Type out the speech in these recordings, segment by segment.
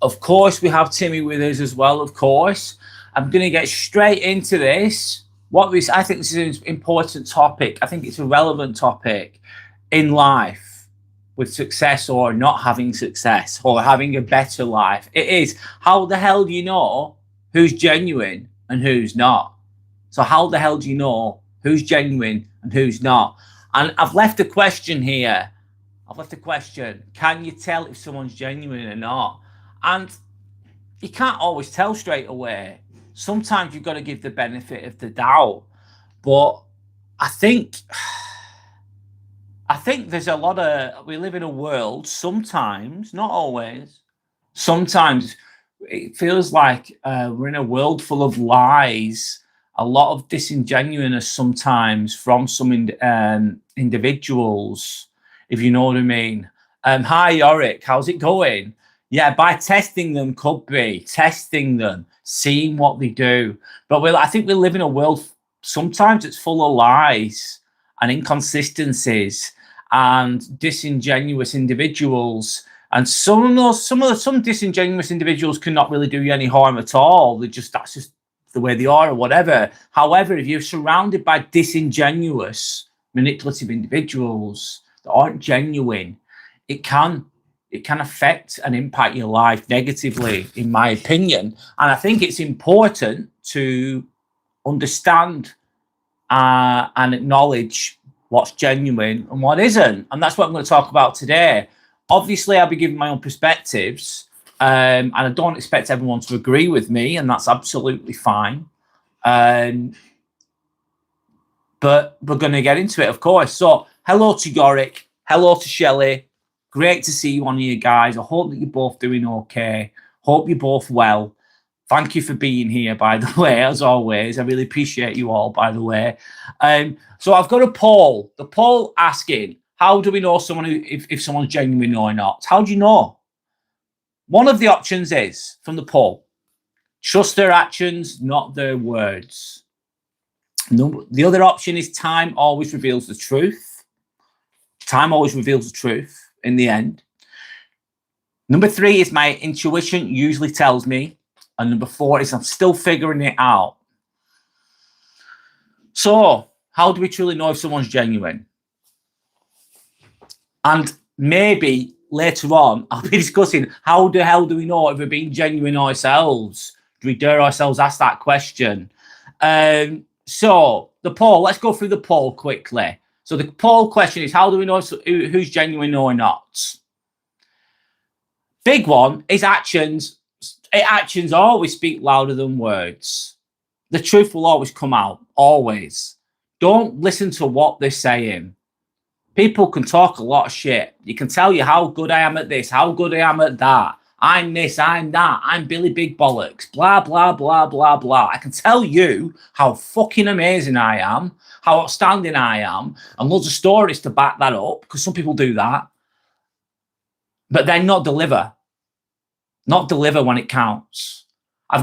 Of course, we have Timmy with us as well, of course. I'm going to get straight into this. I think this is an important topic. I think it's a relevant topic in life with success or not having success or having a better life. It is, how the hell do you know who's genuine and who's not? So how the hell do you know who's genuine and who's not? And I've left a question here. Can you tell if someone's genuine or not? And you can't always tell straight away. Sometimes you've got to give the benefit of the doubt. But I think there's a lot of, we live in a world sometimes, not always, sometimes it feels like we're in a world full of lies, a lot of disingenuousness sometimes from some individuals, if you know what I mean. Hi, Yorick, how's it going? Yeah, by testing them, could be testing them, seeing what they do. But I think we live in a world sometimes it's full of lies and inconsistencies and disingenuous individuals. And some disingenuous individuals cannot really do you any harm at all. That's just the way they are or whatever. However, if you're surrounded by disingenuous, manipulative individuals that aren't genuine, it can affect and impact your life negatively, in my opinion. And I think it's important to understand and acknowledge what's genuine and what isn't. And that's what I'm going to talk about today. Obviously, I'll be giving my own perspectives, and I don't expect everyone to agree with me, and that's absolutely fine. But we're going to get into it, of course. So hello to Yorick. Hello to Shelley. Great to see you on here, guys. I hope that you're both doing okay. Hope you're both well. Thank you for being here, by the way, as always. I really appreciate you all, by the way. So I've got a poll. The poll asking, how do we know someone if someone's genuine or not? How do you know? One of the options is, from the poll, trust their actions, not their words. The other option is time always reveals the truth. Time always reveals the truth in the end. Number 3 is my intuition usually tells me. And number 4 is I'm still figuring it out. So how do we truly know if someone's genuine? And maybe later on, I'll be discussing how the hell do we know if we're being genuine ourselves? Do we dare ourselves ask that question? So the poll, let's go through the poll quickly. So the poll question is, how do we know who's genuine or not? Big one is actions. Actions always speak louder than words. The truth will always come out, always. Don't listen to what they're saying. People can talk a lot of shit. You can tell you how good I am at this, how good I am at that. I'm this, I'm that. I'm Billy Big Bollocks. Blah, blah, blah, blah, blah. I can tell you how fucking amazing I am, how outstanding I am, and loads of stories to back that up, because some people do that. But then not deliver. Not deliver when it counts. I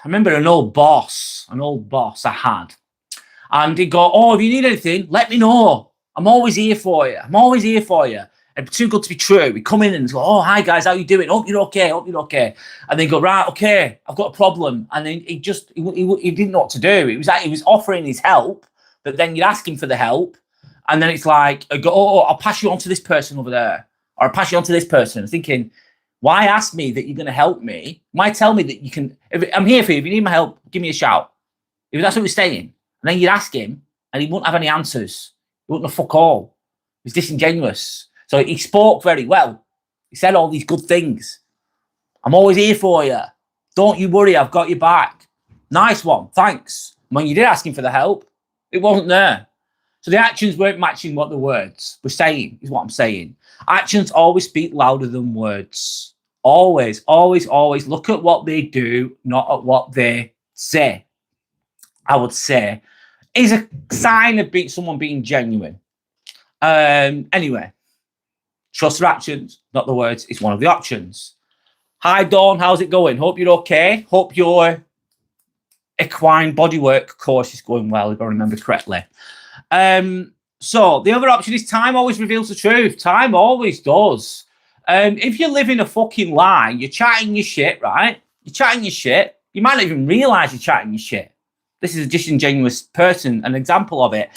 remember an old boss I had. And he'd go, oh, if you need anything, let me know. I'm always here for you. I'm always here for you. And too good to be true. He'd come in and go, oh, hi guys, how you doing? Hope you're okay. Hope you're okay. And then go, right, okay, I've got a problem. And then he didn't know what to do. He was offering his help, but then you'd ask him for the help. And then it's like, I'd go, oh, I'll pass you on to this person over there. Or I'll pass you on to this person. I'm thinking, why ask me that you're going to help me? Why tell me that you can? I'm here for you. If you need my help, give me a shout. If that's what he's saying. And then you'd ask him, and he wouldn't have any answers. He wouldn't have fuck all. He was disingenuous. So he spoke very well. He said all these good things. I'm always here for you. Don't you worry, I've got your back. Nice one, thanks. When you did ask him for the help, it wasn't there. So the actions weren't matching what the words were saying, is what I'm saying. Actions always speak louder than words. Always, always, always look at what they do, not at what they say. I would say is a sign of someone being genuine. Anyway, trust their actions, not the words. It's one of the options. Hi, Dawn. How's it going? Hope you're okay. Hope your equine bodywork course is going well, if I remember correctly. So the other option is time always reveals the truth. Time always does. If you're living a fucking lie, you're chatting your shit, right? You're chatting your shit. You might not even realize you're chatting your shit. This is a disingenuous person, an example of it.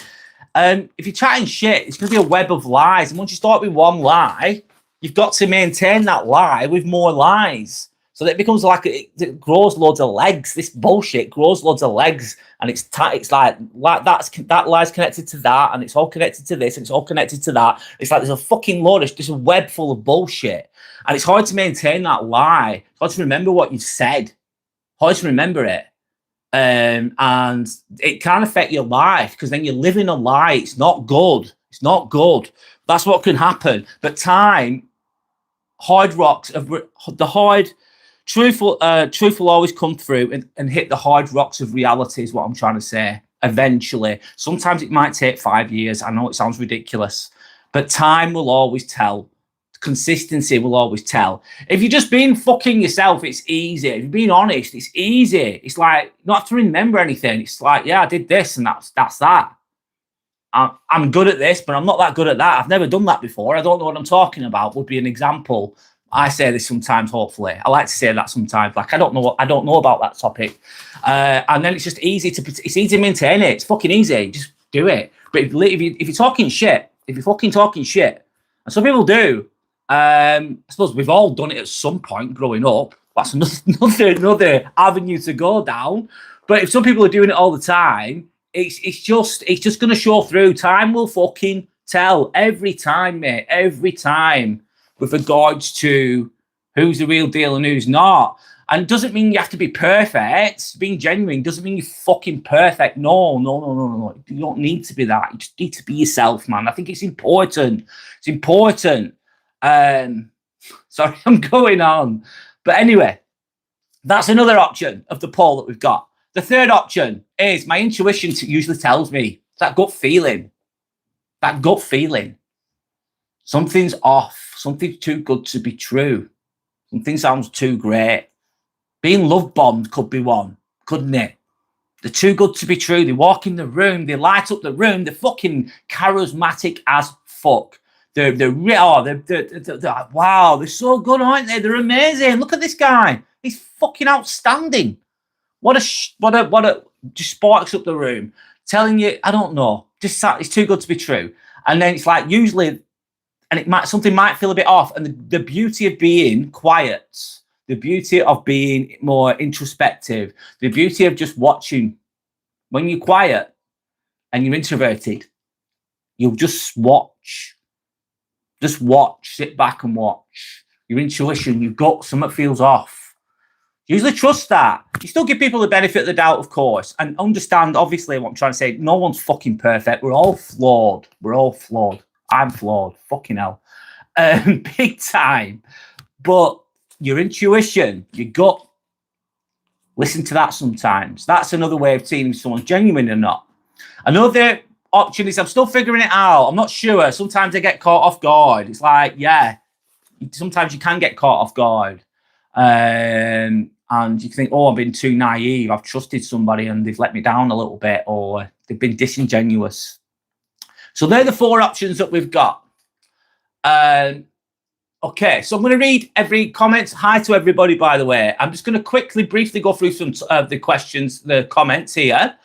If you're chatting shit, it's going to be a web of lies. And once you start with one lie, you've got to maintain that lie with more lies. So that it becomes like it grows loads of legs. This bullshit grows loads of legs, and it's like that lie's connected to that, and it's all connected to this, and it's all connected to that. It's like there's a fucking load of just a web full of bullshit, and it's hard to maintain that lie. It's hard to remember what you've said. Hard to remember it, and it can affect your life because then you're living a lie. It's not good. It's not good. That's what can happen. But time, hard rocks, the hard. Truth will always come through and hit the hard rocks of reality is what I'm trying to say. Eventually. Sometimes it might take 5 years. I know it sounds ridiculous, but time will always tell. Consistency will always tell. If you're just being fucking yourself, it's easy. If you're being honest, it's easy. It's like, you don't have to remember anything. It's like, yeah, I did this and that's that. I'm good at this, but I'm not that good at that. I've never done that before. I don't know what I'm talking about would be an example. I say this sometimes, hopefully. I like to say that sometimes. Like, I don't know about that topic. And then it's just easy to maintain it. It's fucking easy. Just do it. But if you're talking shit, if you're fucking talking shit, and some people do, I suppose we've all done it at some point growing up. That's another avenue to go down. But if some people are doing it all the time, it's just going to show through. Time will fucking tell every time, mate. Every time. With regards to who's the real deal and who's not. And it doesn't mean you have to be perfect. Being genuine doesn't mean you're fucking perfect. No. You don't need to be that. You just need to be yourself, man. I think it's important. It's important. Sorry, I'm going on. But anyway, that's another option of the poll that we've got. The third option is my intuition usually tells me that gut feeling. That gut feeling. Something's off. Something's too good to be true. Something sounds too great. Being love bombed could be one, couldn't it? They're too good to be true. They walk in the room. They light up the room. They're fucking charismatic as fuck. They're wow. They're so good, aren't they? They're amazing. Look at this guy. He's fucking outstanding. What a just sparks up the room, telling you, I don't know, just it's too good to be true. And then it's like usually. And something might feel a bit off. And the beauty of being quiet, the beauty of being more introspective, the beauty of just watching. When you're quiet and you're introverted, you'll just watch. Just watch. Sit back and watch. Your intuition, your gut, something feels off. Usually trust that. You still give people the benefit of the doubt, of course, and understand, obviously, what I'm trying to say. No one's fucking perfect. We're all flawed. We're all flawed. I'm flawed. Fucking hell. Big time. But your intuition, your gut, listen to that sometimes. That's another way of seeing if someone's genuine or not. Another option is I'm still figuring it out. I'm not sure. Sometimes I get caught off guard. It's like, yeah, sometimes you can get caught off guard. And you think, oh, I've been too naive. I've trusted somebody and they've let me down a little bit, or they've been disingenuous. So they're the four options that we've got. Okay, so I'm going to read every comment. Hi to everybody, by the way. I'm just going to briefly go through some of the questions, the comments here.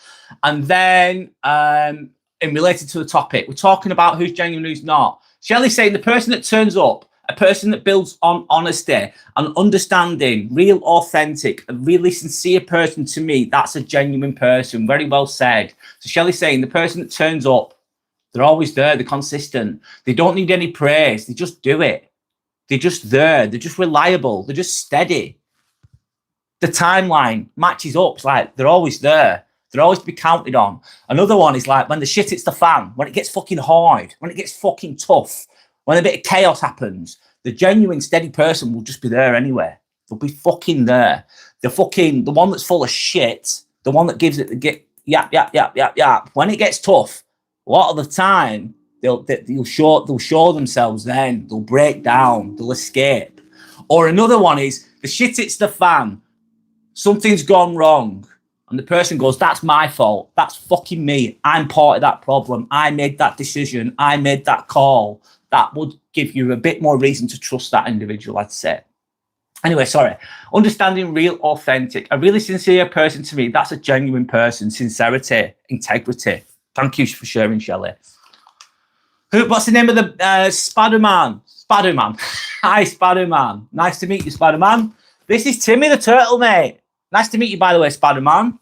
And then in related to the topic, we're talking about who's genuine, who's not. Shelley's saying the person that turns up, a person that builds on honesty and understanding, real, authentic, a really sincere person to me, that's a genuine person. Very well said. So Shelley's saying the person that turns up, they're always there. They're consistent. They don't need any praise. They just do it. They're just there. They're just reliable. They're just steady. The timeline matches up. It's like they're always there. They're always to be counted on. Another one is like when the shit hits the fan, when it gets fucking hard, when it gets fucking tough, when a bit of chaos happens, the genuine steady person will just be there anyway. They'll be fucking there. The one that's full of shit, the one that gives it the yap. When it gets tough, a lot of the time, they'll show themselves then. They'll break down. They'll escape. Or another one is the shit hits the fan. Something's gone wrong. And the person goes, that's my fault. That's fucking me. I'm part of that problem. I made that decision. I made that call. that would give you a bit more reason to trust that individual, I'd say. Anyway, sorry. Understanding real, authentic. A really sincere person to me, that's a genuine person. Sincerity, integrity. Thank you for sharing, Shelley. What's the name of the Spider-Man? Spider-Man. Hi, Spider-Man. Nice to meet you, Spider-Man. This is Timmy the Turtle, mate. Nice to meet you, by the way, Spider-Man.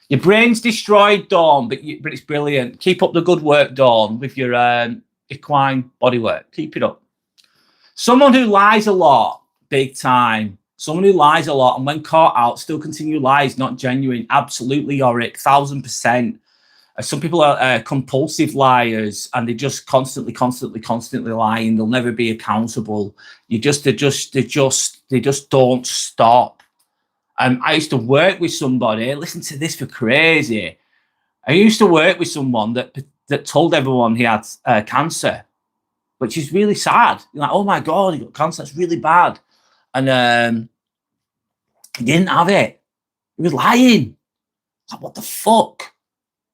Your brain's destroyed, Dawn, but it's brilliant. Keep up the good work, Dawn, with your equine bodywork. Keep it up. Someone who lies a lot, big time. Someone who lies a lot and when caught out, still continue lies, not genuine. Absolutely, Yorick, 1000%. Some people are compulsive liars and they just constantly lying. They'll never be accountable. They just don't stop. I used to work with somebody. Listen to this for crazy. I used to work with someone that told everyone he had cancer, which is really sad. You're like, oh my God, he got cancer. That's really bad. And he didn't have it. He was lying. Like, what the fuck?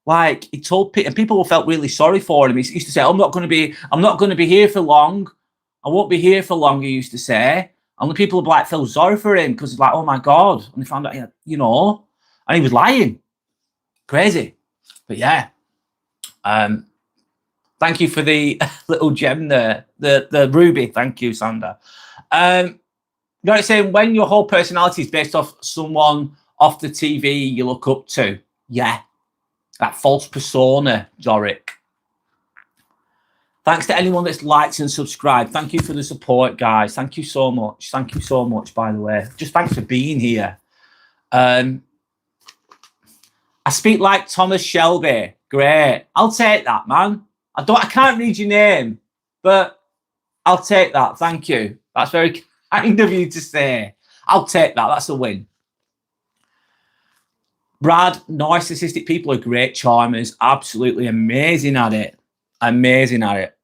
Like, he told people, and people felt really sorry for him. He used to say, I'm not going to be here for long. I won't be here for long, he used to say. And the people like felt sorry for him because it's like, oh my God. And they found out, and he was lying. Crazy. But yeah. Thank you for the little gem there. The ruby. Thank you, Sander. You're saying when your whole personality is based off someone off the TV you look up to. Yeah. That false persona, Doric. Thanks to anyone that's liked and subscribed. Thank you for the support, guys. Thank you so much. Thank you so much, by the way. Just thanks for being here. I speak like Thomas Shelby. Great. I'll take that, man. I can't read your name, but I'll take that. Thank you. That's very kind of you to say. I'll take that. That's a win. Brad, narcissistic people are great charmers. Absolutely amazing at it. Amazing at it.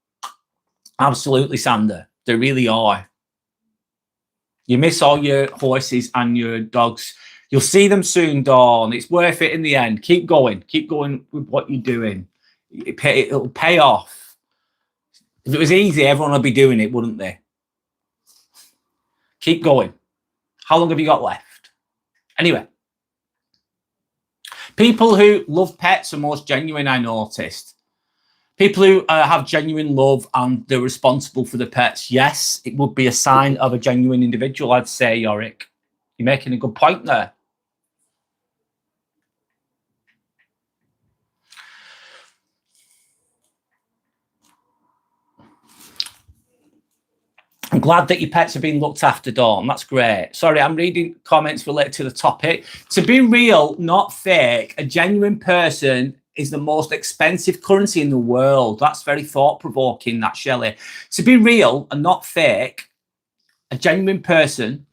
Absolutely, Sander. They really are. You miss all your horses and your dogs. You'll see them soon, Dawn. It's worth it in the end. Keep going. Keep going with what you're doing. It'll pay off. If it was easy, everyone would be doing it, wouldn't they? Keep going. How long have you got left? Anyway. People who love pets are most genuine, I noticed. People who have genuine love and they're responsible for the pets, yes, it would be a sign of a genuine individual, I'd say, Yorick. You're making a good point there. I'm glad that your pets are being looked after, Dawn. That's great. Sorry, I'm reading comments related to the topic. To be real, not fake, a genuine person is the most expensive currency in the world. That's very thought-provoking, that, Shelley. To be real and not fake, a genuine person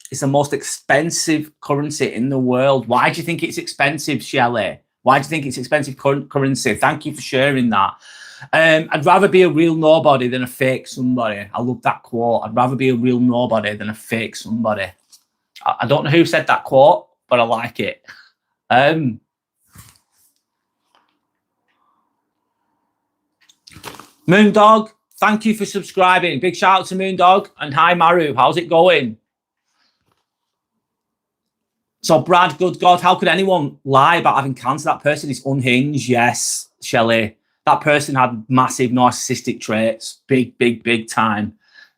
is the most expensive currency in the world. Why do you think it's expensive, Shelley? Why do you think it's expensive currency? Thank you for sharing that. I'd rather be a real nobody than a fake somebody. I love that quote. I'd rather be a real nobody than a fake somebody. I don't know who said that quote, but I like it. Moondog, thank you for subscribing. Big shout out to Moondog. And hi, Maru. How's it going? So, Brad, good God, how could anyone lie about having cancer? That person is unhinged. Yes, Shelley. That person had massive narcissistic traits, big time.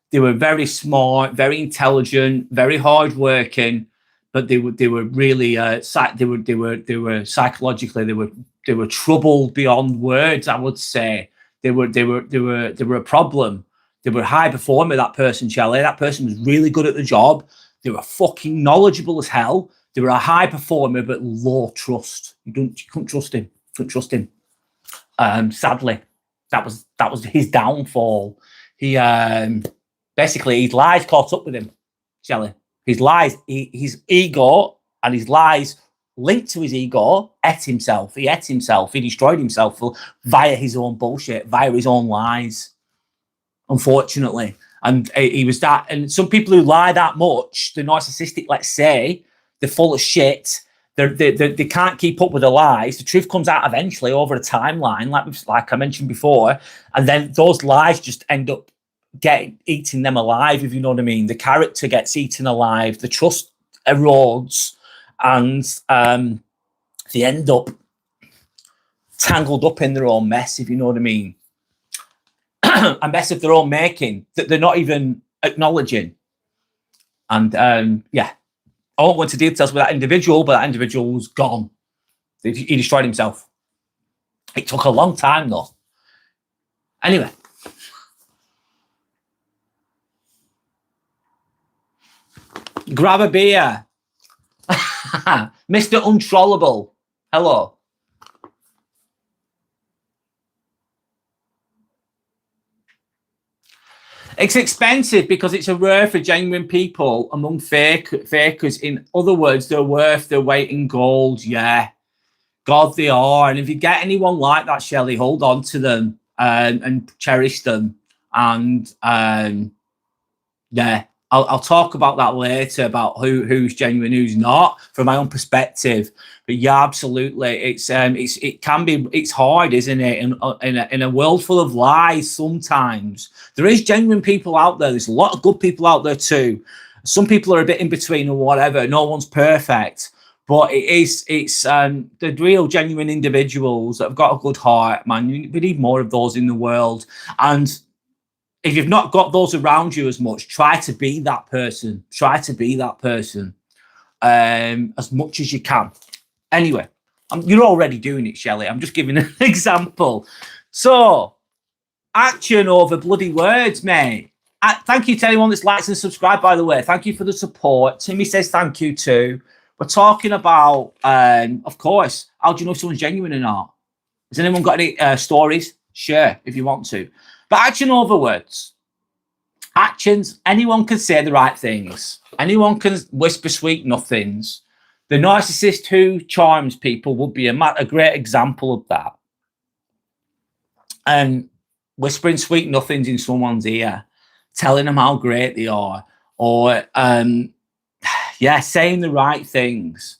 They were very smart, very intelligent, very hardworking, but they were really they were psychologically they were troubled beyond words. I would say they were a problem. They were a high performer. That person, Shelley. That person was really good at the job. They were fucking knowledgeable as hell. They were a high performer, but low trust. You couldn't trust him. Couldn't trust him. Sadly, that was his downfall. He basically his lies caught up with him, Shelley. His lies, his ego and his lies linked to his ego ate himself. He ate himself. He destroyed himself via his own bullshit, via his own lies. Unfortunately, and he was that. And some people who lie that much, they're narcissistic. Let's say they're full of shit. they can't keep up with the lies. The truth comes out eventually over a timeline, like I mentioned before, and then those lies just end up eating them alive, if you know what I mean. The character gets eaten alive, the trust erodes, and they end up tangled up in their own mess, if you know what I mean. A mess of their own making that they're not even acknowledging. And yeah, I won't go into details with that individual, but that individual was gone. He destroyed himself. It took a long time though. Anyway. Grab a beer. Mr. Untrollable. Hello. It's expensive because it's a rare for genuine people among fakers. In other words, they're worth their weight in gold. Yeah. God, they are. And if you get anyone like that, Shelley, hold on to them and cherish them. And yeah, I'll talk about that later, about who's genuine, who's not, from my own perspective. But yeah, absolutely, it's hard, isn't it? In a world full of lies, sometimes there is genuine people out there. There's a lot of good people out there too. Some people are a bit in between or whatever. No one's perfect, but it's the real genuine individuals that have got a good heart, man. We need more of those in the world. And if you've not got those around you as much, try to be that person. Try to be that person as much as you can. Anyway, you're already doing it, Shelley. I'm just giving an example. So, action over bloody words, mate. Thank you to anyone that's liked and subscribed, by the way. Thank you for the support. Timmy says thank you too. We're talking about, of course, how do you know if someone's genuine or not? Has anyone got any stories? Share if you want to. But action over words. Actions, anyone can say the right things. Anyone can whisper sweet nothings. The narcissist who charms people would be a great example of that. And whispering sweet nothings in someone's ear, telling them how great they are, or yeah, saying the right things.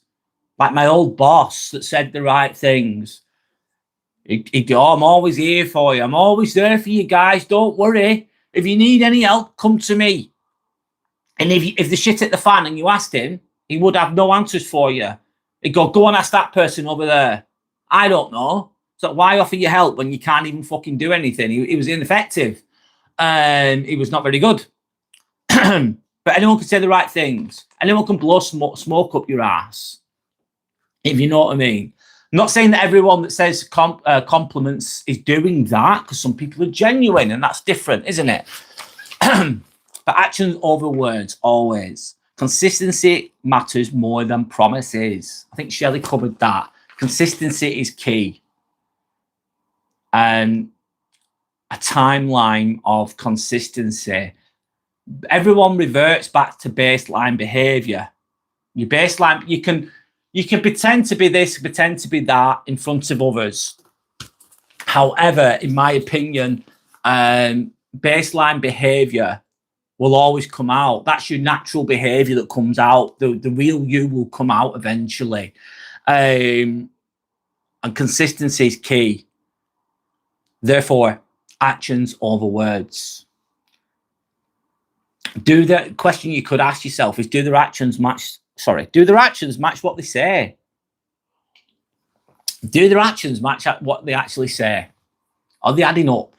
Like my old boss that said the right things. He'd go, oh, I'm always here for you. I'm always there for you guys. Don't worry. If you need any help, come to me. And if the shit hit the fan and you asked him, he would have no answers for you. He'd go and ask that person over there. I don't know. So why offer you help when you can't even fucking do anything? He was ineffective. He was not very good. But anyone can say the right things. Anyone can blow smoke up your ass. If you know what I mean. I'm not saying that everyone that says compliments is doing that, because some people are genuine and that's different, isn't it? But actions over words, always. Consistency matters more than promises. I think Shelley covered that. Consistency is key. And a timeline of consistency. Everyone reverts back to baseline behavior. Your baseline, you can pretend to be this, pretend to be that in front of others. However, in my opinion, baseline behavior will always come out. That's your natural behavior that comes out. The real you will come out eventually. And consistency is key. Therefore, actions over words. The question you could ask yourself is, do their actions match what they say? Do their actions match what they actually say? Are they adding up?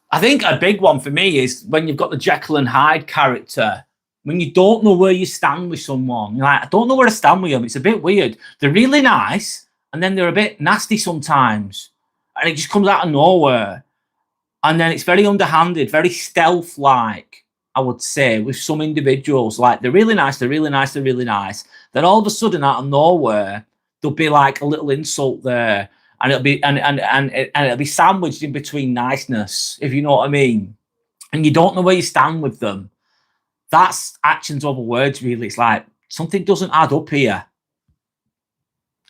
I think a big one for me is when you've got the Jekyll and Hyde character, when you don't know where you stand with someone. You're like, I don't know where to stand with them. It's a bit weird. They're really nice, and then they're a bit nasty sometimes. And it just comes out of nowhere. And then it's very underhanded, very stealth-like, I would say, with some individuals. Like, they're really nice, they're really nice, they're really nice. Then all of a sudden, out of nowhere, there'll be like a little insult there. And it'll be and it'll be sandwiched in between niceness, if you know what I mean. And you don't know where you stand with them. That's actions over words, really. It's like something doesn't add up here.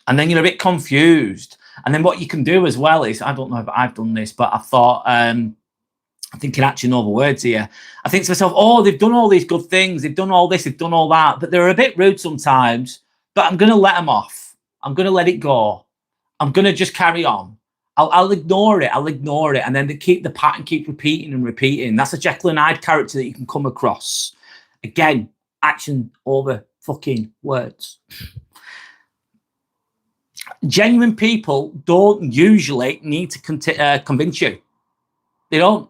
And then you're a bit confused. And then what you can do as well is, I don't know if I've done this, but I thought, I'm thinking action over words here. I think to myself, oh, they've done all these good things. They've done all this, they've done all that. But they're a bit rude sometimes. but I'm going to let them off. I'm going to let it go. I'm going to just carry on. I'll ignore it. I'll ignore it. And then the pattern keep repeating and repeating. That's a Jekyll and Hyde character that you can come across. Again, action over fucking words. Genuine people don't usually need to convince you. They don't.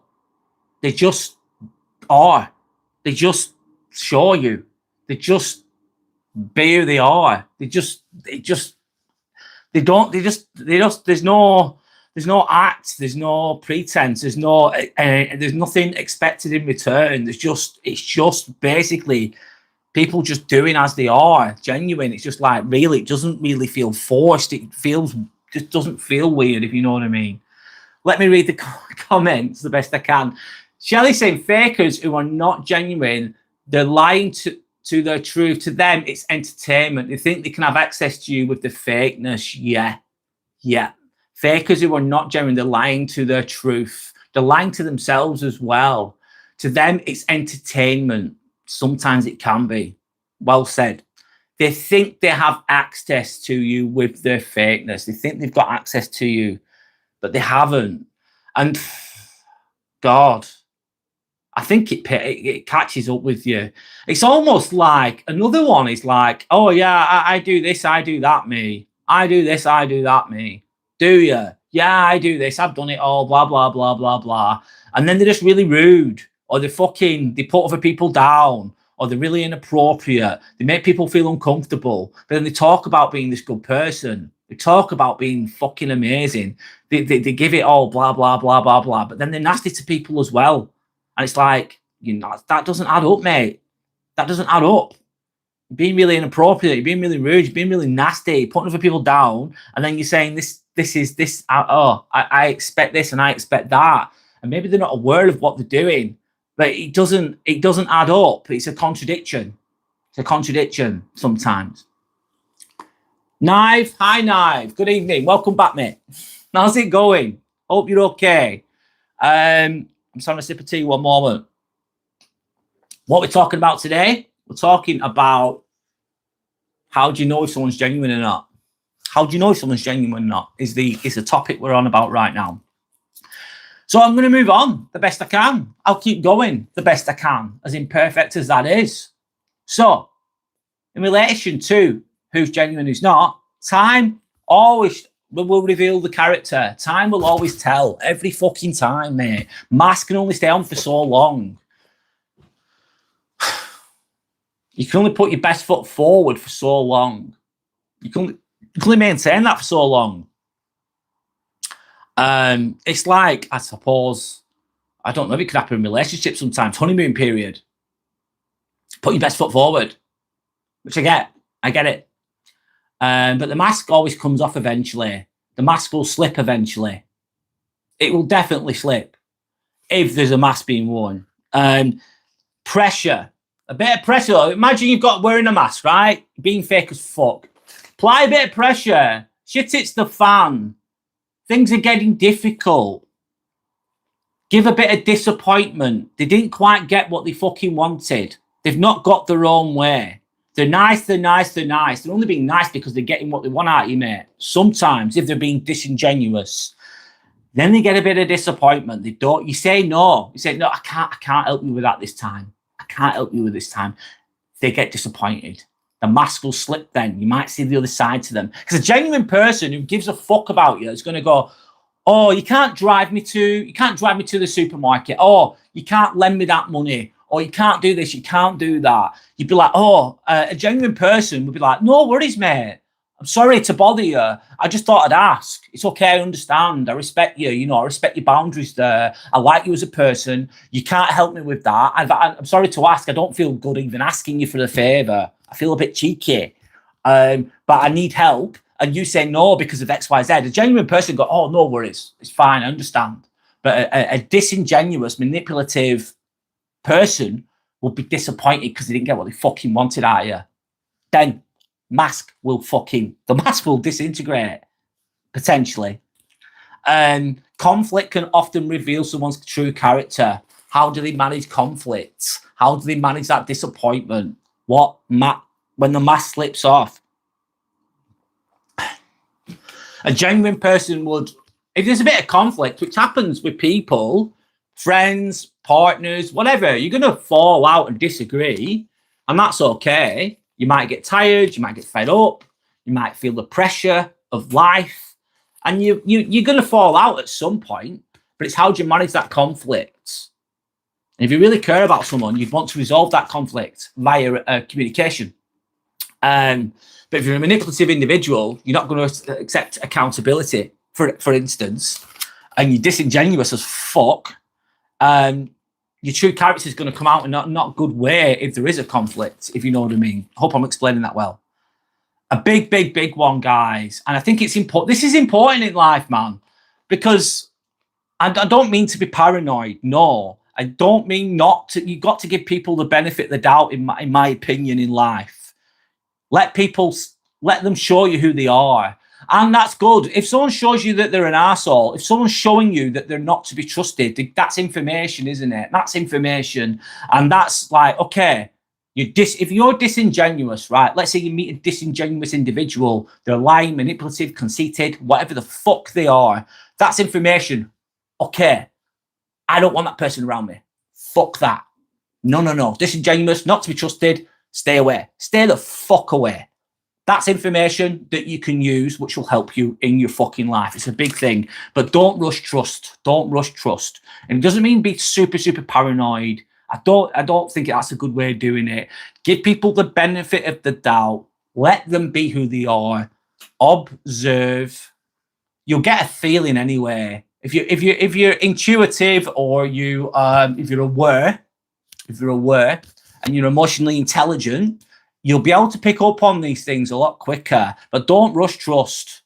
They just are. They just show you. They just be who they are. There's no act, there's no pretense, there's nothing expected in return. It's just basically people just doing as they are, genuine. It's just like, really, it doesn't really feel forced. Just doesn't feel weird, if you know what I mean. Let me read the comments the best I can. Shelley saying, fakers who are not genuine, they're lying to their truth. To them, it's entertainment. They think they can have access to you with the fakeness. Yeah. Fakers who are not genuine, they're lying to their truth. They're lying to themselves as well. To them, it's entertainment. Sometimes it can be. Well said. They think they have access to you with their fakeness. They think they've got access to you, but they haven't. And God, I think it catches up with you. It's almost like another one is like, oh yeah, I do this, I do that, me. I do this, I do that, me. Do you? Yeah, I do this. I've done it all, blah, blah, blah, blah, blah. And then they're just really rude, or they put other people down, or they're really inappropriate. They make people feel uncomfortable. But then they talk about being this good person. They talk about being fucking amazing. They give it all, blah, blah, blah, blah, blah. But then they're nasty to people as well. And it's like, that doesn't add up, mate. That doesn't add up. You're being really inappropriate. You're being really rude. You're being really nasty, putting other people down. And then you're saying I expect this and I expect that. And maybe they're not aware of what they're doing, but it doesn't add up. It's a contradiction. It's a contradiction sometimes. Knife, hi Knife. Good evening. Welcome back, mate. How's it going? Hope you're okay. I'm just having a sip of tea one moment. What we're talking about today, we're talking about how do you know if someone's genuine or not? How do you know if someone's genuine or not is the topic we're on about right now. So I'm going to move on the best I can. I'll keep going the best I can, as imperfect as that is. So in relation to who's genuine, who's not, time always will reveal the character. Time will always tell. Every fucking time, mate. Mask can only stay on for so long. You can only put your best foot forward for so long. You can only maintain that for so long. It's like, I suppose, I don't know if it could happen in relationships sometimes, honeymoon period. Put your best foot forward, which I get it. But the mask always comes off eventually. The mask will slip eventually. It will definitely slip if there's a mask being worn. Pressure. A bit of pressure. Imagine you've got wearing a mask, right? Being fake as fuck. Apply a bit of pressure. Shit hits the fan. Things are getting difficult. Give a bit of disappointment. They didn't quite get what they fucking wanted. They've not got their own way. They're nice. They're only being nice because they're getting what they want out of you, mate. Sometimes, if they're being disingenuous, then they get a bit of disappointment. You say no. You say, no, I can't help you with that this time. I can't help you with this time. They get disappointed. The mask will slip then. You might see the other side to them. Because a genuine person who gives a fuck about you is going to go, oh, you can't drive me to the supermarket. Oh, you can't lend me that money. Or you can't do this, you can't do that. You'd be like, a genuine person would be like, no worries, mate. I'm sorry to bother you. I just thought I'd ask. It's okay, I understand. I respect you. I respect your boundaries there. I like you as a person. You can't help me with that. I'm sorry to ask. I don't feel good even asking you for a favour. I feel a bit cheeky. But I need help. And you say no because of X, Y, Z. A genuine person go, oh, no worries. It's fine, I understand. But a disingenuous, manipulative person will be disappointed because they didn't get what they fucking wanted out of you. Then the mask will disintegrate, potentially. Conflict can often reveal someone's true character. How do they manage conflict? How do they manage that disappointment? When the mask slips off? A genuine person would, if there's a bit of conflict, which happens with people, friends, partners, whatever, you're going to fall out and disagree, and that's okay. You might get tired, you might get fed up, you might feel the pressure of life, and you're going to fall out at some point, but it's how do you manage that conflict? And if you really care about someone, you'd want to resolve that conflict via communication. But if you're a manipulative individual, you're not going to accept accountability, for instance, and you're disingenuous as fuck, your true character is going to come out in not good way if there is a conflict, if you know what I mean. I hope I'm explaining that well. A big one, guys. And I think it's important. This is important in life, man, because I don't mean to be paranoid. No, I don't mean not to. You've got to give people the benefit of the doubt, in my opinion, in life. Let them show you who they are. And that's good. If someone shows you that they're an arsehole, if someone's showing you that they're not to be trusted, that's information, isn't it? That's information. And that's like, okay, if you're disingenuous, right? Let's say you meet a disingenuous individual, they're lying, manipulative, conceited, whatever the fuck they are. That's information. Okay, I don't want that person around me. Fuck that. No. Disingenuous, not to be trusted. Stay away. Stay the fuck away. That's information that you can use, which will help you in your fucking life. It's a big thing. But don't rush trust. Don't rush trust. And it doesn't mean be super paranoid. I don't think that's a good way of doing it. Give people the benefit of the doubt. Let them be who they are. Observe. You'll get a feeling anyway. If you're intuitive, or if you're aware, and you're emotionally intelligent, you'll be able to pick up on these things a lot quicker. But don't rush trust.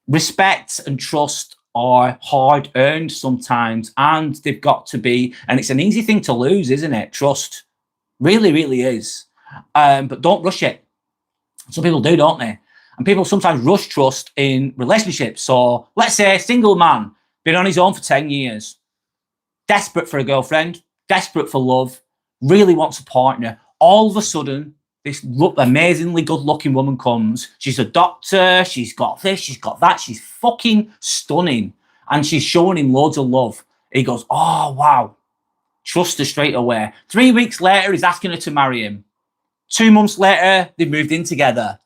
Respect and trust are hard earned sometimes, and they've got to be, and it's an easy thing to lose, isn't it? Trust really is. But don't rush it. Some people do, don't they? And people sometimes rush trust in relationships. So let's say a single man, been on his own for 10 years, desperate for a girlfriend, desperate for love, really wants a partner. All of a sudden, this amazingly good-looking woman comes. She's a doctor. She's got this. She's got that. She's fucking stunning. And she's showing him loads of love. He goes, oh, wow. Trust her straight away. 3 weeks later, he's asking her to marry him. 2 months later, they've moved in together.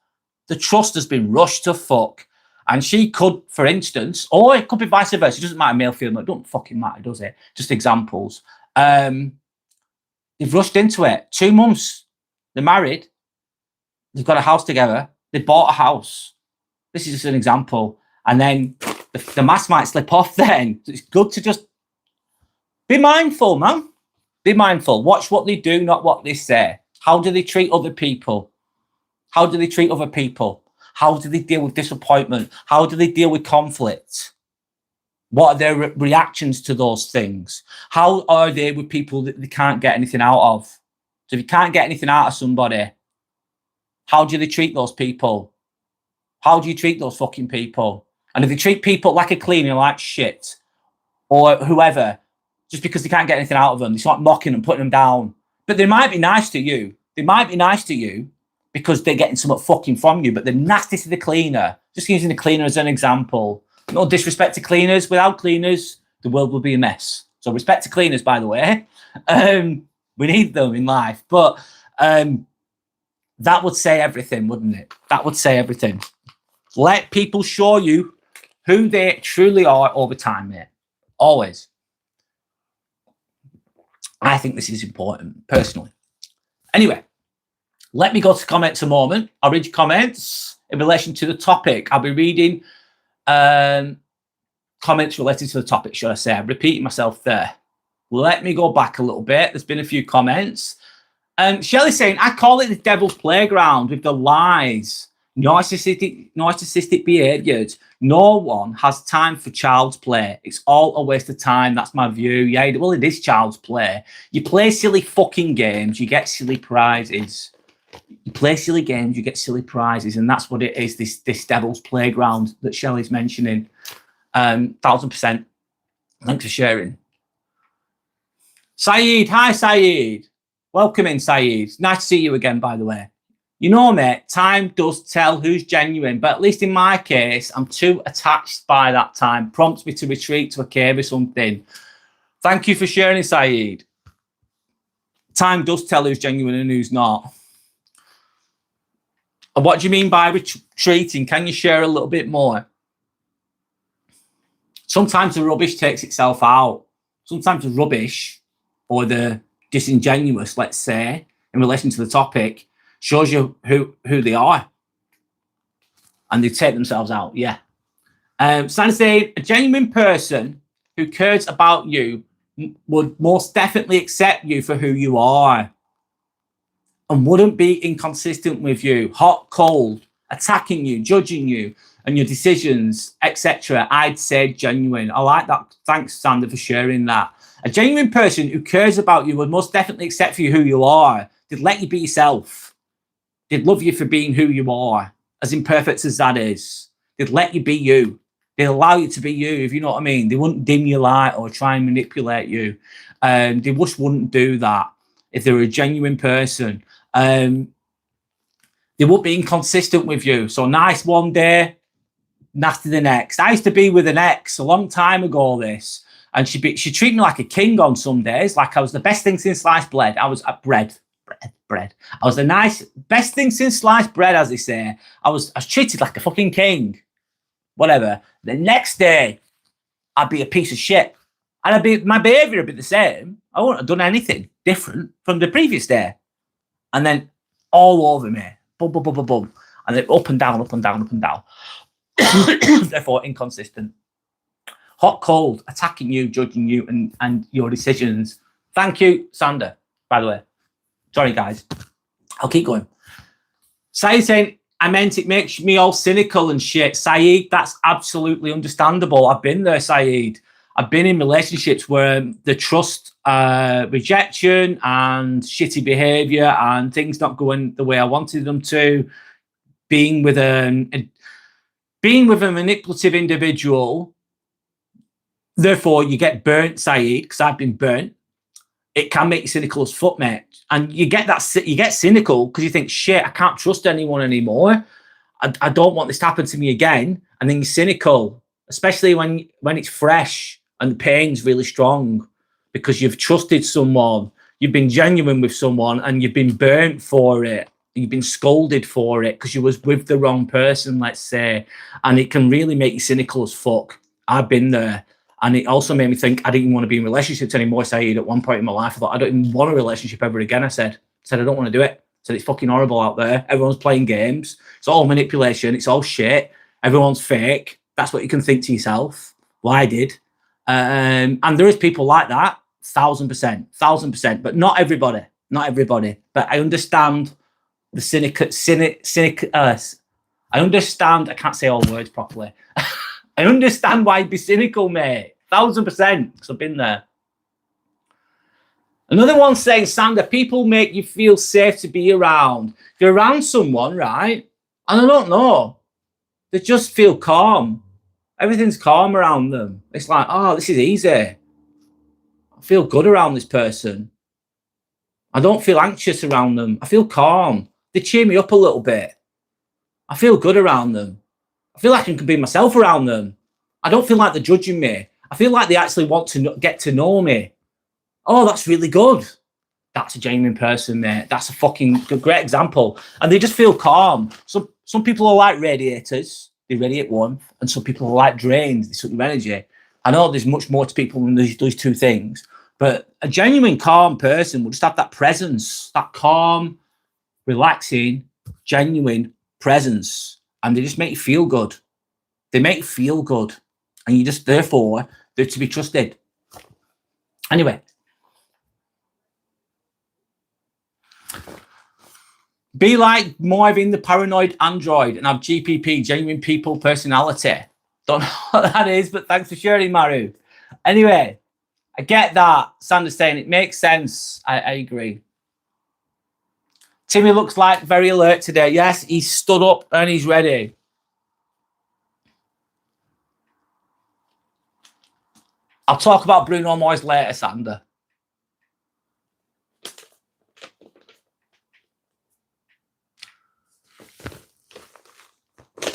The trust has been rushed to fuck. And she could, for instance, or it could be vice versa. It doesn't matter, male, female. It don't fucking matter, does it? Just examples. They've rushed into it. 2 months. They're married. They've got a house together. They bought a house. This is just an example. And then the mask might slip off then. It's good to just be mindful, man. Be mindful. Watch what they do, not what they say. How do they treat other people? How do they treat other people? How do they deal with disappointment? How do they deal with conflict? What are their reactions to those things? How are they with people that they can't get anything out of? So if you can't get anything out of somebody, how do they treat those people? How do you treat those fucking people? And if they treat people like a cleaner, like shit, or whoever, just because they can't get anything out of them, they start mocking them, putting them down. But they might be nice to you. They might be nice to you because they're getting something fucking from you, but they're nasty to the cleaner. Just using the cleaner as an example. No disrespect to cleaners. Without cleaners, the world will be a mess. So respect to cleaners, by the way. We need them in life. But that would say everything, wouldn't it? That would say everything. Let people show you who they truly are over time, mate. Always. I think this is important, personally. Anyway, let me go to comments a moment. I'll read your comments in relation to the topic. I'll be reading comments related to the topic, should I say. I'm repeating myself there. Let me go back a little bit. There's been a few comments. Shelley's saying, I call it the devil's playground with the lies, narcissistic behaviours. No one has time for child's play. It's all a waste of time. That's my view. Yeah, well, it is child's play. You play silly fucking games, you get silly prizes. You play silly games, you get silly prizes, and that's what it is, this devil's playground that Shelley's mentioning. 1000%. Thanks for sharing. Saeed, hi Saeed. Welcome in, Saeed. Nice to see you again, by the way. You know, mate, time does tell who's genuine, but at least in my case, I'm too attached by that time. Prompts me to retreat to a cave or something. Thank you for sharing, Saeed. Time does tell who's genuine and who's not. And what do you mean by retreating? Can you share a little bit more? Sometimes the rubbish takes itself out. Sometimes the rubbish or the disingenuous, let's say, in relation to the topic, shows you who they are. And they take themselves out, yeah. Stan saying, a genuine person who cares about you would most definitely accept you for who you are and wouldn't be inconsistent with you, hot, cold, attacking you, judging you and your decisions, etc. I'd say genuine. I like that. Thanks, Sander, for sharing that. A genuine person who cares about you would most definitely accept you who you are. They'd let you be yourself. They'd love you for being who you are, as imperfect as that is. They'd let you be you. They'd allow you to be you, if you know what I mean. They wouldn't dim your light or try and manipulate you. They just wouldn't do that if they were a genuine person. They would be inconsistent with you. So nice one day, nasty the next. I used to be with an ex a long time ago, this, and she treated me like a king on some days, like I was the best thing since sliced bread. I was bread. I was the best thing since sliced bread, as they say. I was treated like a fucking king. Whatever. The next day, I'd be a piece of shit. And my behaviour would be the same. I wouldn't have done anything different from the previous day. And then all over me. Boom, boom, boom, boom, boom. And then up and down, up and down, up and down. Therefore, inconsistent. Hot, cold, attacking you, judging you and your decisions. Thank you, Sander, by the way. Sorry, guys. I'll keep going. Saeed saying, I meant it makes me all cynical and shit. Saeed, that's absolutely understandable. I've been there, Saeed. I've been in relationships where the trust rejection and shitty behavior and things not going the way I wanted them to. Being with a manipulative individual, therefore you get burnt, Saeed, because I've been burnt. It can make you cynical as fuck, mate. And you get cynical because you think, shit, I can't trust anyone anymore. I don't want this to happen to me again. And then you're cynical, especially when it's fresh and the pain's really strong because you've trusted someone, you've been genuine with someone and you've been burnt for it. You've been scolded for it because you was with the wrong person, let's say. And it can really make you cynical as fuck. I've been there. And it also made me think I didn't even want to be in relationships anymore, Saeed. At one point in my life, I thought, I don't even want a relationship ever again, I said, I don't want to do it. I said, it's fucking horrible out there. Everyone's playing games. It's all manipulation. It's all shit. Everyone's fake. That's what you can think to yourself. Well, I did. And there is people like that, 1,000%, but not everybody. But I understand the cynic. I understand. I can't say all words properly. I understand why you'd be cynical, mate. 1,000%, because I've been there. Another one saying, Sander, people make you feel safe to be around. You're around someone, right? And I don't know. They just feel calm. Everything's calm around them. It's like, oh, this is easy. I feel good around this person. I don't feel anxious around them. I feel calm. They cheer me up a little bit. I feel good around them. I feel like I can be myself around them. I don't feel like they're judging me. I feel like they actually want to get to know me. Oh, that's really good. That's a genuine person, mate. That's a fucking great example. And they just feel calm. Some people are like radiators. They radiate warmth. And some people are like drains. They suck your energy. I know there's much more to people than those two things. But a genuine calm person will just have that presence, that calm, relaxing, genuine presence. And they just make you feel good. They make you feel good. And you just, therefore, they're to be trusted. Anyway. Be like Marvin the paranoid android and have GPP, genuine people personality. Don't know what that is, but thanks for sharing, Maru. Anyway, I get that. Sander's saying it makes sense. I agree. Timmy looks like very alert today. Yes, he's stood up and he's ready. I'll talk about Bruno Mars later, Sander.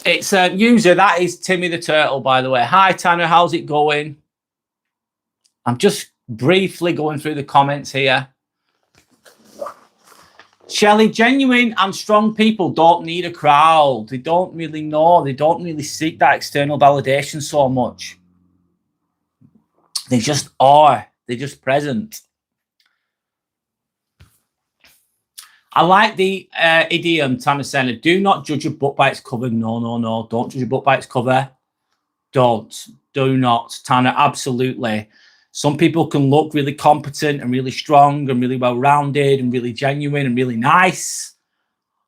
It's a user. That is Timmy the Turtle, by the way. Hi, Tanner. How's it going? I'm just briefly going through the comments here. Shelley, genuine and strong people don't need a crowd. They don't really know. They don't really seek that external validation so much. They just are. They're just present. I like the idiom, Tanner Senna. Do not judge a book by its cover. No, no, no. Don't judge a book by its cover. Don't. Do not. Tanner, absolutely. Some people can look really competent and really strong and really well-rounded and really genuine and really nice.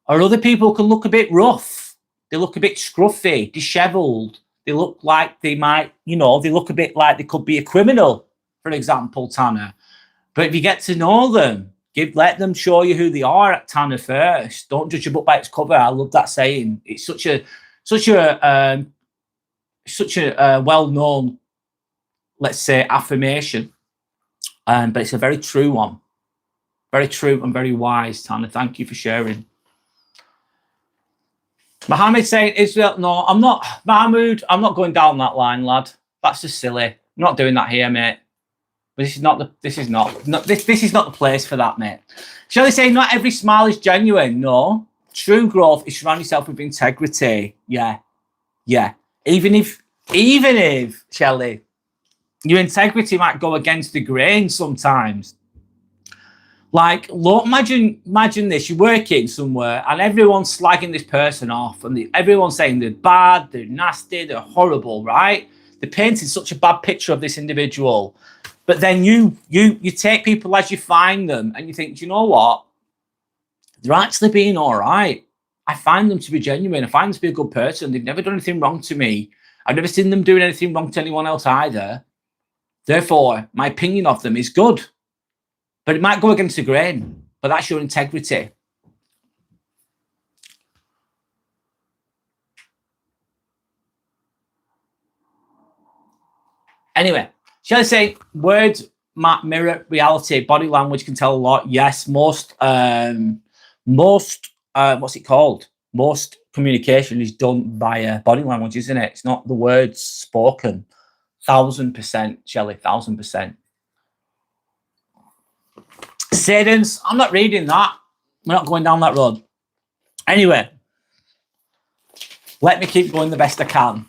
Or other people can look a bit rough. They look a bit scruffy, disheveled. They look like they might, they look a bit like they could be a criminal, for example, Tanner. But if you get to know them, let them show you who they are at Tanner first. Don't judge a book by its cover. I love that saying. It's such a well-known, let's say, affirmation, but it's a very true one. Very true and very wise, Tanner. Thank you for sharing. Mohammed saying Israel. No, I'm not. Mahmoud, I'm not going down that line, lad. That's just silly. I'm not doing that here, mate. This is not the place for that, mate. Shall they say not every smile is genuine? No. True growth is surround yourself with integrity. Yeah. Even if, Shelley, your integrity might go against the grain sometimes. Like, look, imagine this. You're working somewhere and everyone's slagging this person off and everyone's saying they're bad, they're nasty, they're horrible, right? They're painting such a bad picture of this individual. But then you take people as you find them and you think, do you know what? They're actually being all right. I find them to be genuine. I find them to be a good person. They've never done anything wrong to me. I've never seen them doing anything wrong to anyone else either. Therefore, my opinion of them is good. But it might go against the grain. But that's your integrity. Anyway, shall I say words mirror reality? Body language can tell a lot. Yes, most what's it called? Most communication is done via body language, isn't it? It's not the words spoken. 1000%, Shelley, 1000%. Sadens, I'm not reading that. We're not going down that road. Anyway, let me keep going the best I can.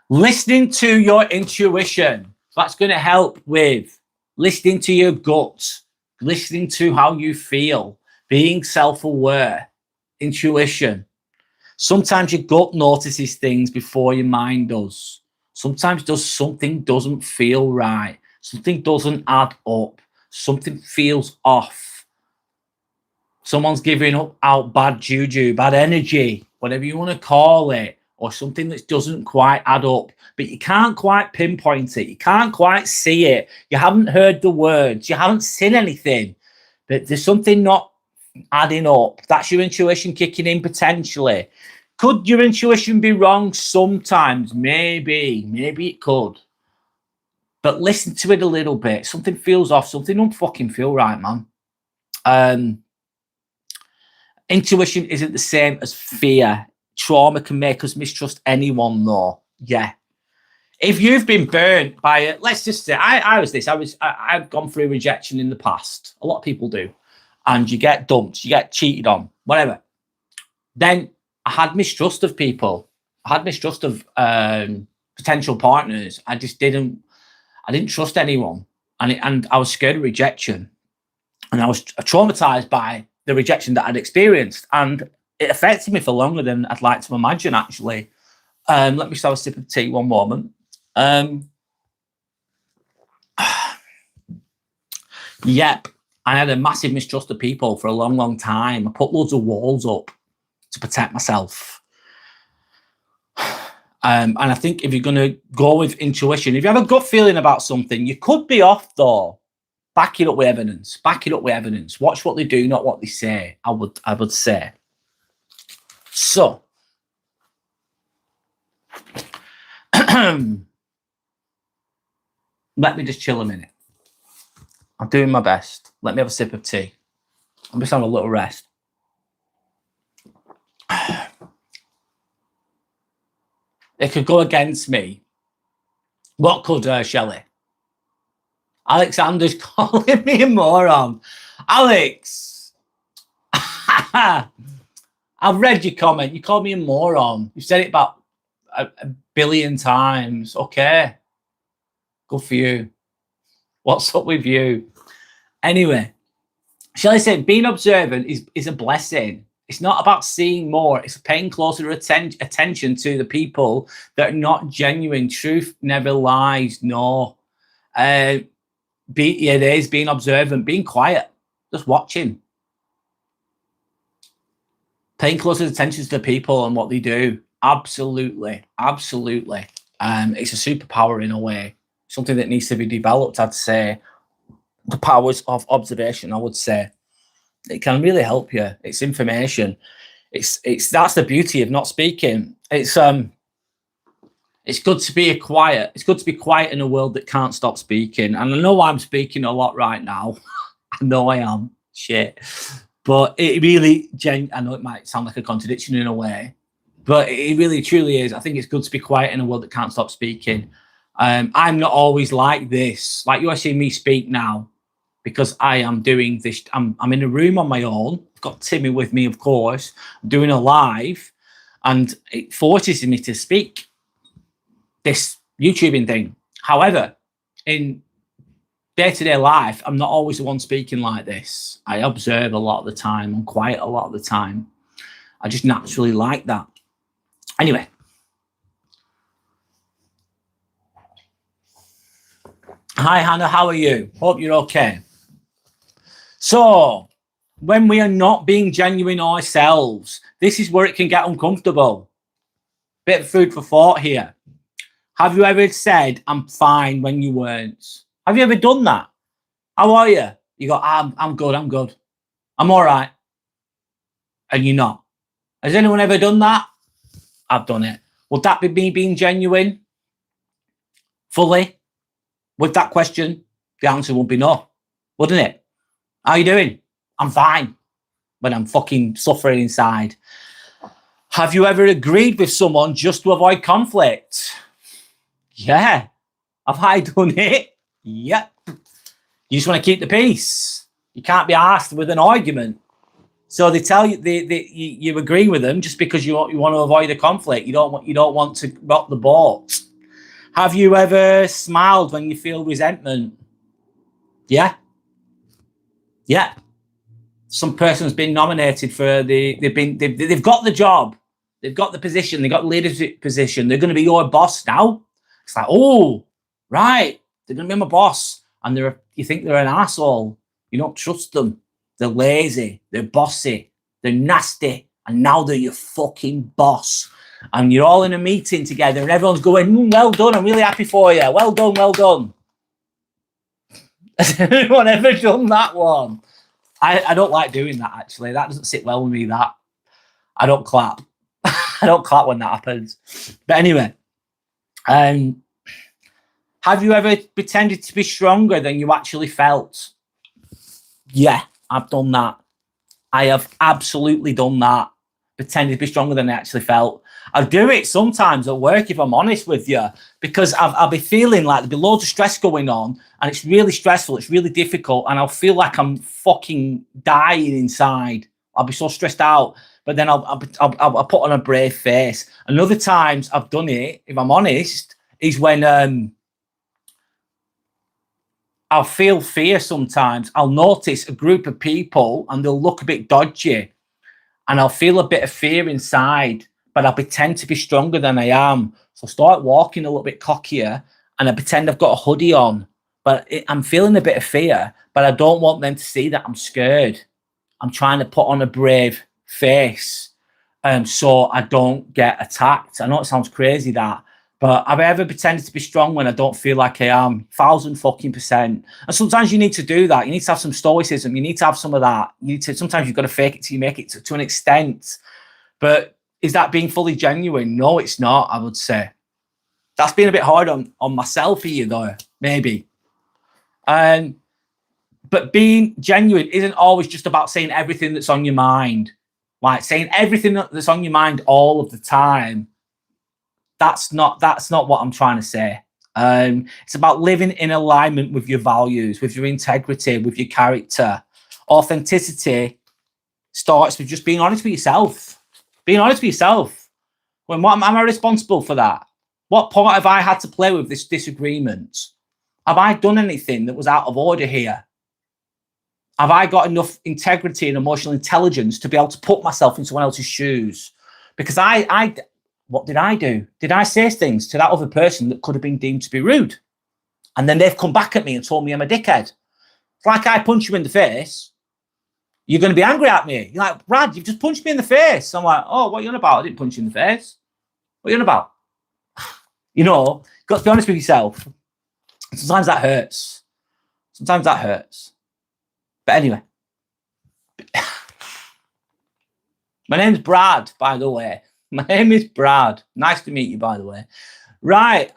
Listening to your intuition. That's going to help with listening to your gut, listening to how you feel, being self-aware, intuition. Sometimes your gut notices things before your mind does. Sometimes something doesn't feel right. Something doesn't add up. Something feels off. Someone's giving out bad juju, bad energy, whatever you want to call it, or something that doesn't quite add up, but you can't quite pinpoint it. You can't quite see it. You haven't heard the words. You haven't seen anything, but there's something not adding up. That's your intuition kicking in potentially. Could your intuition be wrong sometimes? Maybe it could. But listen to it a little bit. Something feels off. Something don't fucking feel right, man. Intuition isn't the same as fear. Trauma can make us mistrust anyone, though. Yeah. If you've been burnt by let's just say I've gone through rejection in the past. A lot of people do. And you get dumped, you get cheated on, whatever. Then I had mistrust of people. I had mistrust of potential partners. I didn't trust anyone. And I was scared of rejection. And I was traumatized by the rejection that I'd experienced. And it affected me for longer than I'd like to imagine, actually. Let me just have a sip of tea one moment. Yep. I had a massive mistrust of people for a long, long time. I put loads of walls up to protect myself. And I think if you're going to go with intuition, if you have a gut feeling about something, you could be off, though. Back it up with evidence. Back it up with evidence. Watch what they do, not what they say, I would say. So, let me just chill a minute. I'm doing my best. Let me have a sip of tea. I'm just having a little rest. It could go against me. What could Shelley? Alexander's calling me a moron. Alex, I've read your comment. You called me a moron. You said it about a billion times. Okay. Good for you. What's up with you? Anyway, Shelley said being observant is a blessing. It's not about seeing more. It's paying closer attention to the people that are not genuine. Truth never lies. No. It is being observant, being quiet, just watching. Paying closer attention to the people and what they do. Absolutely. Absolutely. It's a superpower in a way. Something that needs to be developed, I'd say. The powers of observation, I would say. It can really help you. It's information. It's that's the beauty of not speaking. It's good to be quiet. It's good to be quiet in a world that can't stop speaking. And I know I'm speaking a lot right now. I know I am. Shit. But it really, I know it might sound like a contradiction in a way, but it really truly is. I think it's good to be quiet in a world that can't stop speaking. I'm not always like this. Like you are seeing me speak now, because I am doing this. I'm in a room on my own. I've got Timmy with me, of course. I'm doing a live, and it forces me to speak this YouTubing thing. However, in day-to-day life, I'm not always the one speaking like this. I observe a lot of the time. I'm quiet a lot of the time. I just naturally like that. Anyway. Hi, Hannah. How are you? Hope you're okay. So, when we are not being genuine ourselves, this is where it can get uncomfortable. Bit of food for thought here. Have you ever said, I'm fine, when you weren't? Have you ever done that? How are you? You go, I'm good, I'm good. I'm all right. And you're not. Has anyone ever done that? I've done it. Would that be me being genuine? Fully? With that question, the answer would be no, wouldn't it? How are you doing? I'm fine. But I'm fucking suffering inside. Have you ever agreed with someone just to avoid conflict? Yeah. Have I done it? Yep. You just want to keep the peace. You can't be asked with an argument. So they tell you you agree with them just because you want to avoid the conflict. You don't want to rock the boat. Have you ever smiled when you feel resentment? Yeah. Yeah. Some person's been nominated for they've got the job, they've got the position, they've got the leadership position. They're going to be your boss now. It's like, oh, right, they're going to be my boss, and you think they're an asshole. You don't trust them. They're lazy. They're bossy. They're nasty, and now they're your fucking boss. And you're all in a meeting together, and everyone's going, well done. I'm really happy for you. Well done. Well done. Has anyone ever done that one? I don't like doing that, actually. That doesn't sit well with me, that. I don't clap. I don't clap when that happens. But anyway, have you ever pretended to be stronger than you actually felt? Yeah, I've done that. I have absolutely done that. Pretended to be stronger than I actually felt. I do it sometimes at work, if I'm honest with you, because I'll be feeling like there'll be loads of stress going on, and it's really stressful, it's really difficult, and I'll feel like I'm fucking dying inside. I'll be so stressed out, but then I'll put on a brave face. And other times I've done it, if I'm honest, is when I'll feel fear sometimes. I'll notice a group of people and they'll look a bit dodgy, and I'll feel a bit of fear inside, but I'll pretend to be stronger than I am. So I start walking a little bit cockier, and I pretend I've got a hoodie on, but I'm feeling a bit of fear, but I don't want them to see that I'm scared. I'm trying to put on a brave face, so I don't get attacked. I know it sounds crazy, that, but have I ever pretended to be strong when I don't feel like I am? 1,000% And sometimes you need to do that. You need to have some stoicism. You need to have some of that. Sometimes you've got to fake it till you make it to an extent. But is that being fully genuine? No, it's not, I would say. That's been a bit hard on myself here, though, maybe. But being genuine isn't always just about saying everything that's on your mind. Like saying everything that's on your mind all of the time. That's not what I'm trying to say. It's about living in alignment with your values, with your integrity, with your character. Authenticity starts with just being honest with yourself. Being honest with yourself. When what am I responsible for that? What part have I had to play with this disagreement? Have I done anything that was out of order here? Have I got enough integrity and emotional intelligence to be able to put myself in someone else's shoes? Because what did I do? Did I say things to that other person that could have been deemed to be rude? And then they've come back at me and told me I'm a dickhead. It's like I punch you in the face. You're going to be angry at me. You're like, Brad, you've just punched me in the face. I'm like, oh, what are you on about? I didn't punch you in the face. What are you on about? You know, you've got to be honest with yourself. Sometimes that hurts. Sometimes that hurts. But anyway. My name's Brad, by the way. My name is Brad. Nice to meet you, by the way. Right.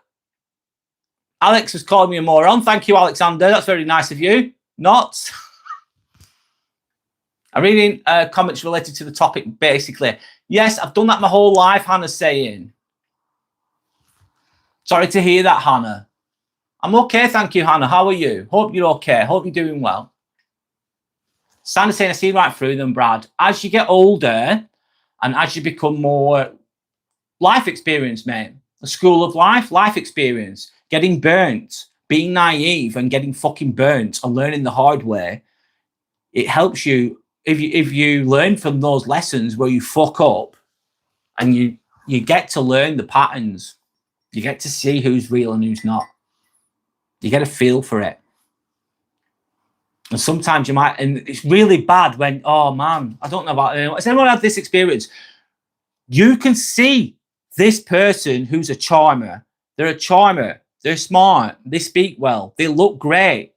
Alex has called me a moron. Thank you, Alexander. That's very nice of you. Not. I'm reading comments related to the topic, basically. Yes, I've done that my whole life, Hannah's saying. Sorry to hear that, Hannah. I'm okay, thank you, Hannah. How are you? Hope you're okay. Hope you're doing well. Sandra's saying, I see right through them, Brad. As you get older and as you become more life experience, mate, the school of life experience, getting burnt, being naive and getting fucking burnt and learning the hard way, it helps you if you learn from those lessons where you fuck up and you get to learn the patterns. You get to see who's real and who's not. You get a feel for it. And sometimes you might, and it's really bad when, oh man, I don't know about anyone. Has anyone had this experience? You can see this person who's a charmer. They're a charmer. They're smart. They speak well. They look great.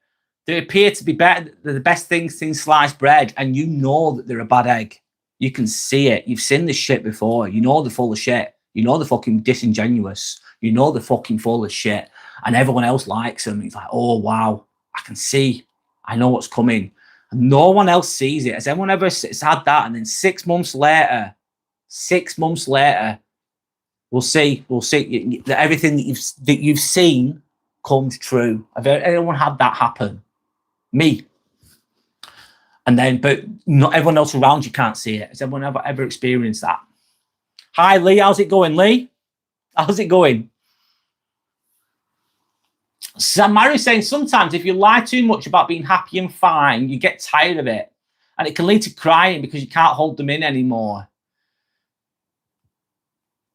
They appear to be better. They're the best things since sliced bread. And you know that they're a bad egg. You can see it. You've seen this shit before. You know they're full of shit. You know they're fucking disingenuous. You know they're fucking full of shit. And everyone else likes them. It's like, oh, wow, I can see. I know what's coming. And no one else sees it. Has anyone ever had that? And then 6 months later, we'll see that everything that you've seen comes true. Have anyone had that happen? Me. And then, but not everyone else around you can't see it. Has anyone ever experienced that? Hi, Lee. How's it going, Lee? How's it going? Sam Mary's saying sometimes if you lie too much about being happy and fine, you get tired of it. And it can lead to crying because you can't hold them in anymore.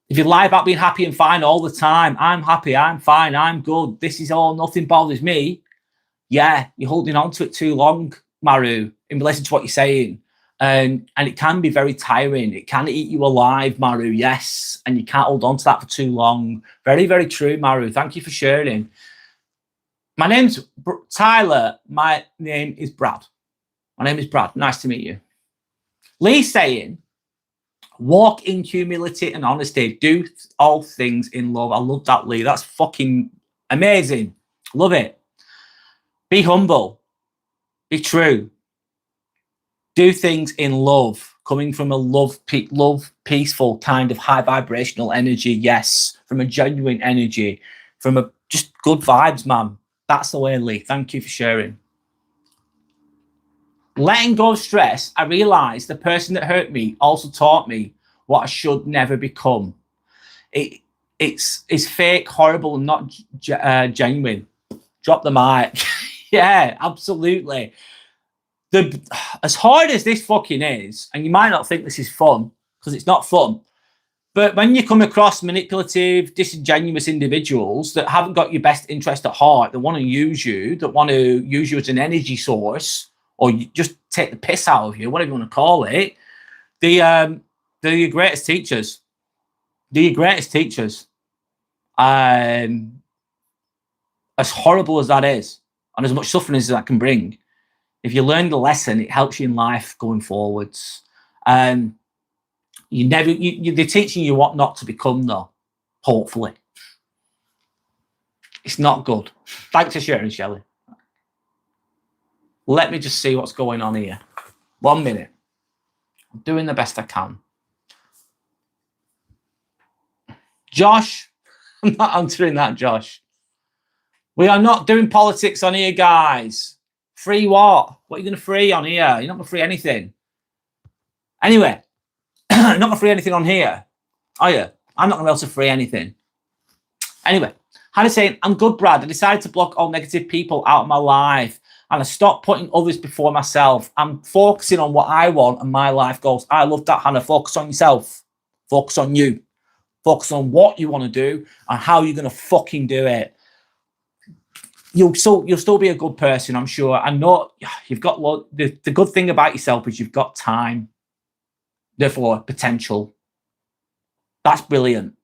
If you lie about being happy and fine all the time, I'm happy, I'm fine, I'm good, this is all, nothing bothers me. Yeah, you're holding on to it too long, Maru, in relation to what you're saying. And it can be very tiring. It can eat you alive, Maru, yes. And you can't hold on to that for too long. Very, very true, Maru. Thank you for sharing. My name's Tyler. My name is Brad. My name is Brad. Nice to meet you. Lee saying, walk in humility and honesty. Do all things in love. I love that, Lee. That's fucking amazing. Love it. Be humble. Be true. Do things in love. Coming from a love, peaceful kind of high vibrational energy. Yes. From a genuine energy. From a just good vibes, man. That's the way, Lee. Thank you for sharing. Letting go of stress, I realized the person that hurt me also taught me what I should never become. It's fake, horrible, and not genuine. Drop the mic. Yeah, absolutely. As hard as this fucking is, and you might not think this is fun, because it's not fun, but when you come across manipulative, disingenuous individuals that haven't got your best interest at heart, that want to use you, that want to use you as an energy source, or you just take the piss out of you, whatever you want to call it, they're your greatest teachers. They're your greatest teachers. As horrible as that is, and as much suffering as that can bring, if you learn the lesson, it helps you in life going forwards. They're teaching you what not to become, though. Hopefully, it's not good. Thanks for sharing, Shelley. Let me just see what's going on here. 1 minute. I'm doing the best I can. Josh, I'm not answering that, Josh. We are not doing politics on here, guys. Free what? What are you going to free on here? You're not going to free anything. Anyway, not going to free anything on here, are you? I'm not going to be able to free anything. Anyway, Hannah's saying, I'm good, Brad. I decided to block all negative people out of my life and I stopped putting others before myself. I'm focusing on what I want and my life goals. I love that, Hannah. Focus on yourself. Focus on you. Focus on what you want to do and how you're going to fucking do it. You'll still be a good person, I'm sure. I know you've got the good thing about yourself is you've got time, therefore potential. That's brilliant.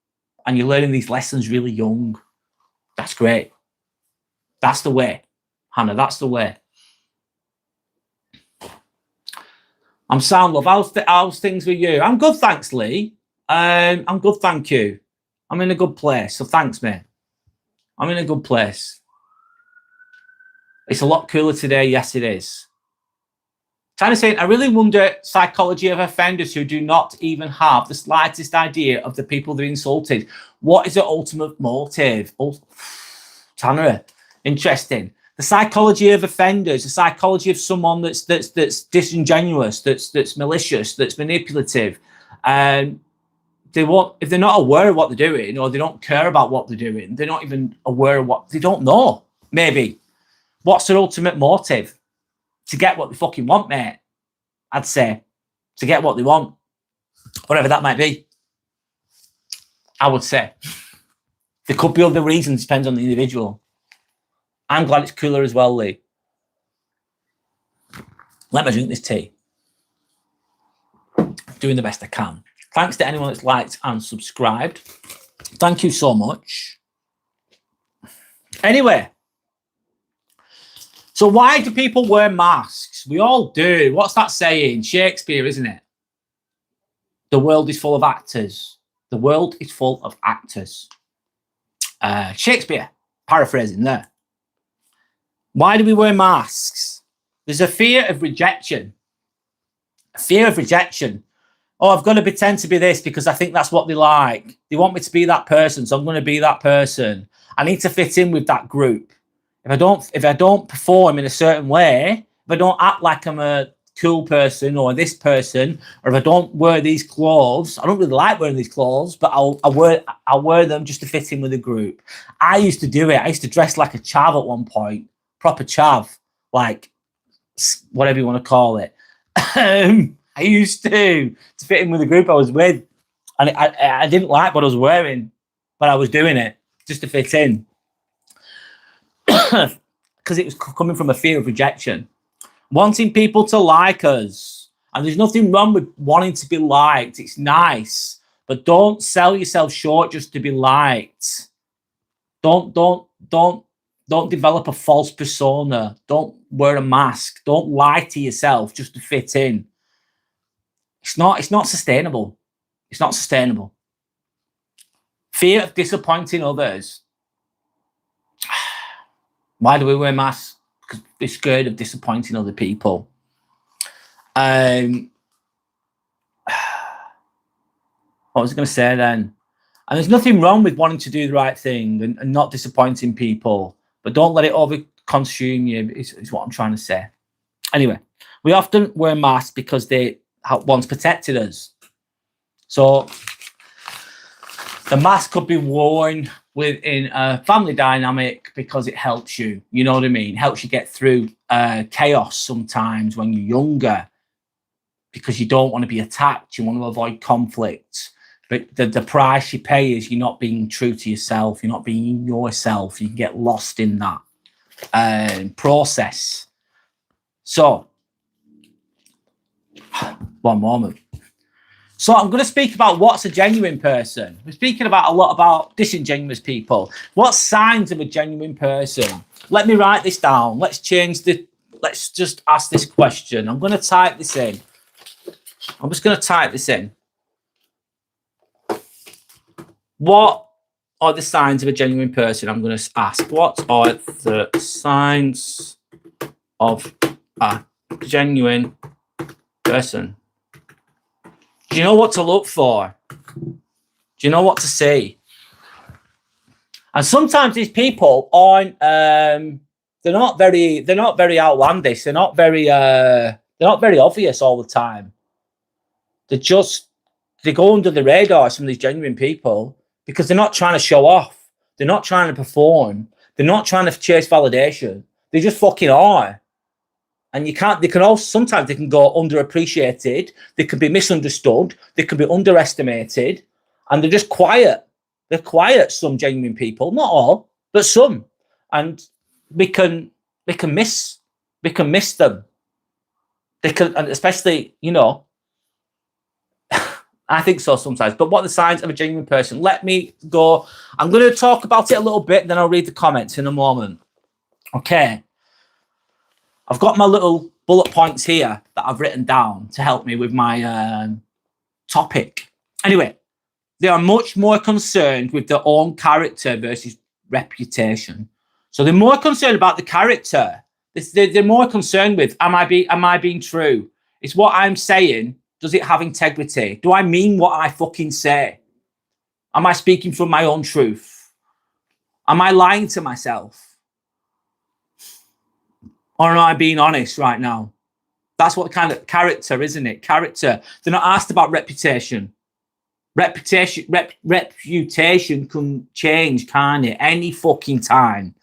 And you're learning these lessons really young. That's great. That's the way, Hannah. That's the way. I'm sound, love. How's things with you? I'm good, thanks, Lee. I'm good, thank you. I'm in a good place, so thanks, mate. I'm in a good place. It's a lot cooler today. Yes, it is. Tiny saying, I really wonder psychology of offenders who do not even have the slightest idea of the people they're insulted. What is the ultimate motive? Tanner, interesting. The psychology of offenders, the psychology of someone that's disingenuous, that's malicious, that's manipulative. They won't, if they're not aware of what they're doing, or they don't care about what they're doing, they're not even aware of what they don't know. Maybe. What's their ultimate motive? To get what they fucking want, mate. I'd say. To get what they want. Whatever that might be. I would say. There could be other reasons, depends on the individual. I'm glad it's cooler as well, Lee. Let me drink this tea. Doing the best I can. Thanks to anyone that's liked and subscribed. Thank you so much. Anyway. So why do people wear masks? We all do. What's that saying? Shakespeare, isn't it? The world is full of actors. The world is full of actors. Shakespeare, paraphrasing there. Why do we wear masks? There's a fear of rejection. A fear of rejection. Oh, I've got to pretend to be this because I think that's what they like. They want me to be that person, so I'm going to be that person. I need to fit in with that group. If I don't perform in a certain way, if I don't act like I'm a cool person or this person, or if I don't wear these clothes, I don't really like wearing these clothes, but I'll wear them just to fit in with the group. I used to do it. I used to dress like a chav at one point, proper chav, like whatever you want to call it. I used to fit in with the group I was with, and I didn't like what I was wearing, but I was doing it just to fit in. Because it was coming from a fear of rejection, wanting people to like us. And there's nothing wrong with wanting to be liked. It's nice, but don't sell yourself short just to be liked. Don't develop a false persona. Don't wear a mask. Don't lie to yourself just to fit in. It's not sustainable. It's not sustainable. Fear of disappointing others. Why do we wear masks? Because we're scared of disappointing other people. What was I going to say then? And there's nothing wrong with wanting to do the right thing and not disappointing people, but don't let it over-consume you, is what I'm trying to say. Anyway, we often wear masks because they once protected us. So the mask could be worn within a family dynamic because it helps you, you know what I mean? Helps you get through chaos sometimes when you're younger, because you don't want to be attacked. You want to avoid conflict. But the price you pay is you're not being true to yourself. You're not being yourself. You can get lost in that process. So, one moment. So I'm going to speak about what's a genuine person. We're speaking about a lot about disingenuous people. What signs of a genuine person? Let me write this down. Let's just ask this question. I'm going to type this in. I'm just going to type this in. What are the signs of a genuine person? I'm going to ask, what are the signs of a genuine person. Do you know what to look for? Do you know what to see? And sometimes these people aren't. They're not very outlandish. They're not very obvious all the time. They go under the radar. Some of these genuine people, because they're not trying to show off. They're not trying to perform. They're not trying to chase validation. They just fucking are. And they can also, sometimes they can go underappreciated. They can be misunderstood. They can be underestimated. And they're just quiet. They're quiet, some genuine people. Not all, but some. And we can miss them. And especially, I think so sometimes. But what are the signs of a genuine person? Let me go. I'm going to talk about it a little bit, then I'll read the comments in a moment. Okay. I've got my little bullet points here that I've written down to help me with my topic. Anyway, they are much more concerned with their own character versus reputation. So they're more concerned about the character. They're more concerned with, am I being true? It's what I'm saying. Does it have integrity? Do I mean what I fucking say? Am I speaking from my own truth? Am I lying to myself? Or am I being honest right now? That's what kind of character, isn't it? Character. They're not asked about reputation. Reputation can change, can't it? Any fucking time.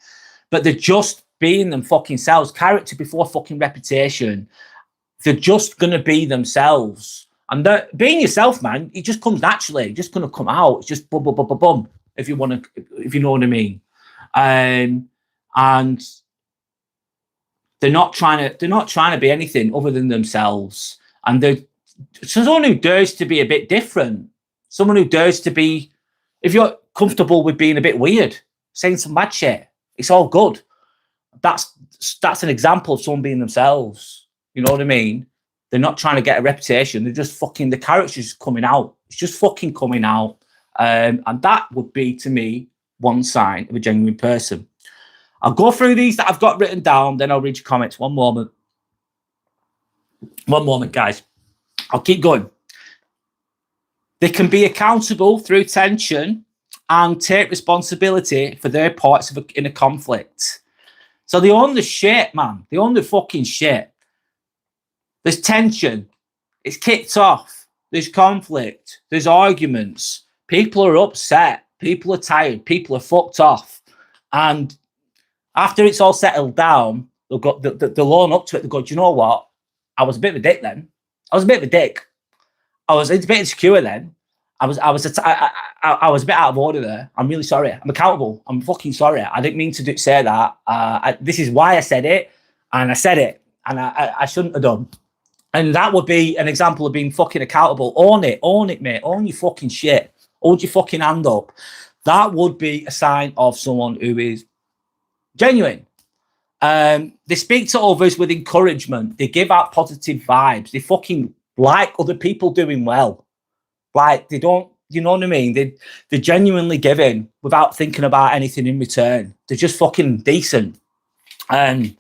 But they're just being them fucking selves. Character before fucking reputation. They're just going to be themselves. And being yourself, man, it just comes naturally. It's just going to come out. It's just bum, bum, bum, bum, bum, if you know what I mean. And they're not trying to be anything other than themselves. And they're someone who dares to be a bit different. Someone who dares to be, if you're comfortable with being a bit weird, saying some bad shit, it's all good. That's an example of someone being themselves. You know what I mean? They're not trying to get a reputation. They're just fucking, the character's just coming out. It's just fucking coming out. And that would be, to me, one sign of a genuine person. I'll go through these that I've got written down, then I'll read your comments. One moment, guys. I'll keep going. They can be accountable through tension and take responsibility for their parts in a conflict. So they own the shit, man. They own the fucking shit. There's tension. It's kicked off. There's conflict. There's arguments. People are upset. People are tired. People are fucked off. And after it's all settled down, they'll own up to it. They'll go, do you know what? I was a bit of a dick then. I was a bit of a dick. I was a bit insecure then. I was a bit out of order there. I'm really sorry. I'm accountable. I'm fucking sorry. I didn't mean to say that. This is why I said it, and I said it, and I shouldn't have done. And that would be an example of being fucking accountable. Own it, mate. Own your fucking shit. Hold your fucking hand up. That would be a sign of someone who is genuine. They speak to others with encouragement. They give out positive vibes. They fucking like other people doing well. Like, they don't, you know what I mean? They're genuinely giving without thinking about anything in return. They're just fucking decent. And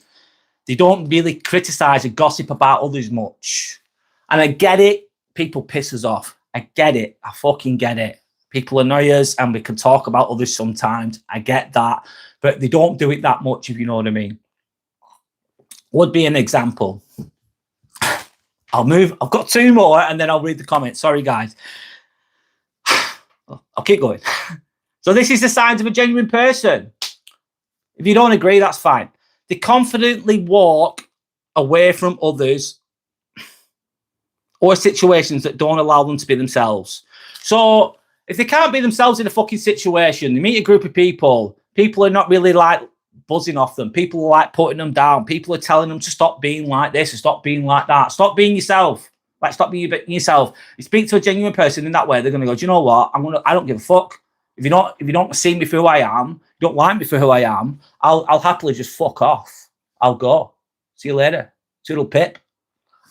they don't really criticize and gossip about others much. And I get it. People piss us off. I get it. I fucking get it. People annoy us and we can talk about others sometimes. I get that. But they don't do it that much, if you know what I mean. Would be an example. I'll move. I've got two more and then I'll read the comments. Sorry, guys. I'll keep going. So this is the signs of a genuine person. If you don't agree, that's fine. They confidently walk away from others or situations that don't allow them to be themselves. So if they can't be themselves in a fucking situation, they meet a group of people are not really like buzzing off them. People are like putting them down. People are telling them to stop being like this and stop being like that. Stop being yourself. Like, stop being yourself. You speak to a genuine person in that way, they're going to go, do you know what? I don't give a fuck. If you don't see me for who I am, you don't like me for who I am, I'll happily just fuck off. I'll go. See you later. Toodle pip.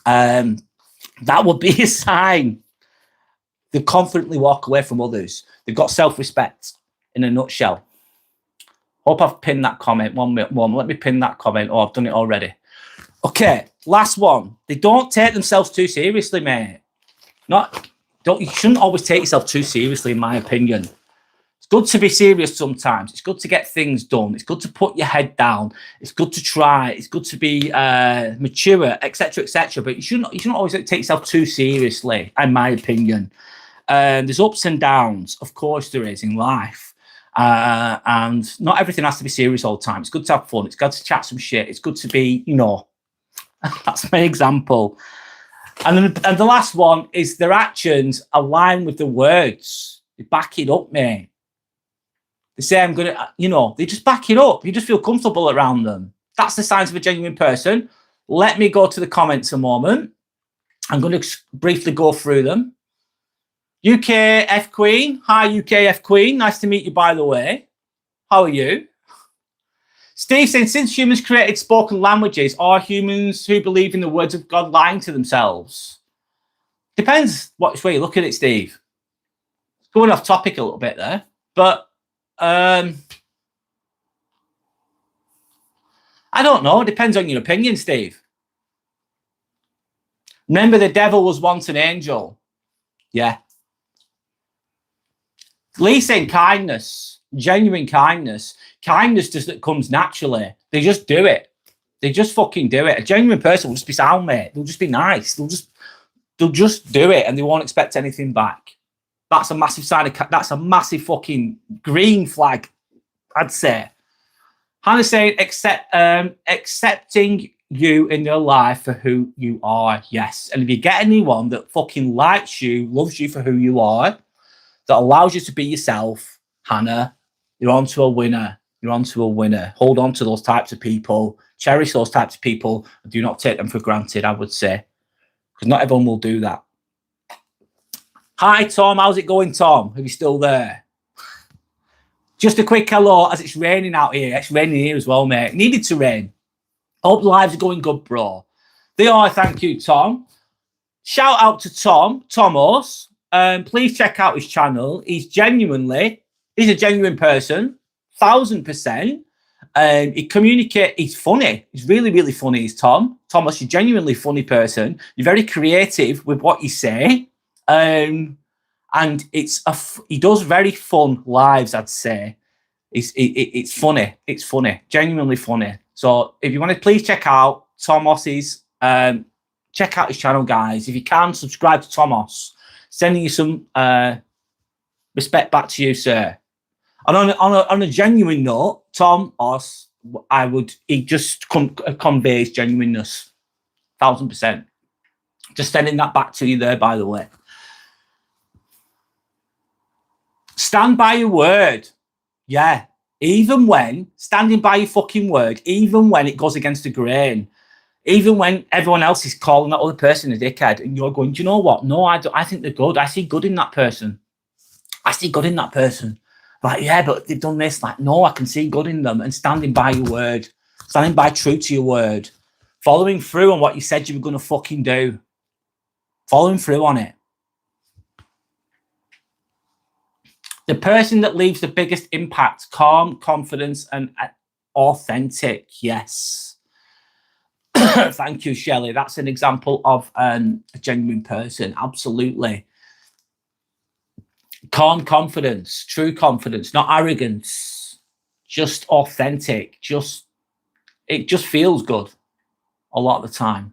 That would be a sign. They confidently walk away from others. They've got self-respect in a nutshell. Hope I've pinned that comment. One. Let me pin that comment. Oh, I've done it already. Okay, last one. They don't take themselves too seriously, mate. You shouldn't always take yourself too seriously, in my opinion. It's good to be serious sometimes. It's good to get things done. It's good to put your head down. It's good to try. It's good to be mature, etc., etc. But you shouldn't always take yourself too seriously, in my opinion. There's ups and downs, of course there is in life. And not everything has to be serious all the time. It's good to have fun. It's good to chat some shit. It's good to be, that's my example. And the last one is their actions align with the words. They back it up, mate. They say, I'm going to, they just back it up. You just feel comfortable around them. That's the signs of a genuine person. Let me go to the comments a moment. I'm going to briefly go through them. UKF Queen. Hi, UKF Queen. Nice to meet you, by the way. How are you? Steve saying, since humans created spoken languages, are humans who believe in the words of God lying to themselves? Depends which way you look at it, Steve. Going off topic a little bit there. But I don't know. It depends on your opinion, Steve. Remember, the devil was once an angel. Yeah. Lee saying kindness, genuine kindness. Kindness just comes naturally. They just do it. They just fucking do it. A genuine person will just be sound, mate. They'll just be nice. They'll just do it, and they won't expect anything back. That's a massive sign of. That's a massive fucking green flag, I'd say. Hannah's saying, accepting you in your life for who you are. Yes, and if you get anyone that fucking likes you, loves you for who you are, that allows you to be yourself, Hannah, you're on to a winner. You're on to a winner. Hold on to those types of people. Cherish those types of people. And do not take them for granted, I would say. Because not everyone will do that. Hi, Tom. How's it going, Tom? Are you still there? Just a quick hello, as it's raining out here. It's raining here as well, mate. It needed to rain. Hope the lives are going good, bro. They are. Thank you, Tom. Shout out to Tom, Tomos. Please check out his channel. He's a genuine person, 1000%. He communicates. He's funny. He's really, really funny. He's Tom. Thomas, you're a genuinely funny person. You're very creative with what you say. And he does very fun lives, I'd say. It's funny. It's funny. Genuinely funny. So if you want to, please check out Tomos's. Check out his channel, guys. If you can, subscribe to Tomos. Sending you some respect back to you, sir. And on a genuine note, Tom Os, he just conveys genuineness, 1000%. Just sending that back to you there, by the way. Stand by your word. Yeah. Standing by your fucking word, even when it goes against the grain, even when everyone else is calling that other person a dickhead, and you're going, do you know what? No, I think they're good. I see good in that person. Like, yeah, but they've done this. Like, no, I can see good in them. And standing by your word, standing by true to your word, following through on what you said you were going to fucking do, following through on it. The person that leaves the biggest impact, calm, confidence, and authentic. Yes. Thank you, Shelley. That's an example of a genuine person. Absolutely. Calm confidence, true confidence, not arrogance, just authentic. It just feels good a lot of the time.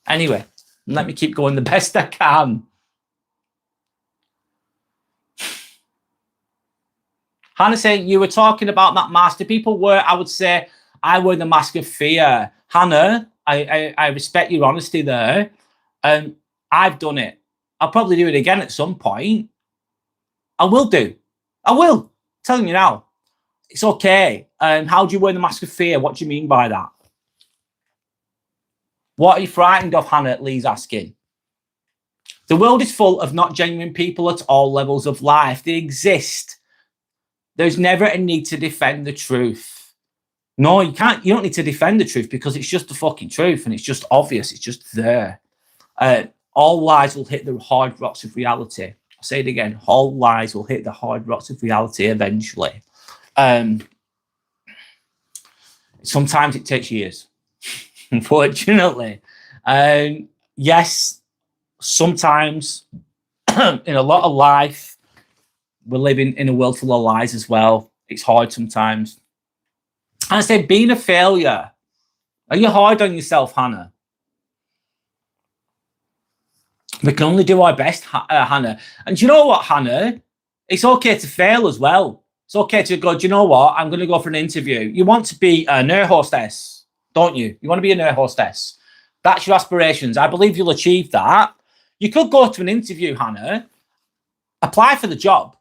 Anyway, let me keep going the best I can. Hannah saying, you were talking about that mask. The people were, I would say, I wear the mask of fear. Hannah, I respect your honesty there. I've done it. I'll probably do it again at some point. I will do. I will. I'm telling you now. It's okay. How do you wear the mask of fear? What do you mean by that? What are you frightened of, Hannah? Lee's asking. The world is full of not genuine people at all levels of life. They exist. There's never a need to defend the truth. No, you can't. You don't need to defend the truth because it's just the fucking truth and it's just obvious. It's just there. All lies will hit the hard rocks of reality. I'll say it again. All lies will hit the hard rocks of reality eventually. Sometimes it takes years. unfortunately. Yes, sometimes in a lot of life, we're living in a world full of lies as well. It's hard sometimes. And I say, being a failure, are you hard on yourself, Hannah? We can only do our best, Hannah. And do you know what, Hannah? It's okay to fail as well. It's okay to go, do you know what? I'm going to go for an interview. You want to be an air hostess, don't you? You want to be an air hostess. That's your aspirations. I believe you'll achieve that. You could go to an interview, Hannah, apply for the job,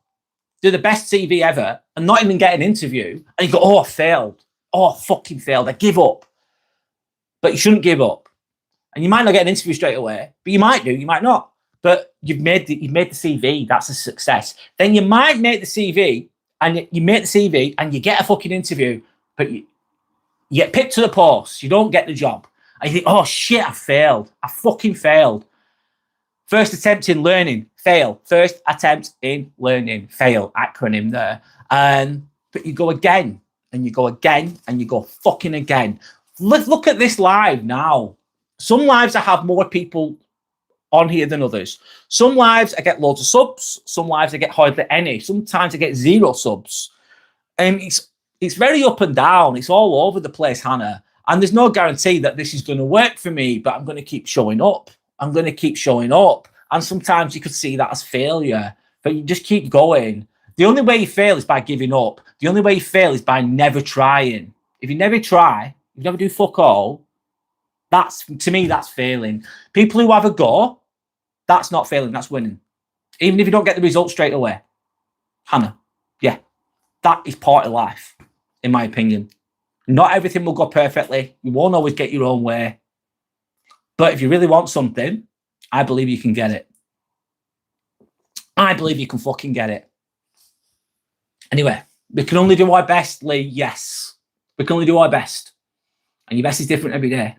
do the best CV ever, and not even get an interview. And you go, oh, I failed. Oh, I fucking failed. I give up. But you shouldn't give up. And you might not get an interview straight away, but you might do, you might not. But you've made the CV. That's a success. Then you might make the CV, and you make the CV, and you get a fucking interview, but you get picked to the post. You don't get the job, and you think, oh shit, I failed. I fucking failed. First attempt in learning, fail. First attempt in learning, fail. Acronym there. But you go again, and you go again, and you go fucking again. Let's look at this live now. Some lives I have more people on here than others. Some lives I get loads of subs. Some lives I get hardly any. Sometimes I get 0 subs. And it's very up and down. It's all over the place, Hannah. And there's no guarantee that this is going to work for me, but I'm going to keep showing up. I'm going to keep showing up. And sometimes you could see that as failure, but you just keep going. The only way you fail is by giving up. The only way you fail is by never trying. If you never try, you never do fuck all, to me, that's failing. People who have a go, that's not failing, that's winning. Even if you don't get the result straight away. Hannah, yeah, that is part of life, in my opinion. Not everything will go perfectly. You won't always get your own way. But if you really want something, I believe you can get it. I believe you can fucking get it. Anyway, we can only do our best, Lee. Yes, we can only do our best. And your best is different every day.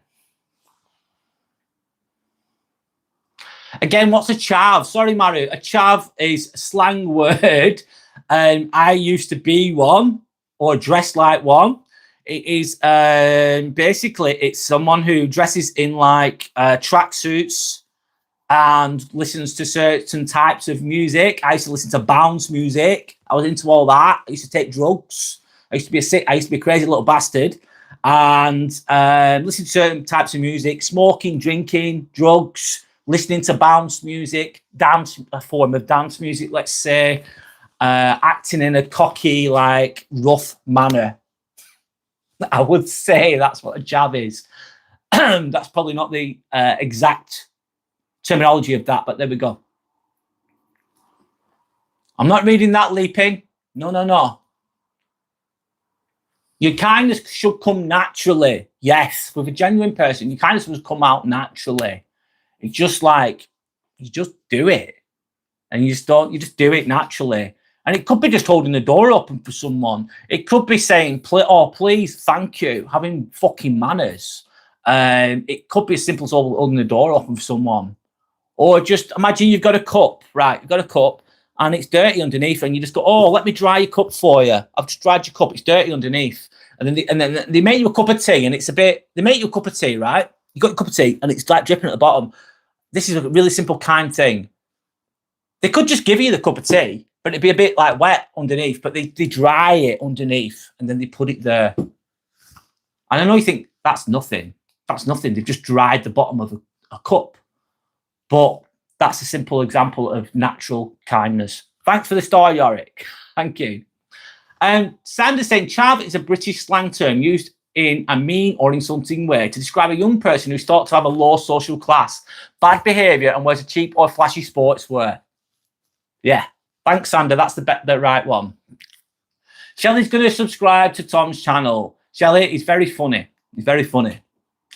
Again, what's a chav? Sorry, Maru. A chav is a slang word. I used to be one or dress like one. It is basically, it's someone who dresses in like tracksuits and listens to certain types of music. I used to listen to bounce music. I was into all that. I used to take drugs. I used to be a crazy little bastard and listen to certain types of music, smoking, drinking, drugs, listening to bounce music, a form of dance music, let's say, acting in a cocky, like, rough manner. I would say that's what a jab is. That's probably not the exact terminology of that, but there we go. I'm not reading that, leaping. No. Your kindness should come naturally. Yes, with a genuine person, your kindness must come out naturally. It's just like, you just do it. And you just do it naturally. And it could be just holding the door open for someone. It could be saying, oh, please, thank you, having fucking manners. It could be as simple as holding the door open for someone. Or just imagine you've got a cup, right? You've got a cup and it's dirty underneath and you just go, oh, let me dry your cup for you. I've just dried your cup. It's dirty underneath. And then they make you a cup of tea and they make you a cup of tea, right? You got a cup of tea and it's like dripping at the bottom. This is a really simple, kind thing. They could just give you the cup of tea, but it'd be a bit like wet underneath, but they dry it underneath and then they put it there. And I know you think that's nothing. That's nothing. They've just dried the bottom of a cup. But that's a simple example of natural kindness. Thanks for the story, Yorick. Thank you. Sanders saying, chav is a British slang term used in a mean or insulting way to describe a young person who's thought to have a low social class, bad behaviour, and wears a cheap or flashy sportswear. Yeah. Thanks, Sander. That's the right one. Shelley's going to subscribe to Tom's channel. Shelley is very funny. He's very funny.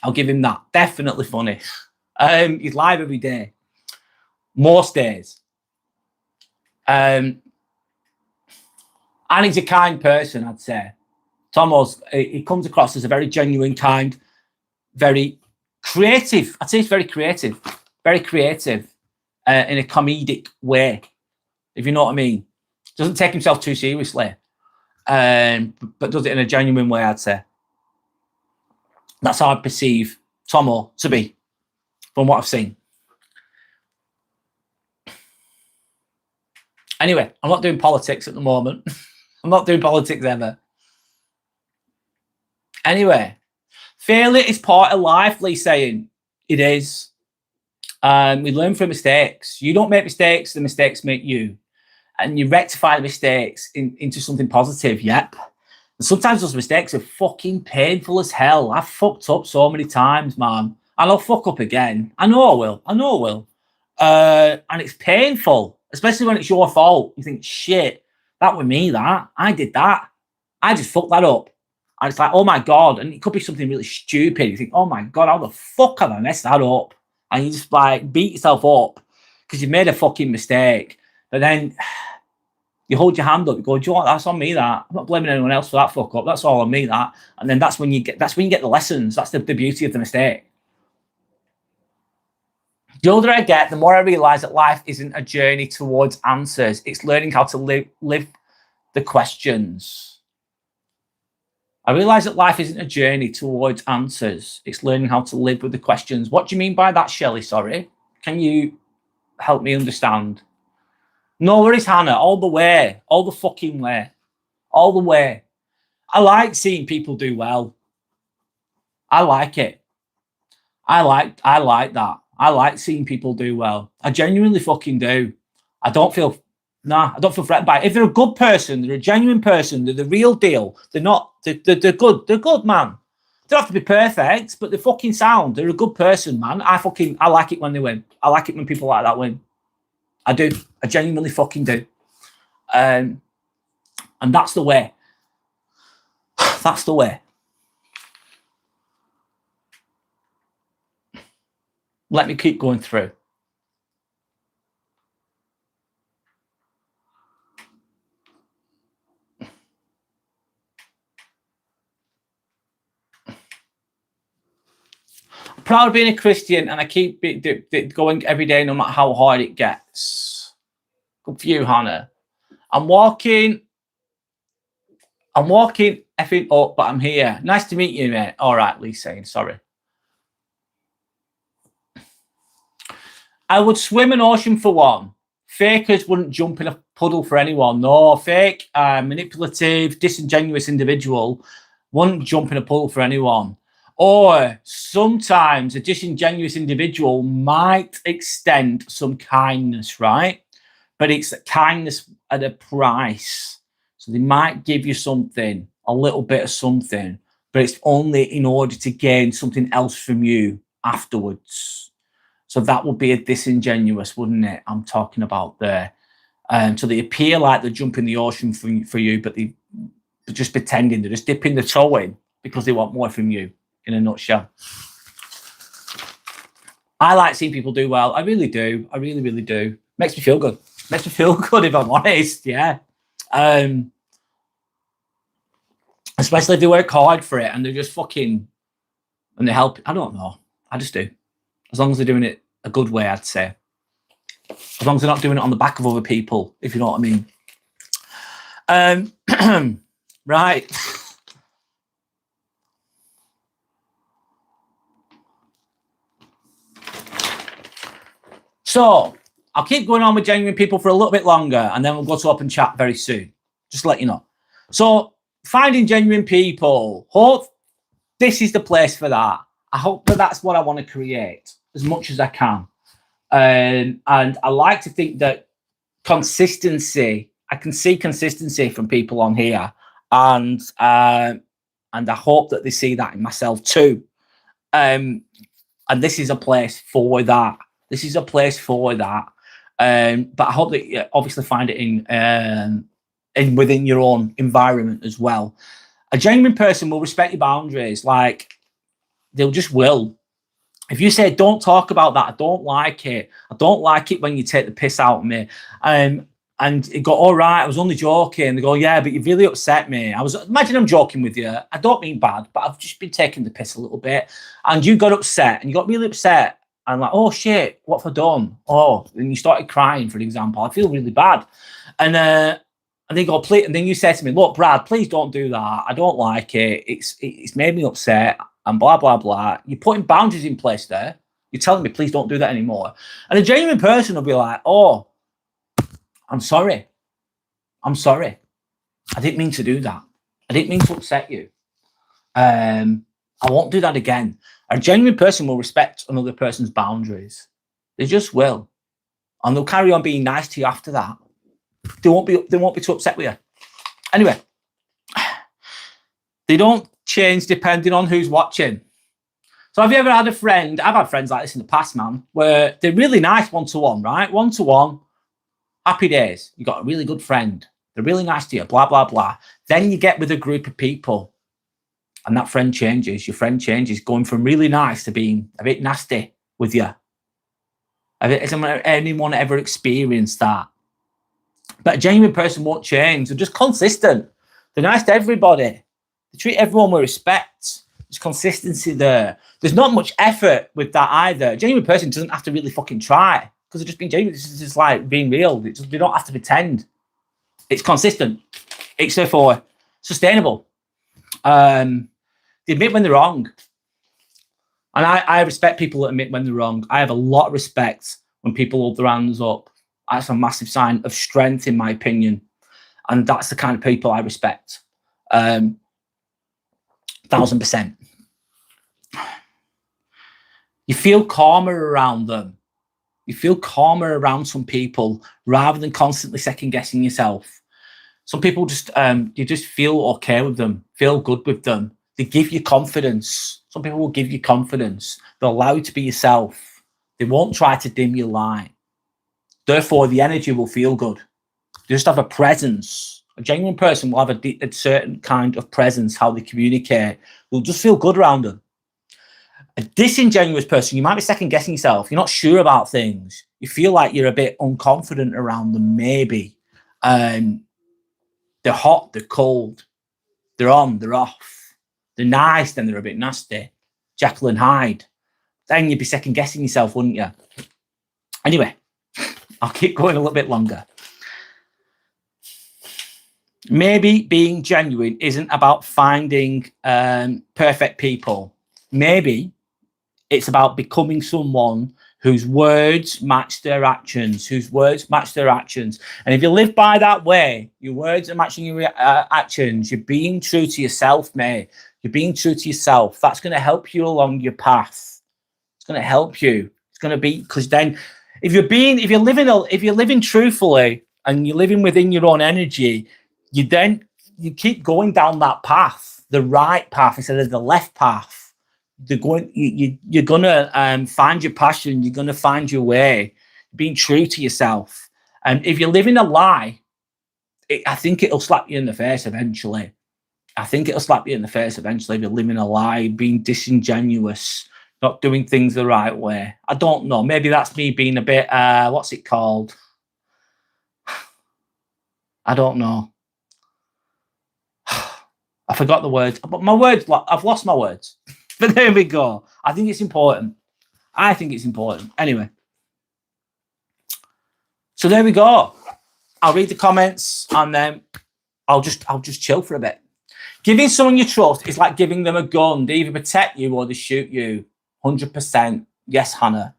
I'll give him that. Definitely funny. He's live every day. Most days. And he's a kind person, I'd say. Tomo's, he comes across as a very genuine, kind, very creative. I'd say he's very creative. Very creative in a comedic way, if you know what I mean. Doesn't take himself too seriously, but does it in a genuine way, I'd say. That's how I perceive Tomo to be, from what I've seen. Anyway, I'm not doing politics at the moment. I'm not doing politics ever. Anyway, failure is part of life, Lee's saying. It is. We learn from mistakes. You don't make mistakes, the mistakes make you. And you rectify the mistakes into something positive. Yep. And sometimes those mistakes are fucking painful as hell. I've fucked up so many times, man. And I'll fuck up again. I know I will. I know I will. And it's painful, especially when it's your fault. You think, shit, that was me, that. I did that. I just fucked that up. And it's like, oh my God. And it could be something really stupid. You think, oh my God, how the fuck have I messed that up? And you just like beat yourself up because you've made a fucking mistake. But then you hold your hand up, you go, do you know what? That's on me, that. I'm not blaming anyone else for that fuck up. That's all on me, that. And then that's when you get the lessons. That's the beauty of the mistake. The older I get, the more I realize that life isn't a journey towards answers. It's learning how to live the questions. I realize that life isn't a journey towards answers. It's learning how to live with the questions. What do you mean by that, Shelley? Sorry. Can you help me understand? No worries, Hannah. All the way. All the fucking way. All the way. I like seeing people do well. I like it. I like that. I like seeing people do well. I genuinely fucking do. I don't feel threatened by it. If they're a good person, they're a genuine person, they're the real deal. They're not, they're good. They're good, man. They don't have to be perfect, but they're fucking sound. They're a good person, man. I like it when they win. I like it when people like that win. I do. I genuinely fucking do. And that's the way. That's the way. Let me keep going through. I'm proud of being a Christian, and I keep going every day, no matter how hard it gets. Good for you, Hannah. I'm walking effing up, but I'm here. Nice to meet you, mate. All right, Lee's saying, sorry. I would swim an ocean for one. Fakers wouldn't jump in a puddle for anyone. No, fake, manipulative, disingenuous individual wouldn't jump in a puddle for anyone. Or sometimes a disingenuous individual might extend some kindness, right? But it's kindness at a price. So they might give you something, a little bit of something, but it's only in order to gain something else from you afterwards. So that would be a disingenuous, wouldn't it? I'm talking about there. So they appear like they're jumping the ocean for you, but they're just pretending. They're just dipping the toe in because they want more from you, in a nutshell. I like seeing people do well. I really do. I really, really do. Makes me feel good. Makes me feel good, if I'm honest. Yeah. Especially if they work hard for it and they're just fucking, and they help. I don't know. I just do. As long as they're doing it a good way, I'd say. As long as they're not doing it on the back of other people, if you know what I mean. Right. So I'll keep going on with genuine people for a little bit longer, and then we'll go to open chat very soon. Just to let you know. So finding genuine people. Hope this is the place for that. I hope that that's what I want to create as much as I can. And I like to think that consistency, I can see consistency from people on here. And I hope that they see that in myself too. And this is a place for that. This is a place for that. But I hope that you obviously find it in within your own environment as well. A genuine person will respect your boundaries. Like, they'll just will. If you say, don't talk about that, I don't like it. I don't like it when you take the piss out of me. And you go, all right, I was only joking. They go, yeah, but you've really upset me. Imagine I'm joking with you. I don't mean bad, but I've just been taking the piss a little bit. And you got upset, and you got really upset. And like, oh shit, what have I done? Oh, and you started crying, for example. I feel really bad. And they go, please, and then you say to me, look, Brad, please don't do that. I don't like it. It's made me upset. and blah, blah, blah. You're putting boundaries in place there. You're telling me, please don't do that anymore. And a genuine person will be like, oh, I'm sorry. I'm sorry. I didn't mean to do that. I didn't mean to upset you. I won't do that again. A genuine person will respect another person's boundaries. They just will. And they'll carry on being nice to you after that. They won't be too upset with you. Anyway, they don't change depending on who's watching. So have you ever had a friend? I've had friends like this in the past, man, where they're really nice one-to-one, right? One-to-one, happy days. You got a really good friend. They're really nice to you, blah, blah, blah. Then you get with a group of people and that friend changes. Your friend changes, going from really nice to being a bit nasty with you. Has anyone ever experienced that? But a genuine person won't change. They're just consistent. They're nice to everybody. They treat everyone with respect. There's consistency there. There's not much effort with that either. A genuine person doesn't have to really fucking try because they're just being genuine. This is just like being real. They don't have to pretend. It's consistent. It's therefore sustainable. They admit when they're wrong. And I respect people that admit when they're wrong. I have a lot of respect when people hold their hands up. That's a massive sign of strength, in my opinion. And that's the kind of people I respect. 1000%. You feel calmer around them. You feel calmer around some people rather than constantly second guessing yourself. Some people just, you just feel okay with them, feel good with them. They give you confidence. Some people will give you confidence. They'll allow you to be yourself. They won't try to dim your light. Therefore, the energy will feel good. They just have a presence. A genuine person will have a certain kind of presence, how they communicate. Will just feel good around them. A disingenuous person, you might be second guessing yourself. You're not sure about things. You feel like you're a bit unconfident around them, maybe. They're hot, they're cold. They're on, they're off. They're nice, then they're a bit nasty. Jekyll and Hyde. Then you'd be second guessing yourself, wouldn't you? Anyway, I'll keep going a little bit longer. Maybe being genuine isn't about finding perfect people. Maybe it's about becoming someone whose words match their actions, And if you live by that way, your words are matching your actions. You're being true to yourself, mate. You're being true to yourself. That's going to help you along your path. It's going to help you. It's going to be, because then if you're living truthfully and you're living within your own energy, you keep going down that path, the right path instead of the left path. You're gonna find your passion. You're gonna find your way, being true to yourself. And if you're living a lie, I think it'll slap you in the face eventually. If you're living a lie, being disingenuous, not doing things the right way. I don't know. Maybe that's me being a bit, what's it called? I don't know. I forgot the words. But I've lost my words. But there we go. I think it's important. Anyway. So there we go. I'll read the comments and then I'll just chill for a bit. Giving someone you trust is like giving them a gun. They either protect you or they shoot you. 100%. Yes, Hannah.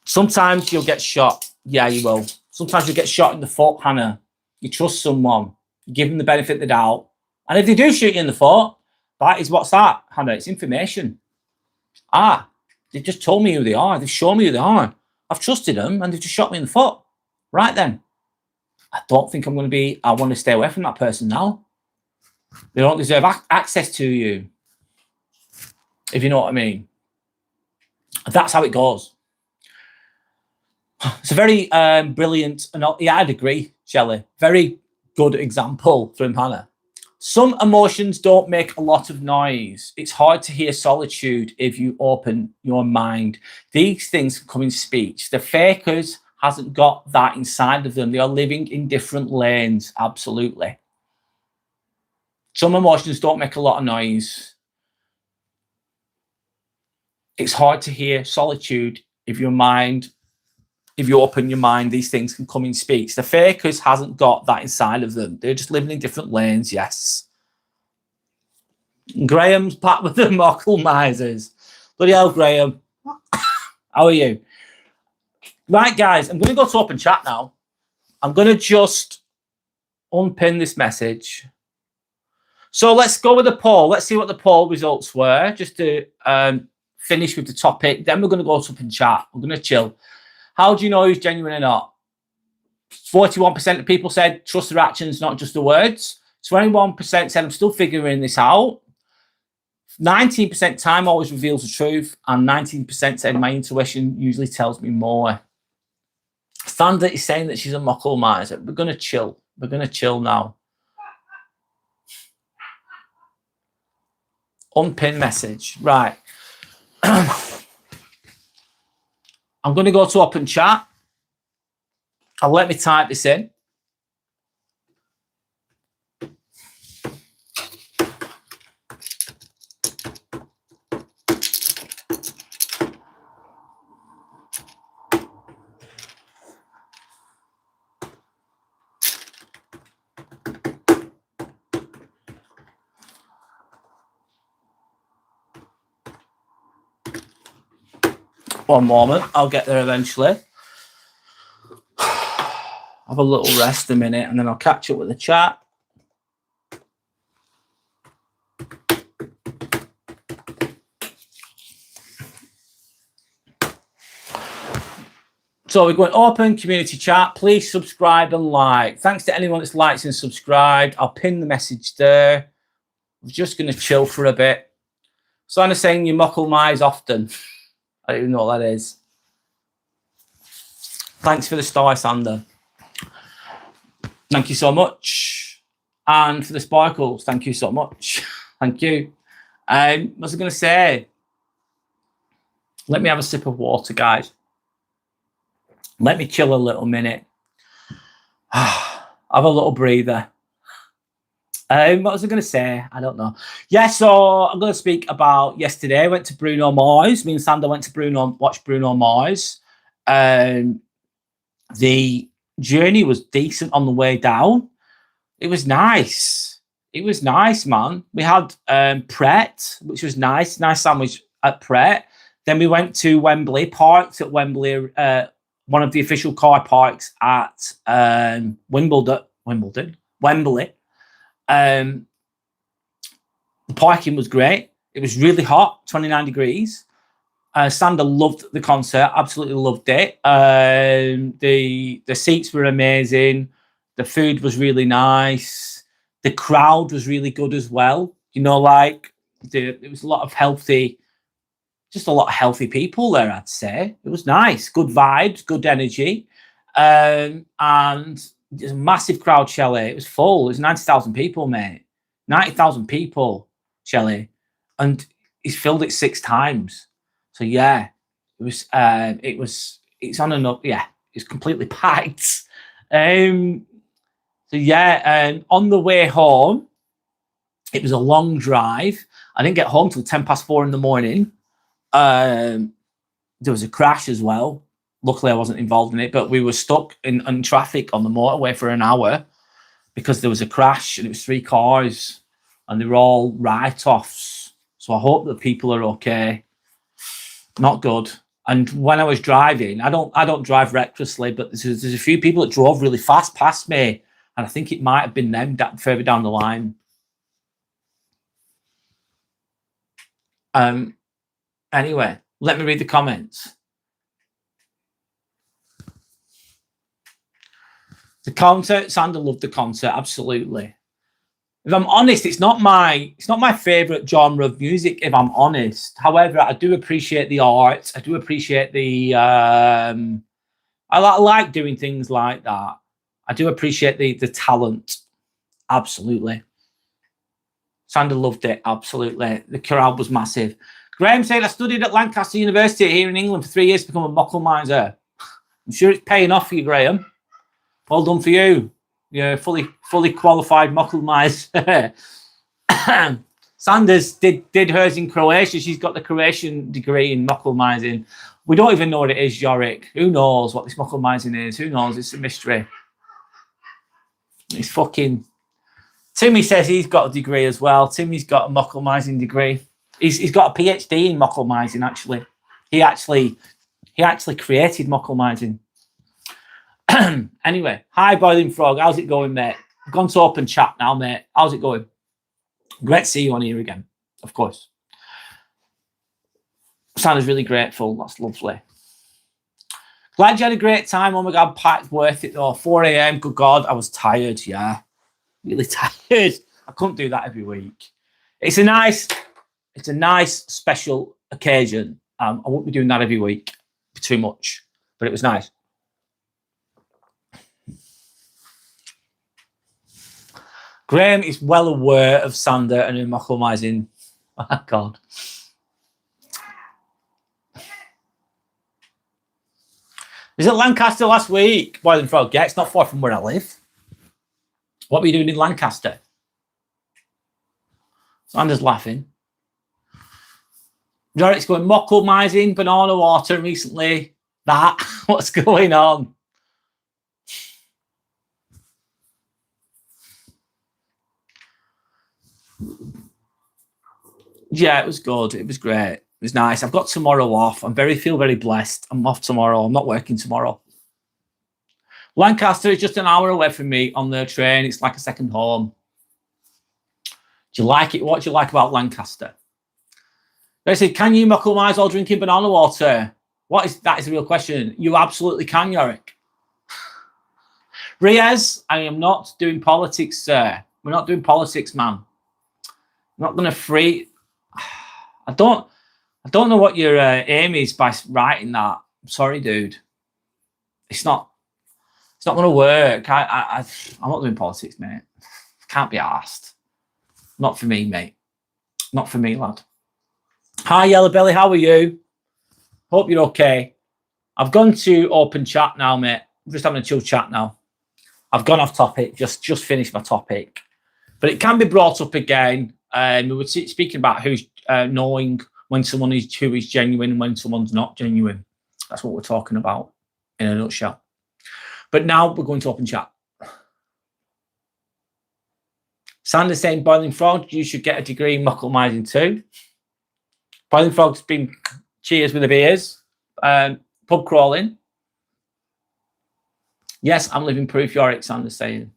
Sometimes you'll get shot. Yeah, you will. Sometimes you'll get shot in the foot, Hannah. You trust someone. You give them the benefit of the doubt. And if they do shoot you in the foot, that is what's that, Hannah? It's information. They've just told me who they are. They've shown me who they are. I've trusted them and they've just shot me in the foot. Right then. I don't think I want to stay away from that person now. They don't deserve access to you. If you know what I mean. That's how it goes. It's a very brilliant, yeah, I'd agree, Shelley. Very good example from Hannah. Some emotions don't make a lot of noise. It's hard to hear solitude if you open your mind. These things come in speech. The fakers hasn't got that inside of them. They are living in different lanes. Absolutely. Some emotions don't make a lot of noise. It's hard to hear solitude if you open your mind, these things can come in speech. The fakers hasn't got that inside of them. They're just living in different lanes, yes. Graham's back with the Mockle Misers. Bloody hell, Graham. How are you? Right, guys, I'm going to go to open chat now. I'm going to just unpin this message. So let's go with the poll. Let's see what the poll results were, just to finish with the topic. Then we're going to go to open chat. We're going to chill. How do you know who's genuine or not? 41% of people said trust their actions, not just the words. 21% said I'm still figuring this out. 19% time always reveals the truth. And 19% said my intuition usually tells me more. Sandra is saying that she's a Mockle miser. We're going to chill. We're going to chill now. Unpin message. Right. I'm going to go to open chat. I'll let me type this in. One moment, I'll get there eventually. Have a little rest a minute and then I'll catch up with the chat. So we're going open community chat. Please subscribe and like. Thanks to anyone that's liked and subscribed. I'll pin the message there. I'm just going to chill for a bit. So I'm saying you Mockle Mise often. I don't even know what that is. Thanks for the star, Sander. Thank you so much. And for the sparkles, thank you so much. Thank you. What was I going to say? Let me have a sip of water, guys. Let me chill a little minute. Have a little breather. What was I going to say? I don't know. Yeah, so I'm going to speak about yesterday. I went to Bruno Mars. Me and Sander went to watch Bruno Mars. The journey was decent on the way down. It was nice. It was nice, man. We had Pret, which was nice. Nice sandwich at Pret. Then we went to Wembley, parked at Wembley, one of the official car parks at Wembley. The parking was great. It was really hot, 29 degrees. Sander loved the concert, absolutely loved it. The seats were amazing. The food was really nice. The crowd was really good as well. You know, like there was a lot of healthy people there, I'd say. It was nice, good vibes, good energy. And there's a massive crowd, Shelley. It was full. It was 90,000 people, mate. 90,000 people, Shelley. And he's filled it 6 times. So yeah, it's on and up. Yeah, it's completely packed. So yeah, on the way home, it was a long drive. I didn't get home till 4:10 in the morning. There was a crash as well. Luckily, I wasn't involved in it, but we were stuck in traffic on the motorway for an hour because there was a crash and it was 3 cars and they were all write-offs. So I hope that people are okay. Not good. And when I was driving, I don't drive recklessly, but there's a few people that drove really fast past me, and I think it might have been them further down the line. Anyway, let me read the comments. The concert, Sander loved the concert, absolutely. If I'm honest, it's not my favorite genre of music, if I'm honest. However, I do appreciate the art. I do appreciate the I like doing things like that. I do appreciate the talent. Absolutely. Sander loved it, absolutely. The crowd was massive. Graham said, I studied at Lancaster University here in England for 3 years to become a Mockle miser. I'm sure it's paying off for you, Graham. Well done for you. You're fully qualified Mockle miser. Sanders did hers in Croatia. She's got the Croatian degree in Mockle mising. We don't even know what it is, Yorick. Who knows what this Mockle mising is? Who knows? It's a mystery. It's fucking... Timmy says he's got a degree as well. Timmy's got a mucklemising degree. He's got a PhD in mucklemising, actually. He actually created mucklemising. Anyway, hi, Boiling Frog. How's it going, mate? I've gone to open chat now, mate. How's it going? Great to see you on here again, of course. Sandra's really grateful. That's lovely. Glad you had a great time. Oh my God, packed, worth it though. 4 a.m. Good God, I was tired. Yeah, really tired. I couldn't do that every week. It's a nice special occasion. I won't be doing that every week. Too much, but it was nice. Graham is well aware of Sander and her mucklemising. Oh my God. Was it Lancaster last week? Boiling Frog, yeah, it's not far from where I live. What were you doing in Lancaster? Sander's laughing. Yorick's going mucklemising, banana water recently. That, what's going on? Yeah, it was good. It was great. It was nice. I've got tomorrow off. Feel very blessed. I'm off tomorrow. I'm not working tomorrow. Lancaster is just an hour away from me on the train. It's like a second home. Do you like it? What do you like about Lancaster? They said, can you mucklemise while drinking banana water? That is a real question. You absolutely can, Yorick. Riaz, I am not doing politics, sir. We're not doing politics, man. I'm not going to free. I don't know what your aim is by writing that. I'm sorry, dude. It's not going to work. I'm not doing politics, mate. Can't be asked. Not for me, mate. Not for me, lad. Hi, Yellow Belly. How are you? Hope you're okay. I've gone to open chat now, mate. I'm just having a chill chat now. I've gone off topic. Just finished my topic, but it can be brought up again. We were speaking about who's knowing when someone is genuine and when someone's not genuine. That's what we're talking about in a nutshell. But now we're going to open chat. Sander's saying, Boiling Frog, you should get a degree in mucklemising too. Boiling Frog's been cheers with the beers. Pub crawling. Yes, I'm living proof, Yorick, Sander's saying.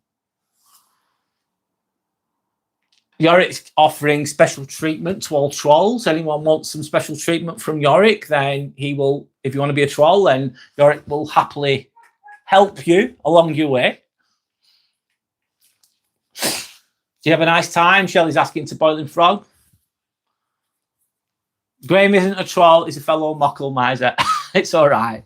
Yorick's offering special treatment to all trolls. Anyone wants some special treatment from Yorick, then he will, if you want to be a troll, then Yorick will happily help you along your way. Do you have a nice time? Shelley's asking to Boiling Frog. Graham isn't a troll, he's a fellow muckle-miser. It's all right.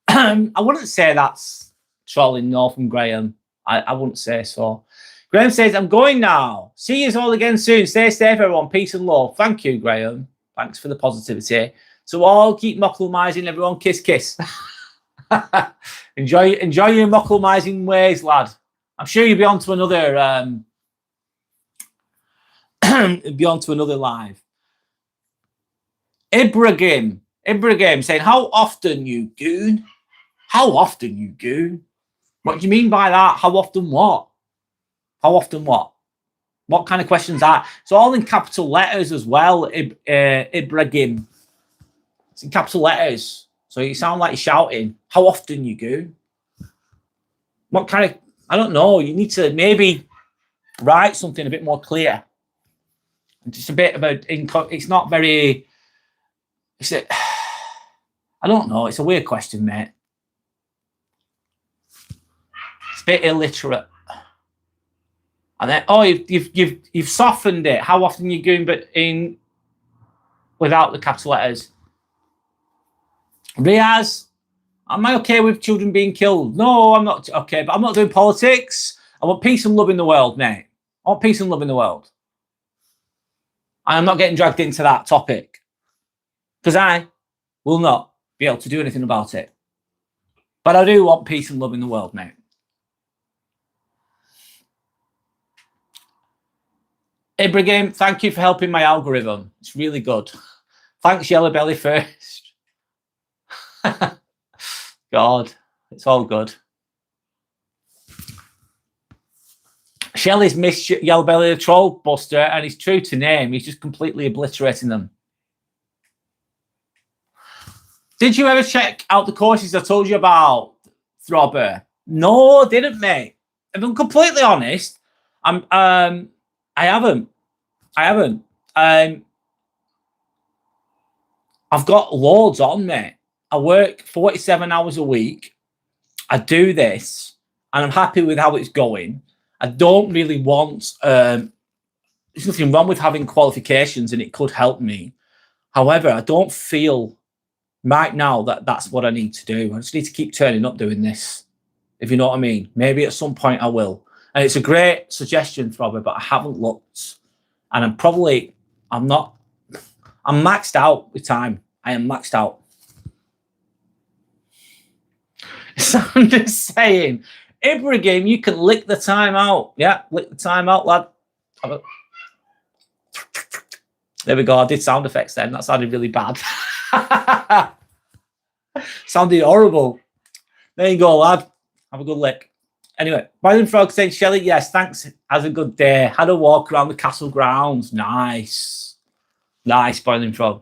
I wouldn't say that's trolling no from Graham. I wouldn't say so. Graham says, I'm going now. See you all again soon. Stay safe, everyone. Peace and love. Thank you, Graham. Thanks for the positivity. So all keep muckle-mising, everyone. Kiss, kiss. enjoy your muckle-mising ways, lad. I'm sure you'll be on to another live. Ibrahim saying, how often, you goon? How often, you goon? What do you mean by that? How often what? How often what? What kind of questions are? It's all in capital letters as well, Ibrahim. It's in capital letters. So you sound like you're shouting. How often, you goon? What kind of... I don't know. You need to maybe write something a bit more clear. Just a bit about... It's not very... I don't know. It's a weird question, mate. It's a bit illiterate. And then, oh, you've softened it. How often you going, but in without the capital letters? Riaz, am I okay with children being killed? No, I'm not okay, but I'm not doing politics. I want peace and love in the world, mate. I want peace and love in the world. I'm not getting dragged into that topic because I will not be able to do anything about it. But I do want peace and love in the world, mate. Ibrahim, thank you for helping my algorithm. It's really good. Thanks, Yellow Belly first. God, it's all good. Shelley's missed Yellow Belly the Troll Buster, and he's true to name. He's just completely obliterating them. Did you ever check out the courses I told you about, Throbber? No, I didn't, mate. If I'm completely honest, I haven't. I've got loads on, mate. I work 47 hours a week. I do this, and I'm happy with how it's going. I don't really want. There's nothing wrong with having qualifications, and it could help me. However, I don't feel right now that that's what I need to do. I just need to keep turning up doing this, if you know what I mean. Maybe at some point I will. And it's a great suggestion, Throbber, but I haven't looked. And I'm maxed out with time. I am maxed out. So I'm just saying, Ibrahim, you can lick the time out. Yeah, lick the time out, lad. There we go. I did sound effects then. That sounded really bad. Sounded horrible. There you go, lad. Have a good lick. Anyway, Boiling Frog saying, Shelley, yes, thanks. Has a good day. Had a walk around the castle grounds. Nice. Nice, Boiling Frog.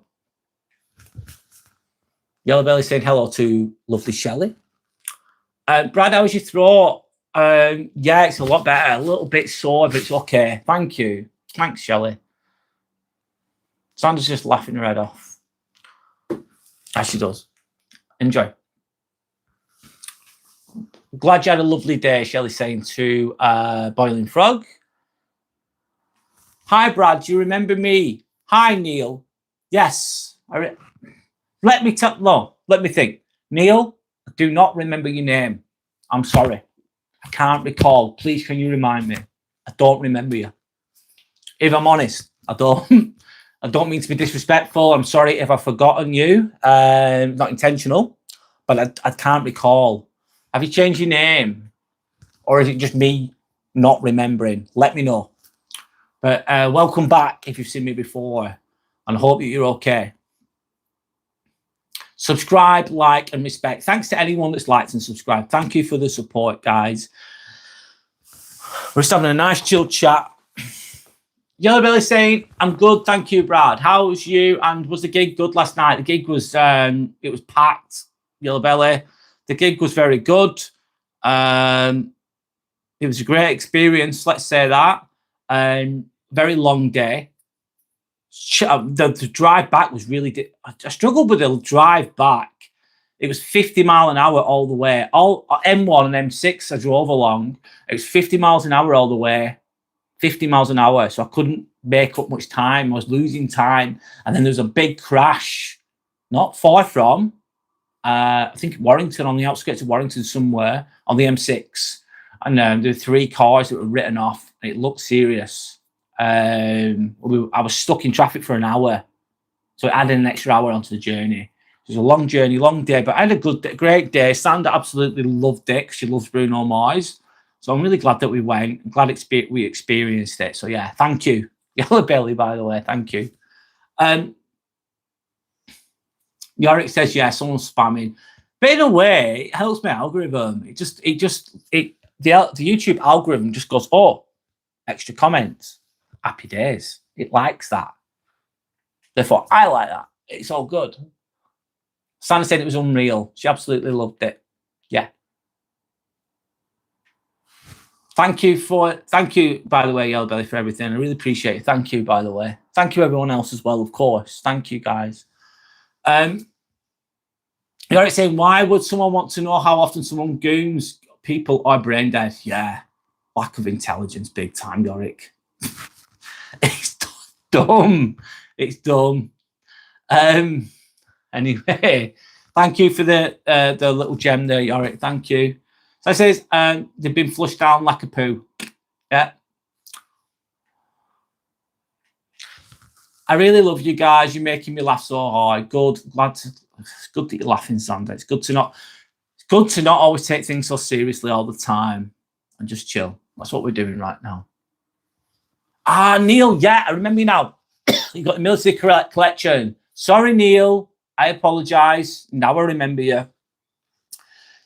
Yellow Belly saying hello to lovely Shelley. Brad, how's your throat? Yeah, it's a lot better. A little bit sore, but it's okay. Thank you. Thanks, Shelley. Sandra's just laughing her head off. As she does. Enjoy. Glad you had a lovely day, Shelley saying to Boiling Frog. Hi, Brad. Do you remember me? Hi, Neil. Yes. Let me think. Neil, I do not remember your name. I'm sorry. I can't recall. Please, can you remind me? I don't remember you. If I'm honest, I don't. I don't mean to be disrespectful. I'm sorry if I've forgotten you. Not intentional, but I can't recall. Have you changed your name? Or is it just me not remembering? Let me know. But welcome back if you've seen me before. And I hope that you're okay. Subscribe, like, and respect. Thanks to anyone that's liked and subscribed. Thank you for the support, guys. We're just having a nice chill chat. Yellow Belly saying, I'm good, thank you, Brad. How's you? And was the gig good last night? The gig was it was packed, Yellow Belly. The gig was very good. It was a great experience, let's say that. Very long day. The drive back was really I struggled with the drive back. It was 50 miles an hour all the way. All M1 and M6 I drove along. It was 50 miles an hour all the way. 50 miles an hour. So I couldn't make up much time. I was losing time. And then there was a big crash, not far from, I think Warrington, on the outskirts of Warrington somewhere, on the M6. And there were 3 cars that were written off. It looked serious. I was stuck in traffic for an hour. So it added an extra hour onto the journey. It was a long journey, long day, but I had a great day. Sandra absolutely loved it because she loves Bruno Mars. So I'm really glad that we went. I'm glad we experienced it. So yeah, thank you. Yellow Belly, by the way, thank you. Yorick says, yeah, someone's spamming. But in a way, it helps my algorithm. The YouTube algorithm just goes, oh, extra comments. Happy days. It likes that. Therefore, I like that. It's all good. Sandra said it was unreal. She absolutely loved it. Yeah. Thank you, by the way, Yellow Belly, for everything. I really appreciate it. Thank you, by the way. Thank you, everyone else as well, of course. Thank you, guys. You're saying, why would someone want to know how often someone goons people are brain dead? Yeah, lack of intelligence, big time, Yorick. It's dumb. It's dumb. Anyway, thank you for the little gem there, Yorick. Thank you. So it says they've been flushed down like a poo. Yeah. I really love you guys. You're making me laugh so hard. Good. It's good that you're laughing, Sandra. It's good to not always take things so seriously all the time and just chill. That's what we're doing right now. Neil, yeah, I remember you now. You got the military collection. Sorry, Neil. I apologize. Now I remember you.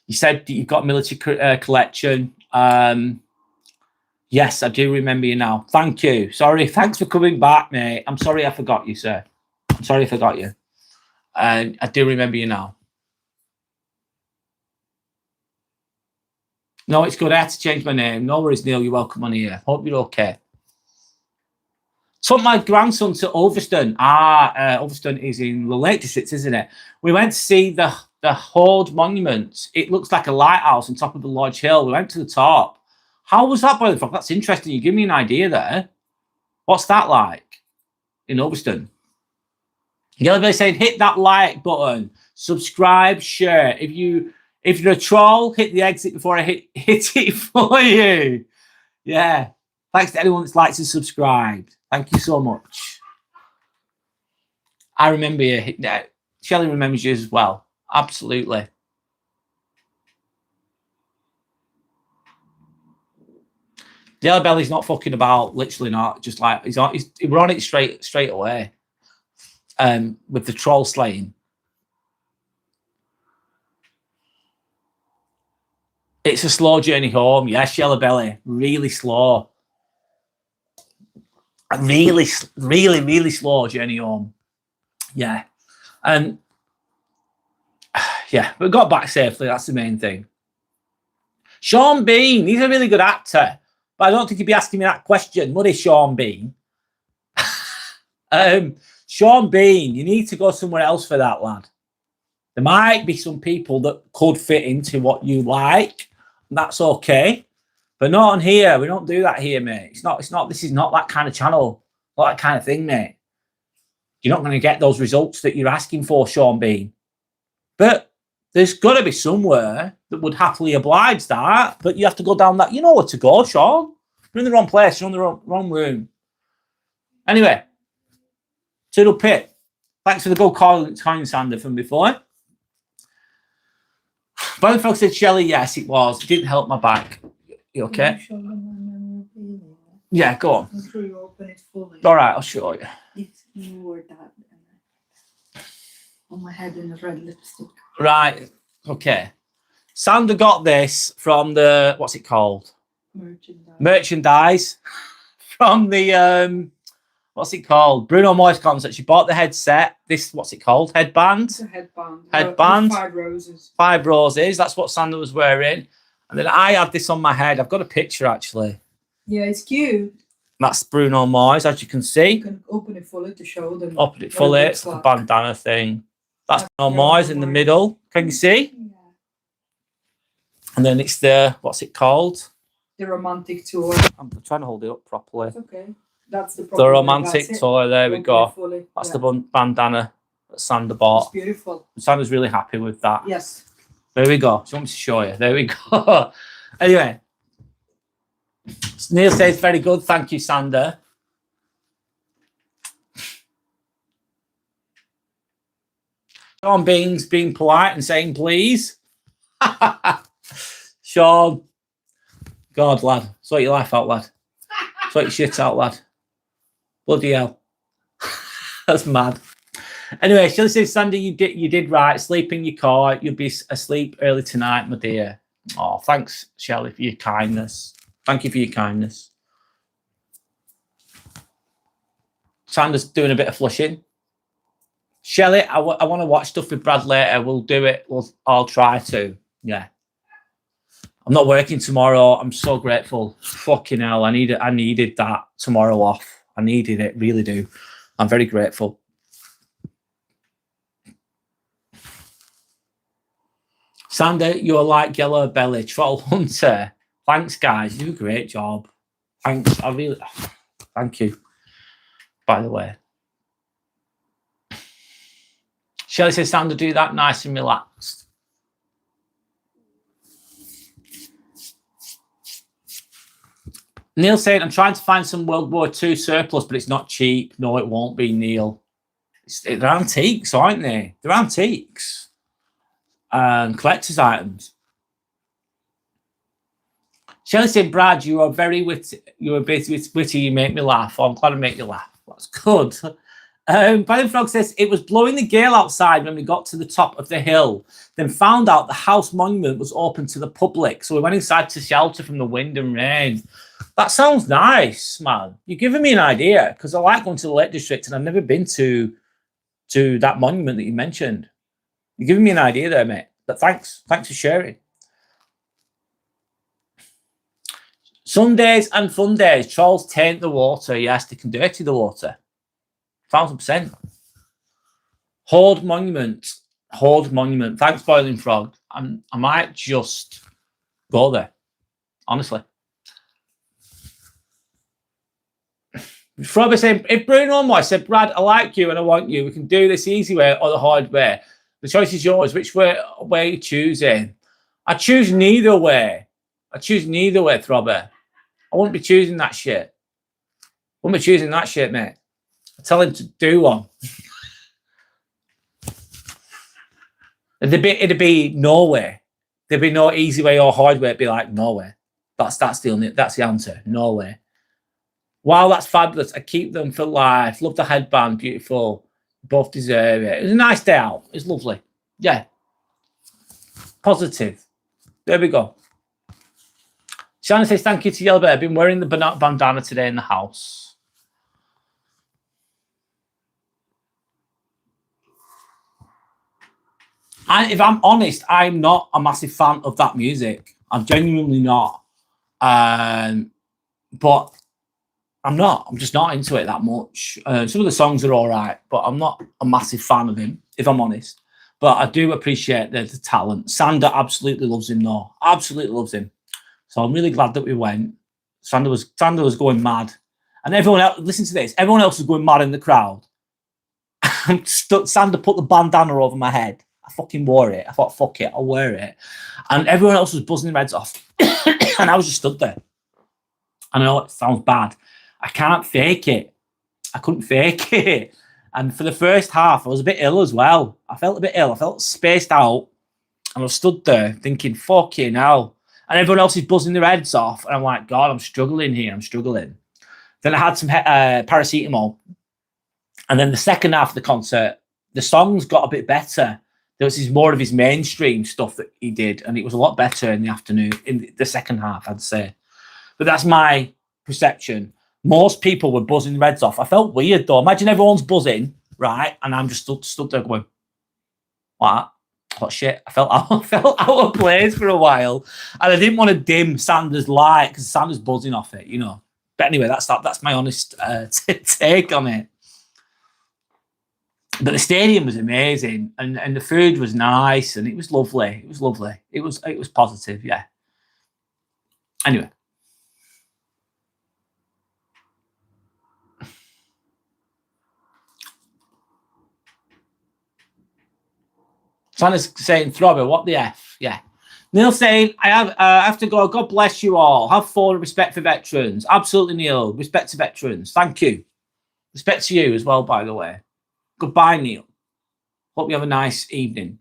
You said that you've got a military collection. Yes, I do remember you now. Thank you. Sorry. Thanks for coming back, mate. I'm sorry I forgot you, sir. I'm sorry I forgot you. And I do remember you now. No, it's good. I had to change my name. No worries, Neil. You're welcome on here. Hope you're okay. Took my grandson to Ulverston. Ulverston is in the Lake District, isn't it? We went to see the Hoard Monument. It looks like a lighthouse on top of the Lodge Hill. We went to the top. How was that, by the way? That's interesting. You give me an idea there. What's that like in Ulverston? Yellowbelly saying, hit that like button, subscribe, share. If you're a troll, hit the exit before I hit it for you. Yeah. Thanks to anyone that's liked and subscribed. Thank you so much. I remember you. Shelley remembers you as well. Absolutely. Yellowbelly's not fucking about. Literally not. Just like we're on it straight away. With the troll slaying. It's a slow journey home. Yes, Yellowbelly. Really slow. A really slow journey home. Yeah. And yeah, we got back safely. That's the main thing. Sean Bean, he's a really good actor. But I don't think he'd be asking me that question. What is Sean Bean? Sean Bean, you need to go somewhere else for that, lad. There might be some people that could fit into what you like. And that's okay. But not on here. We don't do that here, mate. This is not that kind of channel. Not that kind of thing, mate. You're not going to get those results that you're asking for, Sean Bean. But there's got to be somewhere that would happily oblige that. But you have to go down that. You know where to go, Sean. You're in the wrong place. You're in the wrong room. Anyway. Toodle Pit. Thanks for the gold coin, Sander, from before. Both folks said, Shelley, yes, it was. It didn't help my back. You okay? Yeah, go on. I'm sure you open it fully. All right, I'll show you. It's more that on my head in a red lipstick. Right, okay. Sander got this from the, what's it called? Merchandise. From the, what's it called? Bruno Mars concert. She bought the headset. This, what's it called? Headband? It's a headband. Headband. 5 roses. 5 roses. That's what Sander was wearing. And then I had this on my head. I've got a picture, actually. Yeah, it's cute. That's Bruno Mars, as you can see. You can open it fully to show them. Open it fully. It's the bandana thing. That's Bruno Mars in the middle. Can you see? Yeah. And then it's the, what's it called? The romantic tour. I'm trying to hold it up properly. It's okay. That's the romantic tour. There we go. That's the bandana that Sander bought. It's beautiful. Sander's really happy with that. Yes. There we go. Do you want me to show you? There we go. Anyway. Neil says, very good. Thank you, Sander. Sean Bean's being polite and saying, please. Sean. God, lad. Sort your life out, lad. Sort your shit out, lad. Bloody hell. That's mad. Anyway, Shelley says, Sandy, you did right. Sleep in your car. You'll be asleep early tonight, my dear. Oh, thanks, Shelley, for your kindness. Thank you for your kindness. Sander's doing a bit of flushing. Shelley, I want to watch stuff with Brad later. We'll do it. I'll try to. Yeah. I'm not working tomorrow. I'm so grateful. Fucking hell. I needed that tomorrow off. I needed it. Really do. I'm very grateful. Sander, you're like Yellowbelly Troll Hunter. Thanks, guys. You do a great job. Thanks. Thank you. By the way. Shelley says, Sander, do that nice and relaxed. Neil said, I'm trying to find some World War II surplus, but it's not cheap. No, it won't be, Neil. They're antiques, aren't they? They're antiques. And collector's items. Shelley said, Brad, you are very witty. You're a bit witty. You make me laugh. Oh, I'm glad I make you laugh. That's good. Brian Frog says, it was blowing the gale outside when we got to the top of the hill, then found out the house monument was open to the public. So we went inside to shelter from the wind and rain. That sounds nice, man. You're giving me an idea because I like going to the Lake District and I've never been to that monument that you mentioned. You're giving me an idea there, mate. But thanks for sharing. Sundays and fun days. Trolls taint the water. Yes, they can dirty the water. 1,000%. Hoard monument. Thanks, Boiling Frog. I might just go there. Honestly. Frobber saying, if Bruno Mars said, Brad, I like you and I want you, we can do this easy way or the hard way. The choice is yours. Which way are you choosing? I choose neither way. Throbber. I wouldn't be choosing that shit. Mate. I tell him to do one. It'd be no way. There'd be no easy way or hard way. It'd be like no way. That's the answer. No way. Wow, that's fabulous. I keep them for life. Love the headband. Beautiful. Both deserve it. It was a nice day out. It was lovely. Yeah. Positive. There we go. Shannon says, thank you to Yellow Bear. I've been wearing the bandana today in the house. And if I'm honest, I'm not a massive fan of that music. I'm genuinely not. But I'm not. I'm just not into it that much. Some of the songs are all right, but I'm not a massive fan of him, if I'm honest. But I do appreciate the talent. Sander absolutely loves him, though. Absolutely loves him. So I'm really glad that we went. Sander was going mad. And everyone else, listen to this, everyone else was going mad in the crowd. Sander put the bandana over my head. I fucking wore it. I thought, fuck it, I'll wear it. And everyone else was buzzing their heads off. And I was just stood there. I know it sounds bad. I can't fake it. I couldn't fake it. And for the first half, I was a bit ill as well. I felt a bit ill. I felt spaced out. And I stood there thinking, fucking hell. And everyone else is buzzing their heads off. And I'm like, God, I'm struggling here. Then I had some paracetamol. And then the second half of the concert, the songs got a bit better. There was more of his mainstream stuff that he did. And it was a lot better in the afternoon, in the second half, I'd say. But that's my perception. Most people were buzzing their heads off. I felt weird, though. Imagine everyone's buzzing, right? And I'm just stood there going, what? What shit? I felt out of place for a while. And I didn't want to dim Sanders' light because Sanders buzzing off it, you know. But anyway, that's my honest take on it. But the stadium was amazing, and the food was nice, and it was lovely. It was positive, yeah. Anyway. Santa's saying, Throbber, what the F? Yeah. Neil saying, I have to go. God bless you all. Have fun and respect for veterans. Absolutely, Neil. Respect to veterans. Thank you. Respect to you as well, by the way. Goodbye, Neil. Hope you have a nice evening.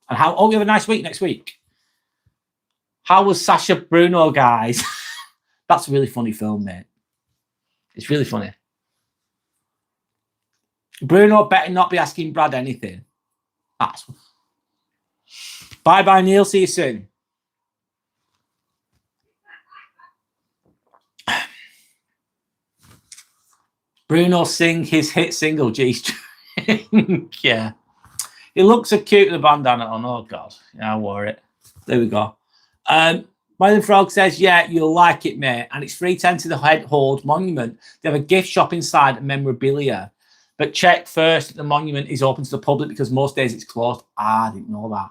And hope you have a nice week next week. How was Sasha Bruno, guys? That's a really funny film, mate. It's really funny. Bruno better not be asking Brad anything. That's... Bye-bye, Neil. See you soon. Bruno sing his hit single, G-String. Yeah. He looks so cute with a bandana on. Oh, God. Yeah, I wore it. There we go. Mylan Frog says, yeah, you'll like it, mate. And it's free to enter the Head Hold Monument. They have a gift shop inside and memorabilia. But check first that the monument is open to the public because most days it's closed. I didn't know that.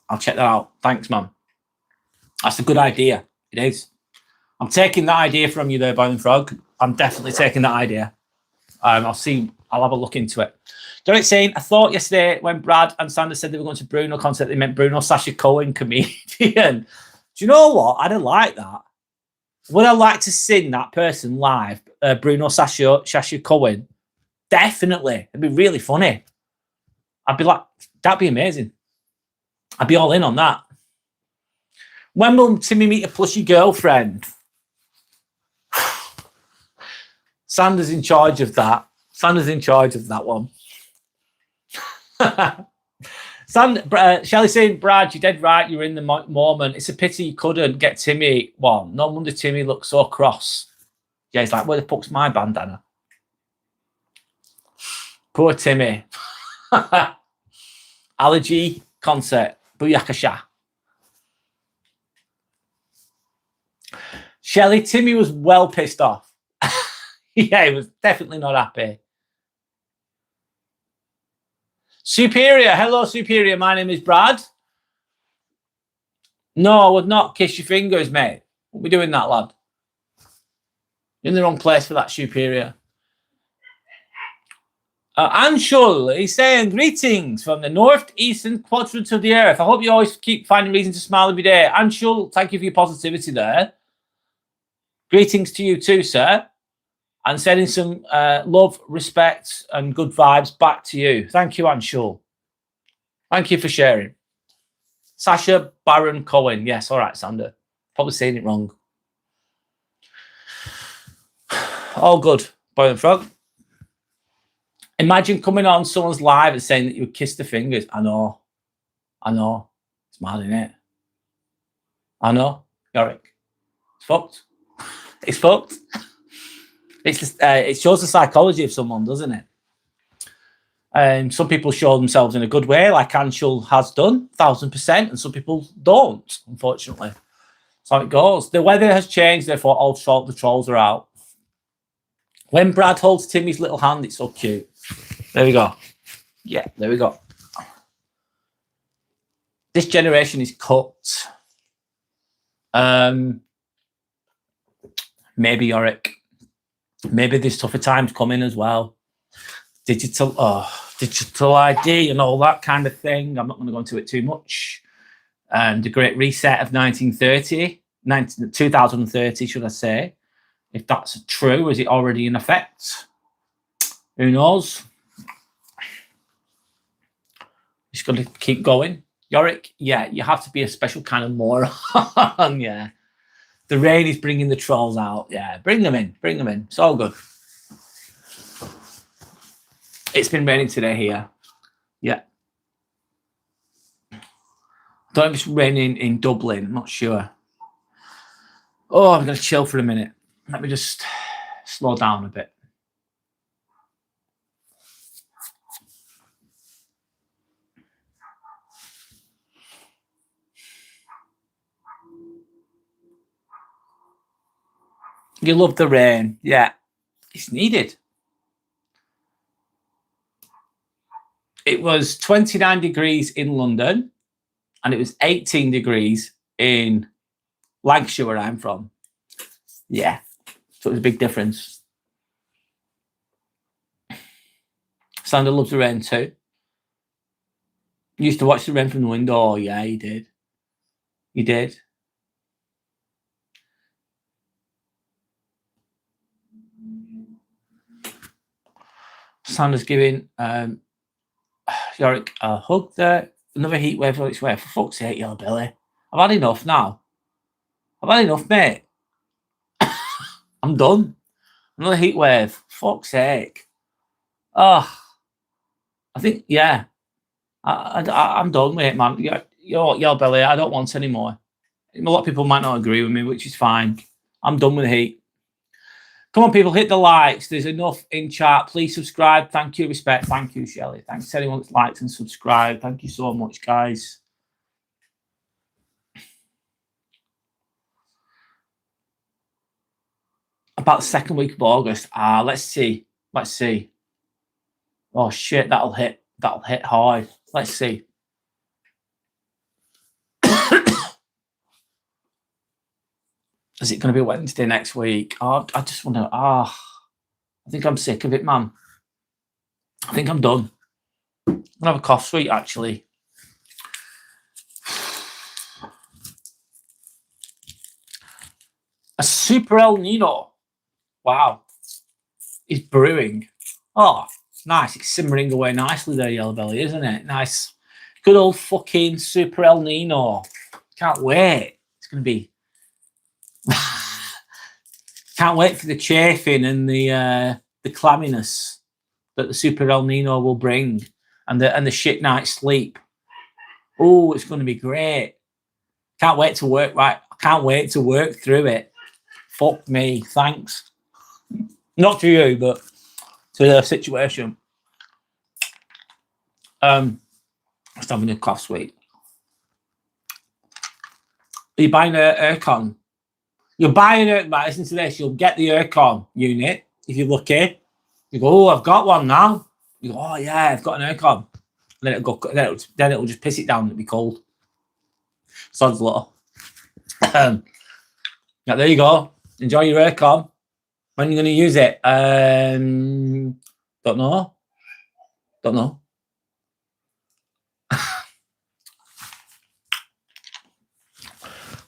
I'll check that out. Thanks, man. That's a good idea. It is. I'm taking that idea from you there, Boiling Frog. I'm definitely taking that idea. I'll have a look into it. Derek saying, I thought yesterday when Brad and Sanders said they were going to Bruno concert, they meant Bruno Sasha Cohen comedian. Do you know what? I don't like that. Would I like to sing that person live, Bruno Sasha Cohen? Definitely. It'd be really funny. I'd be like, that'd be amazing. I'd be all in on that. When will Timmy meet a plushy girlfriend? Sanders in charge of that. Sanders in charge of that one. Shelley saying, Brad, you're dead right. You're in the moment. It's a pity you couldn't get Timmy one. No wonder Timmy looks so cross. Yeah, he's like, where the fuck's my bandana? Poor Timmy. Allergy concert. Booyakasha. Shelley, Timmy was well pissed off. Yeah, he was definitely not happy. Superior. Hello, Superior. My name is Brad. No, I would not kiss your fingers, mate. What are we doing that, lad? You're in the wrong place for that, Superior. Anshul is saying, greetings from the northeastern quadrant of the earth. I hope you always keep finding reason to smile every day. Anshul, thank you for your positivity there. Greetings to you too, sir. And sending some love, respect, and good vibes back to you. Thank you, Anshul. Thank you for sharing. Sasha Baron Cohen. Yes, all right, Sander. Probably saying it wrong. All good, Boy and Frog. Imagine coming on someone's live and saying that you would kiss the fingers. I know. It's mad, isn't it? I know, Yorick. It's fucked. It's fucked. It's just, it shows the psychology of someone, doesn't it? Some people show themselves in a good way, like Anshul has done, 1000%, and some people don't, unfortunately. That's how it goes. The weather has changed, therefore all the trolls are out. When Brad holds Timmy's little hand, it's so cute. There we go. Yeah, there we go. This generation is cooked. Maybe Yorick. Maybe there's tougher times coming as well. Digital ID and all that kind of thing. I'm not going to go into it too much. The Great Reset of 2030, should I say. If that's true, is it already in effect? Who knows? Just got to keep going. Yorick, yeah, you have to be a special kind of moron. Yeah. The rain is bringing the trolls out. Yeah, bring them in. Bring them in. It's all good. It's been raining today here. Yeah. I don't know if it's raining in Dublin. I'm not sure. Oh, I'm going to chill for a minute. Let me just slow down a bit. You love the rain. Yeah, it's needed. It was 29 degrees in London and it was 18 degrees in Lancashire, where I'm from. Yeah, so it was a big difference. Sander loves the rain too. You used to watch the rain from the window. Oh, yeah, you did. You did. Sander's giving Yorick a hug there. Another heat wave on its way. For fuck's sake, your Billy. I've had enough now. I've had enough, mate. I'm done. Another heat wave. Fuck's sake. Oh, I think, yeah. I'm done with it, man. Your Billy, I don't want any more. A lot of people might not agree with me, which is fine. I'm done with the heat. Come on, people, hit the likes. There's enough in chat. Please subscribe. Thank you, respect. Thank you, Shelley. Thanks to anyone that's liked and subscribed. Thank you so much, guys. About the second week of August. Let's see. Let's see. Oh shit, that'll hit hard. Let's see. Is it going to be Wednesday next week? Oh, I just want to. I think I'm sick of it, man. I think I'm done. I'm going to have a cough sweet, actually. A super El Nino. Wow. Is brewing. Oh, nice. It's simmering away nicely there, Yellow Belly, isn't it? Nice. Good old fucking super El Nino. Can't wait. It's going to be. Can't wait for the chafing and the clamminess that the super El Nino will bring, and the shit night's sleep Oh, it's going to be great. Can't wait to work. Right, I can't wait to work through it. Fuck me, thanks. Not to you, but to the situation. Just having a cough sweet. Are you buying a aircon? You're buying it, right? Listen to this. You'll get the aircon unit if you're lucky. You go, oh, I've got one now. You go, oh yeah, I've got an aircon. Then it'll go. Then it'll just piss it down. It'll be cold. Sounds little. Yeah, there you go. Enjoy your aircon. When are you going to use it? Don't know. Don't know.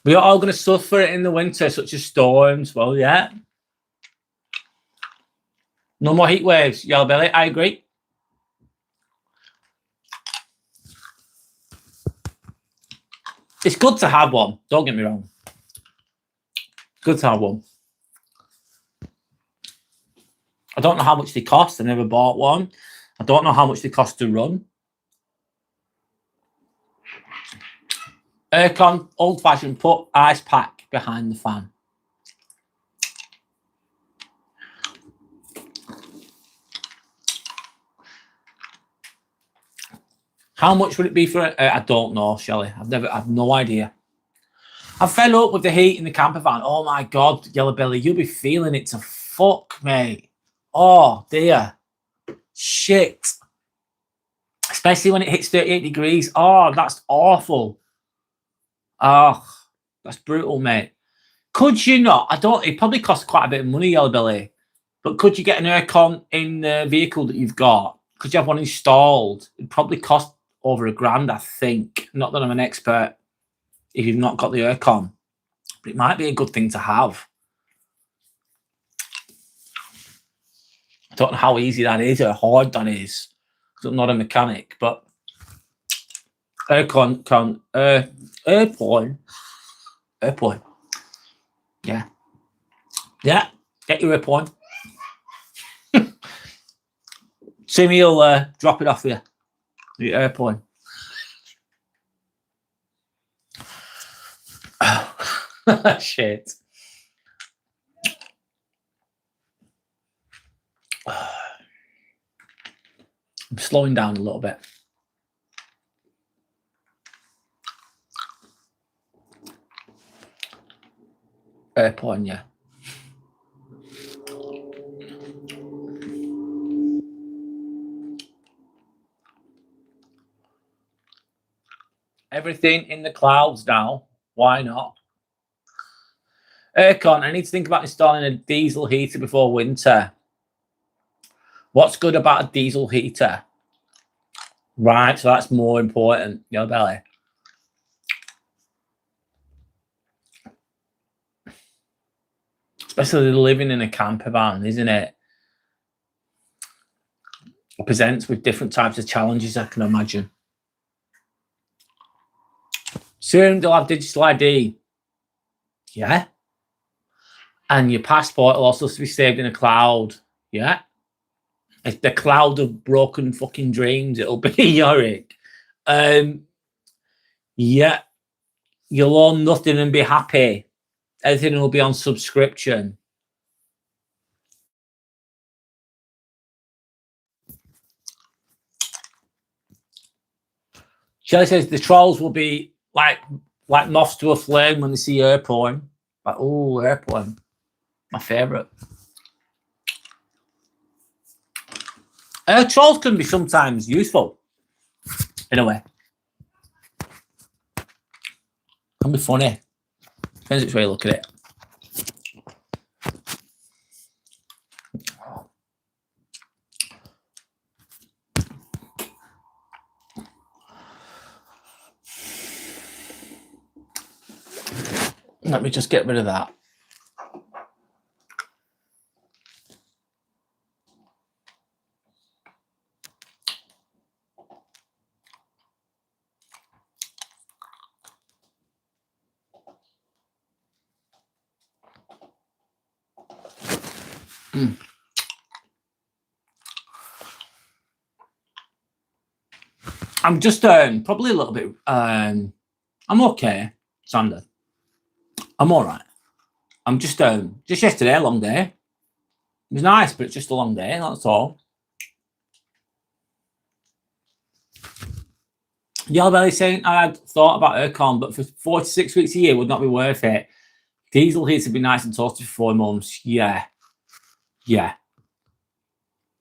We are all going to suffer it in the winter, such as storms. Well, yeah. No more heat waves, Yellow Belly. I agree. It's good to have one. Don't get me wrong. Good to have one. I don't know how much they cost. I never bought one. I don't know how much they cost to run. Aircon, old-fashioned, put ice pack behind the fan. How much would it be for it? I don't know, Shelley. I've no idea. I'm fed up with the heat in the camper van. Oh my God, Yellow Belly, you'll be feeling it to fuck, mate. Oh dear. Shit. Especially when it hits 38 degrees. Oh, that's awful. Oh, that's brutal, mate. Could you not? It probably costs quite a bit of money, Yellow Belly. But could you get an aircon in the vehicle that you've got? Could you have one installed? It'd probably cost over $1,000, I think. Not that I'm an expert if you've not got the aircon. But it might be a good thing to have. I don't know how easy that is or hard that is. I'm not a mechanic, but aircon, airplane. Yeah. Yeah, get your airplane. Simmy will drop it off for you. The airplane. Shit. I'm slowing down a little bit. Airplane, yeah. Everything in the clouds now. Why not? Aircon, I need to think about installing a diesel heater before winter. What's good about a diesel heater? Right, so that's more important, Yellow Belly. Especially living in a camper van, isn't it? It presents with different types of challenges, I can imagine. Soon they'll have digital ID. Yeah. And your passport will also be saved in a cloud. Yeah. It's the cloud of broken fucking dreams. It'll be Yorick. Yeah. You'll own nothing and be happy. Everything will be on subscription. Shelley says the trolls will be like moths to a flame when they see airplane. Like, oh, airplane. My favourite. Trolls can be sometimes useful, in a way. Can be funny. Depends which way you look at it. Let me just get rid of that. I'm just probably a little bit. I'm okay, Sander. I'm all right. I'm just yesterday, a long day. It was nice, but it's just a long day. That's all. Yellow Belly saying I had thought about aircon, but for 4 to 6 weeks a year would not be worth it. Diesel heats would be nice and toasted for 4 months. Yeah.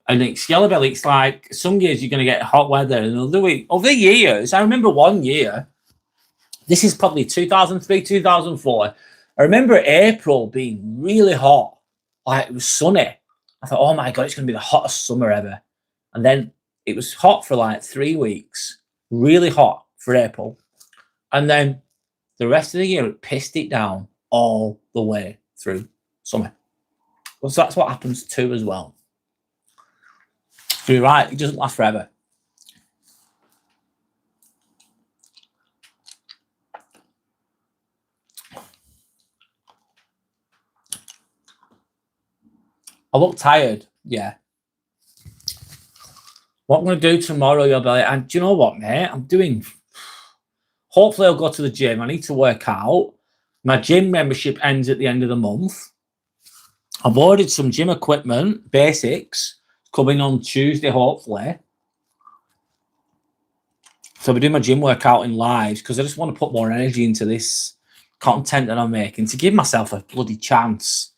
And it's Yellow Belly. It's like some years you're going to get hot weather, and other years. I remember one year. This is probably 2003, 2004. I remember April being really hot. Like it was sunny. I thought, oh my God, it's going to be the hottest summer ever. And then it was hot for like 3 weeks. Really hot for April. And then the rest of the year, it pissed it down all the way through summer. Well, so that's what happens too as well. So you're right, it doesn't last forever. I look tired, yeah. What I'm going to do tomorrow, you'll be like, and do you know what, mate? Hopefully I'll go to the gym. I need to work out. My gym membership ends at the end of the month. I've ordered some gym equipment, basics, coming on Tuesday, hopefully. So I'll be doing my gym workout in lives because I just want to put more energy into this content that I'm making to give myself a bloody chance.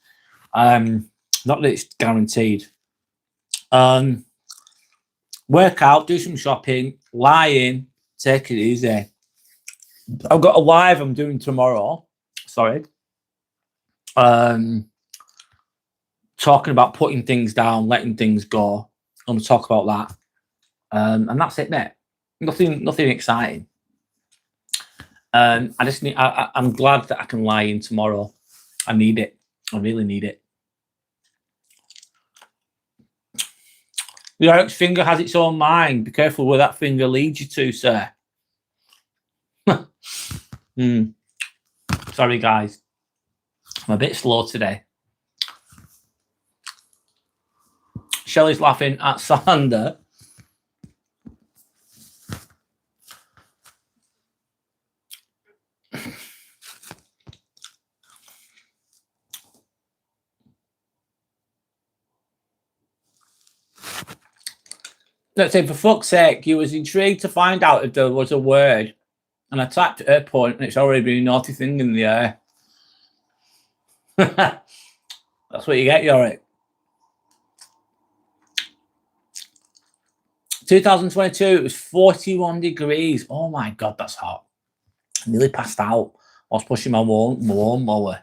Not that it's guaranteed. Work out, do some shopping, lie in, take it easy. I've got a live I'm doing tomorrow. Sorry. Talking about putting things down, letting things go. I'm going to talk about that. And that's it, mate. Nothing exciting. I'm glad that I can lie in tomorrow. I need it. I really need it. The Eric's finger has its own mind. Be careful where that finger leads you to, sir. Sorry, guys. I'm a bit slow today. Shelley's laughing at Sander. Let's say, for fuck's sake, you was intrigued to find out if there was a word, and I typed airport, and it's already been a naughty thing in the air. That's what you get, Yorick. 2022, it was 41 degrees. Oh my God, that's hot. I nearly passed out. I was pushing my lawn mower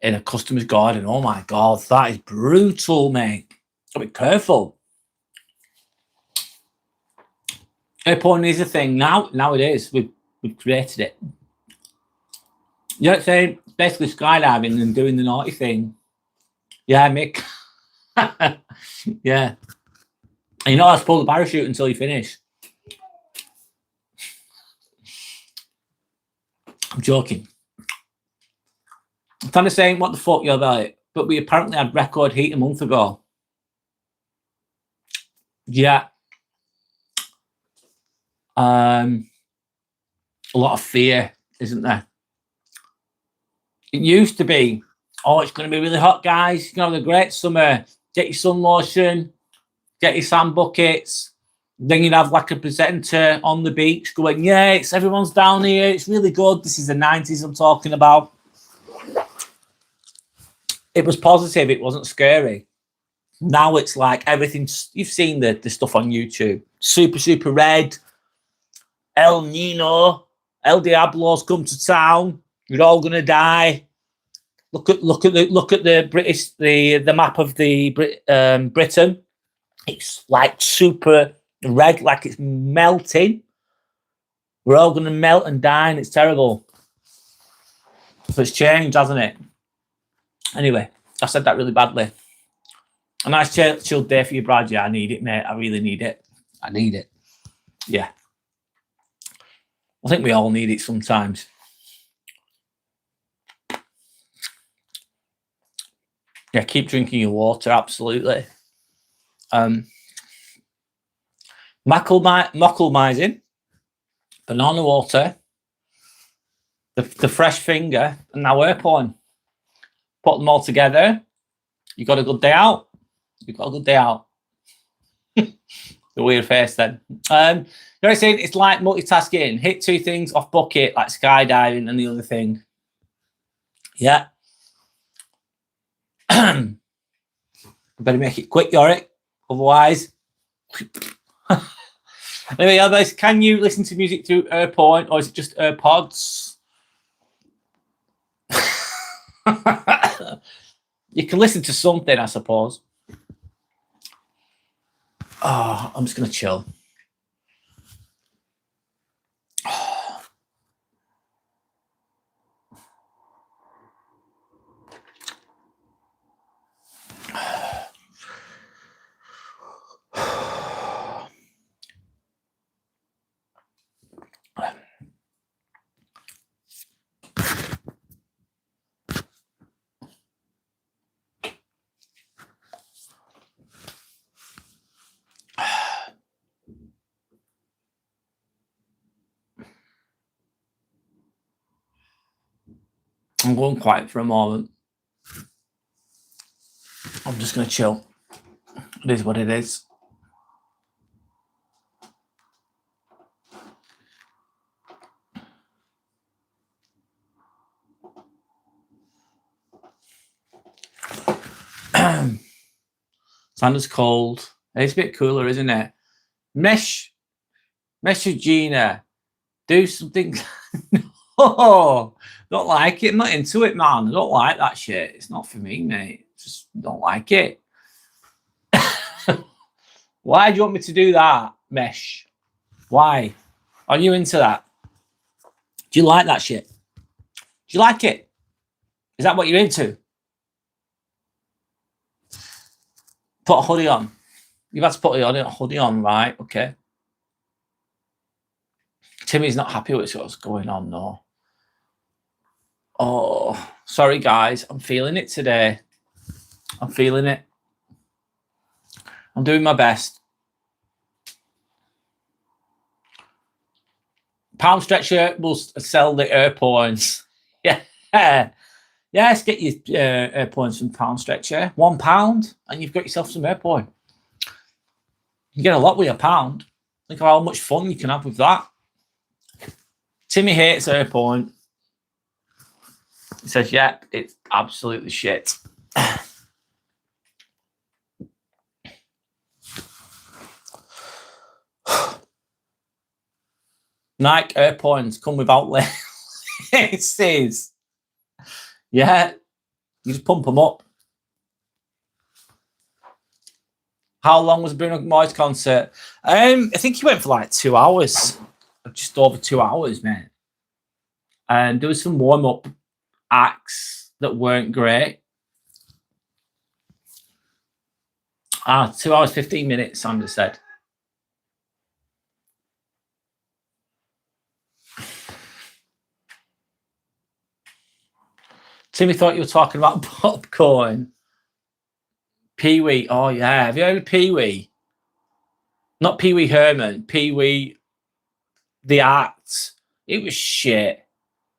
in a customer's garden. Oh my God, that is brutal, mate. Gotta be careful. Airporting is a thing now. Now it is. We've created it. You know what I'm saying? Basically skydiving and doing the naughty thing. Yeah, Mick. Yeah. And you're not allowed to pull the parachute until you finish. I'm joking. I'm kind of saying, what the fuck, you're about it? But we apparently had record heat a month ago. Yeah. A lot of fear, isn't there? It used to be, oh, it's going to be really hot, guys. You're going to have a great summer. Get your sun lotion, get your sand buckets. Then you'd have like a presenter on the beach going, yeah, everyone's down here. It's really good. This is the 90s I'm talking about. It was positive. It wasn't scary. Now it's like everything. You've seen the stuff on YouTube. Super, super red. El Nino. El Diablo's come to town. You're all gonna die. Look at the British the map of the Britain. It's like super red, like it's melting. We're all gonna melt and die, and it's terrible. So it's changed, hasn't it? Anyway, I said that really badly. A nice chilled day for you, Brad. Yeah, I need it, mate. I really need it. I need it. Yeah. I think we all need it sometimes. Yeah, keep drinking your water, absolutely. Mucklemizing, banana water, the fresh finger, and now we're pouring. Put them all together. You got a good day out. You got a good day out. The weird face then. You know saying it's like multitasking. Hit two things off bucket, like skydiving and the other thing. Yeah. Better make it quick, Yorick. Otherwise. Anyway, others, can you listen to music through AirPoint or is it just AirPods? You can listen to something, I suppose. Oh, I'm just going to chill. I'm going quiet for a moment. I'm just going to chill. It is what it is. Santa's cold. It's a bit cooler, isn't it? Mesh with Gina. Do something. No, don't like it. I'm not into it, man. I don't like that shit. It's not for me, mate. Just don't like it. Why do you want me to do that, Mesh? Why? Are you into that? Do you like that shit? Do you like it? Is that what you're into? Put a hoodie on. You've had to put a hoodie on, right? Okay. Timmy's not happy with what's going on, no. Oh, sorry, guys. I'm feeling it today. I'm feeling it. I'm doing my best. Pound Stretcher will sell the air points. Yeah. Yes, get your air points from Pound Stretcher. £1 and you've got yourself some air point. You get a lot with a pound. Think of how much fun you can have with that. Timmy hates air point. He says, yep, it's absolutely shit. Nike Air Points come without laces. Yeah, you just pump them up. How long was Bruno Mars concert? I think he went for like 2 hours. Just over 2 hours, man. And there was some warm-up acts that weren't great. 2 hours, 15 minutes, Sandra said. Timmy thought you were talking about popcorn. Pee-wee. Oh, yeah. Have you heard of Pee-wee? Not Pee-wee Herman. Pee-wee the act. It was shit.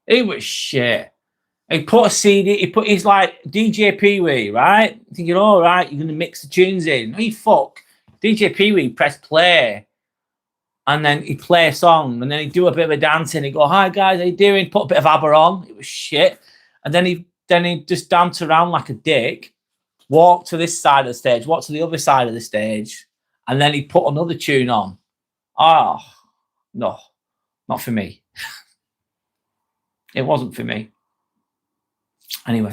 It was shit. He put a CD. He's like DJ Pee-wee, right? Thinking, all right, you're going to mix the tunes in. No, you fuck. DJ Pee-wee press play. And then he'd play a song. And then he'd do a bit of a dancing. He'd go, hi, guys, how you doing? Put a bit of ABBA on. It was shit. And then he'd just dance around like a dick, walk to this side of the stage, walk to the other side of the stage, and then he'd put another tune on. Oh, no, not for me. It wasn't for me. Anyway.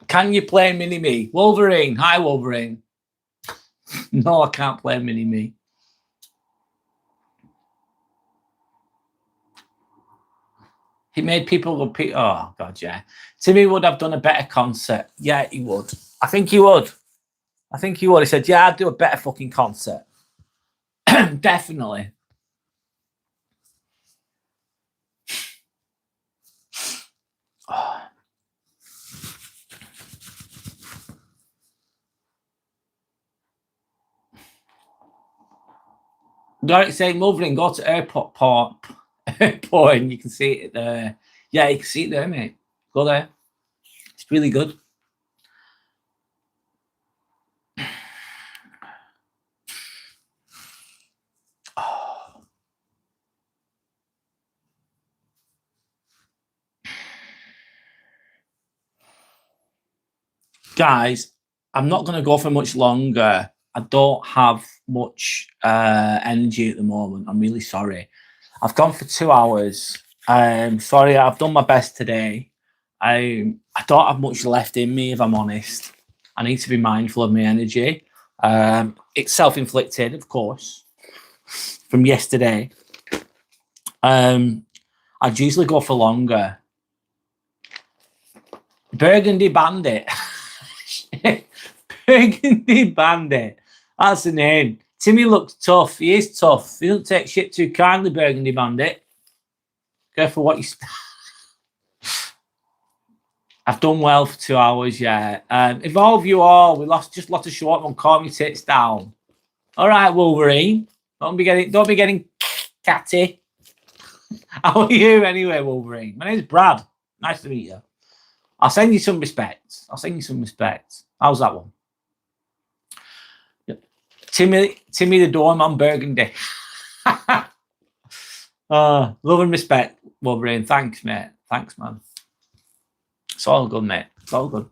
Can you play Mini-Me? Wolverine. Hi, Wolverine. No, I can't play Mini-Me. He made people go, oh, God, yeah. Timmy would have done a better concert. Yeah, he would. I think he would. I think he would. He said, yeah, I'd do a better fucking concert. Definitely. Oh. Derek saying, Wolverine, go to airport and you can see it there. Yeah, you can see it there, mate. Go there. It's really good. Oh. Guys, I'm not going to go for much longer. I don't have much energy at the moment. I'm really sorry. I've gone for 2 hours. Sorry, I've done my best today. I don't have much left in me, if I'm honest. I need to be mindful of my energy. It's self-inflicted, of course, from yesterday. I'd usually go for longer. Burgundy Bandit. Burgundy Bandit. That's the name. Timmy looks tough. He is tough. He doesn't take shit too kindly, Burgundy Bandit. Careful what you... I've done well for 2 hours, yeah. Evolve you all. We just lost a short one. Calm your tits down. All right, Wolverine. Don't be getting catty. How are you anyway, Wolverine? My name's Brad. Nice to meet you. I'll send you some respect. How's that one? Timmy the Doorman Burgundy. Love and respect, Wolverine. Thanks, mate. Thanks, man. It's all good, mate. It's all good.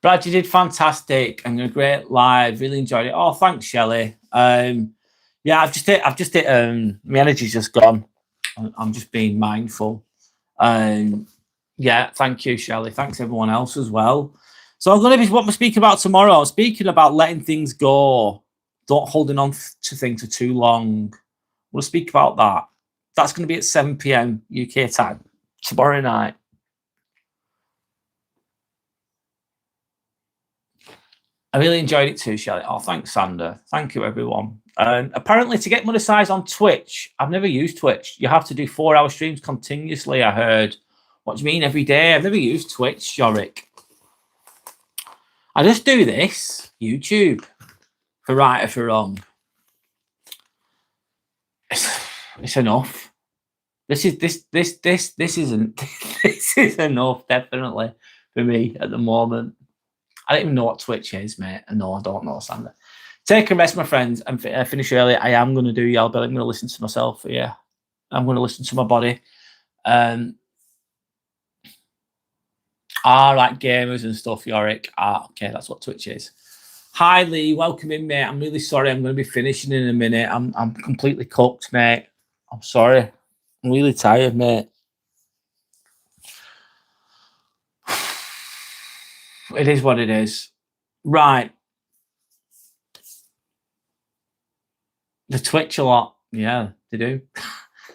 Brad, you did fantastic and a great live. Really enjoyed it. Oh, thanks, Shelley. Yeah, I've just hit my energy's just gone. I'm just being mindful. Yeah, thank you, Shelley. Thanks everyone else as well. So I'm going to be what I'm speaking about tomorrow. I'm speaking about letting things go, don't holding on to things for too long. We'll speak about that. That's going to be at 7 p.m. UK time tomorrow night. I really enjoyed it too, Shelley. Oh, thanks, Sander. Thank you, everyone. Apparently, to get monetized on Twitch, I've never used Twitch. You have to do 4-hour streams continuously, I heard. What do you mean every day? I've never used Twitch, Yorick. I just do this, YouTube, for right or for wrong. It's enough. This isn't this is enough, definitely, for me at the moment. I don't even know what Twitch is, mate. No, I don't know, Sander. Take a rest, my friends, and finish early. I am going to do Yell Bell. I'm going to listen to myself. Yeah, I'm going to listen to my body. Right, gamers and stuff, Yorick. Okay, that's what Twitch is. Hi, Lee. Welcome in, mate. I'm really sorry. I'm going to be finishing in a minute. I'm completely cooked, mate. I'm sorry. I'm really tired, mate. It is what it is. Right. They twitch a lot. Yeah, they do.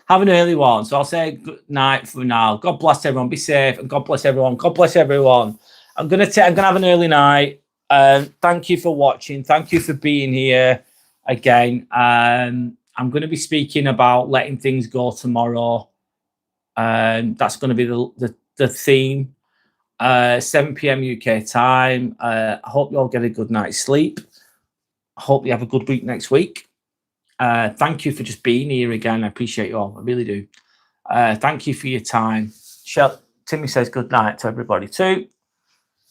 Have an early one. So I'll say good night for now. God bless everyone. Be safe, and God bless everyone. God bless everyone. I'm gonna have an early night. Thank you for watching. Thank you for being here again. I'm going to be speaking about letting things go tomorrow. That's going to be the theme. 7 p.m. UK time. I hope you all get a good night's sleep. I hope you have a good week next week. Thank you for just being here again. I appreciate you all. I really do. Thank you for your time. Timmy says good night to everybody too.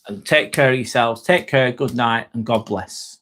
And take care of yourselves. Take care. Good night and God bless.